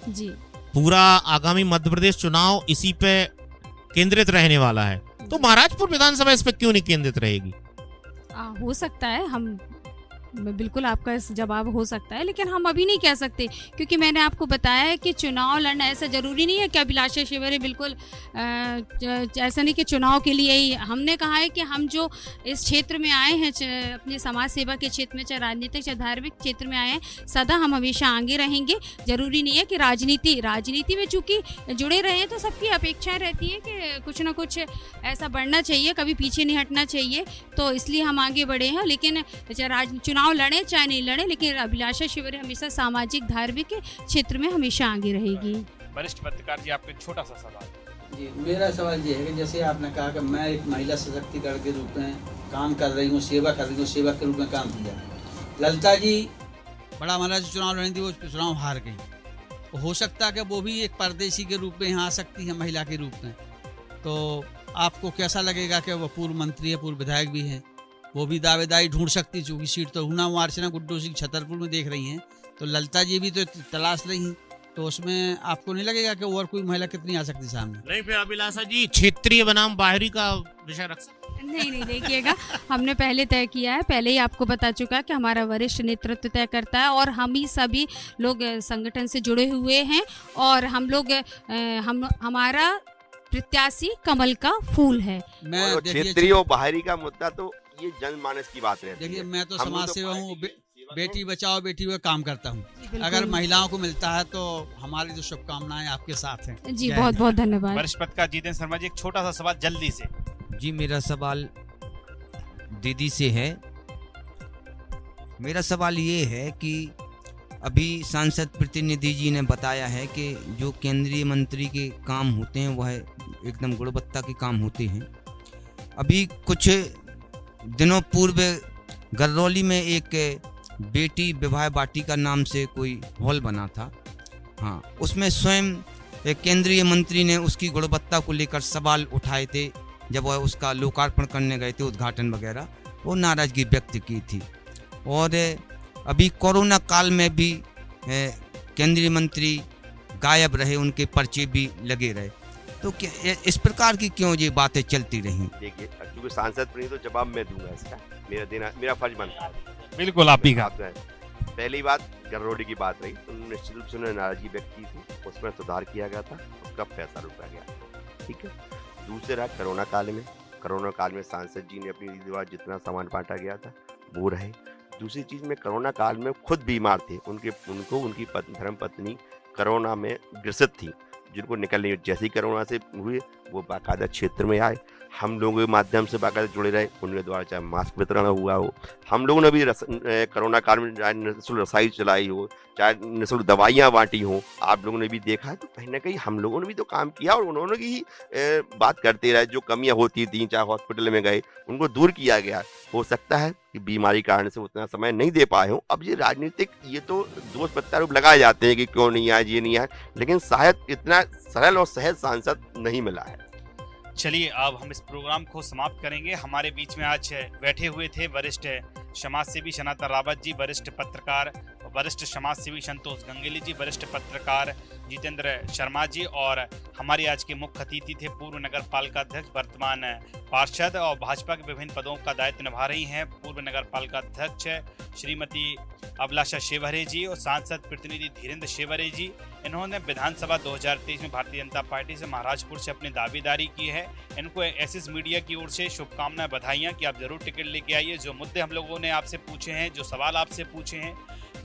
[SPEAKER 5] जी,
[SPEAKER 2] पूरा आगामी मध्य प्रदेश चुनाव इसी पे केंद्रित रहने वाला है, तो महाराजपुर विधानसभा इस पे क्यों नहीं केंद्रित रहेगी?
[SPEAKER 5] हो सकता है, हम बिल्कुल आपका इस जवाब हो सकता है, लेकिन हम अभी नहीं कह सकते क्योंकि मैंने आपको बताया है कि चुनाव लड़ना ऐसा ज़रूरी नहीं है कि अभिलाषा शिवहरे बिल्कुल ऐसा नहीं कि चुनाव के लिए ही। हमने कहा है कि हम जो इस क्षेत्र में आए हैं, अपने समाज सेवा के क्षेत्र में, चाहे राजनीतिक चाहे धार्मिक क्षेत्र में आए हैं, सदा हम हमेशा आगे रहेंगे। ज़रूरी नहीं है कि राजनीति में चूँकि जुड़े रहे हैं तो सबकी अपेक्षाएँ रहती है कि कुछ ना कुछ ऐसा बढ़ना चाहिए, कभी पीछे नहीं हटना चाहिए, तो इसलिए हम आगे बढ़े हैं। लेकिन चुनाव लड़े चाहे नहीं लड़े, लेकिन अभिलाषा शिवहरे हमेशा सामाजिक धार्मिक क्षेत्र में हमेशा आगे रहेगी।
[SPEAKER 3] वरिष्ठ पत्रकार जी, आपको एक छोटा सा सवाल।
[SPEAKER 1] जी, मेरा सवाल ये है कि जैसे आपने कहा कि मैं एक महिला सशक्तिकरण के रूप में काम कर रही हूँ, सेवा कर रही हूँ, सेवक के रूप में काम किया। ललिता जी बड़ा महाराज चुनाव लड़ी थी, वो चुनाव हार गई। हो सकता है कि वो भी एक परदेशी के रूप में यहाँ आ सकती है, महिला के रूप में। तो आपको कैसा लगेगा कि वो पूर्व मंत्री है, पूर्व विधायक भी हैं, वो भी दावेदारी ढूंढ सकती, चूँकि सीट तो हुना अर्चना गुड्डू सिंह छतरपुर में देख रही हैं, तो ललिता जी भी तो तलाश रही हैं, तो उसमें आपको नहीं लगेगा कि और कोई महिला कितनी आ सकती सामने?
[SPEAKER 2] नहीं, फिर अभिलाषा जी क्षेत्रीय बनाम बाहरी का विषय रख सकते?
[SPEAKER 5] नहीं देखिएगा, हमने पहले तय किया है, पहले ही आपको बता चुका कि हमारा वरिष्ठ नेतृत्व तय करता है और हम ही सभी लोग संगठन से जुड़े हुए हैं और हम लोग हमारा प्रत्याशी कमल का फूल है।
[SPEAKER 1] मैं
[SPEAKER 7] और
[SPEAKER 1] देखिए
[SPEAKER 7] क्षेत्रीय और बाहरी का मुद्दा तो ये जनमानस की बात रहती
[SPEAKER 1] देखिए,
[SPEAKER 7] है।
[SPEAKER 1] मैं तो
[SPEAKER 7] हम
[SPEAKER 1] समाज
[SPEAKER 7] लोग
[SPEAKER 1] सेवा
[SPEAKER 7] पार्टी
[SPEAKER 1] हूँ,
[SPEAKER 7] के सेवक
[SPEAKER 1] बेटी
[SPEAKER 7] हैं।
[SPEAKER 1] बचाओ बेटी हुए काम करता हूँ। अगर महिलाओं को मिलता है तो हमारी जो शुभकामनाएं आपके साथ हैं।
[SPEAKER 5] जी,
[SPEAKER 1] जय
[SPEAKER 5] बहुत
[SPEAKER 1] हिंद।
[SPEAKER 5] बहुत धन्यवाद।
[SPEAKER 3] वरिष्ठ पत्रकार जितेंद्र शर्मा जी, एक छोटा सा सवाल जल्दी से।
[SPEAKER 4] जी, मेरा सवाल दीदी से है। मेरा सवाल ये है कि अभी सांसद प्रतिनिधि जी ने बताया है कि जो केंद्रीय मंत्री के काम होते हैं वह एकदम गुणवत्ता के काम होते हैं। अभी कुछ दिनों पूर्व गरौली में एक बेटी विवाह वाटिका नाम से कोई हॉल बना था। हाँ, उसमें स्वयं एक केंद्रीय मंत्री ने उसकी गुणवत्ता को लेकर सवाल उठाए थे जब वह उसका लोकार्पण करने गए थे, उद्घाटन वगैरह, वो नाराजगी व्यक्त की थी। और अभी कोरोना काल में भी केंद्रीय मंत्री गायब रहे, उनके पर्चे भी लगे रहे, तो इस प्रकार की क्यों ये बातें चलती रहीं?
[SPEAKER 7] देखिए, क्योंकि सांसद प्रणीत तो जवाब मैं दूंगा इसका, मेरा फर्ज बनता है।
[SPEAKER 3] बिल्कुल आप भी
[SPEAKER 7] बात है। पहली बात गररोडी की बात रही तो निश्चित रूप से उन्होंने नाराजगी व्यक्त की थी, उसमें सुधार किया गया था, उसका पैसा रुका गया, ठीक है। दूसरे रहा कोरोना काल में सांसद जी ने अपनी रीति रिवाज जितना सामान बांटा गया था वो रहे। दूसरी चीज़ में कोरोना काल में खुद बीमार थे, उनकी धर्मपत्नी कोरोना में ग्रसित थी, जिनको निकलने जैसे ही कोरोना से हुए वो बाकायदा क्षेत्र में आए, हम लोगों के माध्यम से बाकायदा जुड़े रहे, उनके द्वारा चाहे मास्क वितरण हुआ हो, हम लोगों ने भी कोरोना काल में चाहे निःशुल्क रसाई चलाई हो, चाहे निःशुल्क दवाइयाँ बांटी हों, आप लोगों ने भी देखा है। तो कहीं ना कहीं हम लोगों ने भी तो काम किया और उन्होंने ही बात करते रहे, जो कमियाँ होती थी चाहे हॉस्पिटल में गए उनको दूर किया गया। हो सकता है कि बीमारी कारण से उतना समय नहीं दे पाए हों। अब ये राजनीतिक ये तो दोष प्रत्यारोप लगाए जाते हैं कि क्यों नहीं आए, ये नहीं आए, लेकिन शायद इतना सरल और सहज सांसद नहीं मिला है।
[SPEAKER 3] चलिए अब हम इस प्रोग्राम को समाप्त करेंगे। हमारे बीच में आज बैठे हुए थे वरिष्ठ समाज सेवी सनातन रावत जी, वरिष्ठ पत्रकार, वरिष्ठ समाज सेवी संतोष गंगेली जी, वरिष्ठ पत्रकार जितेंद्र शर्मा जी, और हमारे आज के मुख्य अतिथि थे पूर्व नगर पालिका अध्यक्ष, वर्तमान पार्षद और भाजपा के विभिन्न पदों का दायित्व निभा रही हैं पूर्व नगर पालिका अध्यक्ष श्रीमती अभिलाषा शेवहरे जी और सांसद प्रतिनिधि धीरेन्द्र शेवहरे जी। इन्होंने विधानसभा 2023 में भारतीय जनता पार्टी से महाराजपुर से अपनी दावेदारी की है। इनको एसएस मीडिया की ओर से शुभकामनाएं, बधाइयां कि आप जरूर टिकट लेके आइए। जो मुद्दे हम लोगों ने आपसे पूछे हैं, जो सवाल आपसे पूछे हैं,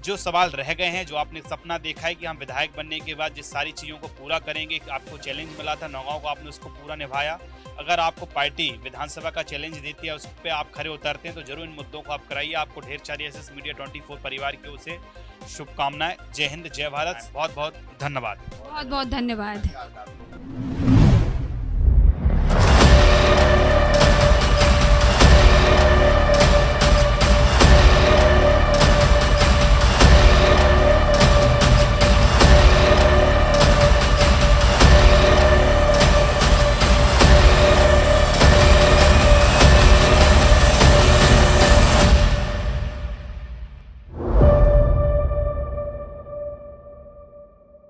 [SPEAKER 3] जो सवाल रह गए हैं, जो आपने सपना देखा है कि हम विधायक बनने के बाद जिस सारी चीज़ों को पूरा करेंगे, आपको चैलेंज मिला था नौगांव को, आपने उसको पूरा निभाया। अगर आपको पार्टी विधानसभा का चैलेंज देती है, उस पर आप खड़े उतरते हैं, तो जरूर इन मुद्दों को आप कराइए। आपको ढेर सारी एसएस मीडिया 24 परिवार की ओर से शुभकामनाएं। जय हिंद, जय भारत, बहुत बहुत धन्यवाद।
[SPEAKER 5] बहुत बहुत धन्यवाद।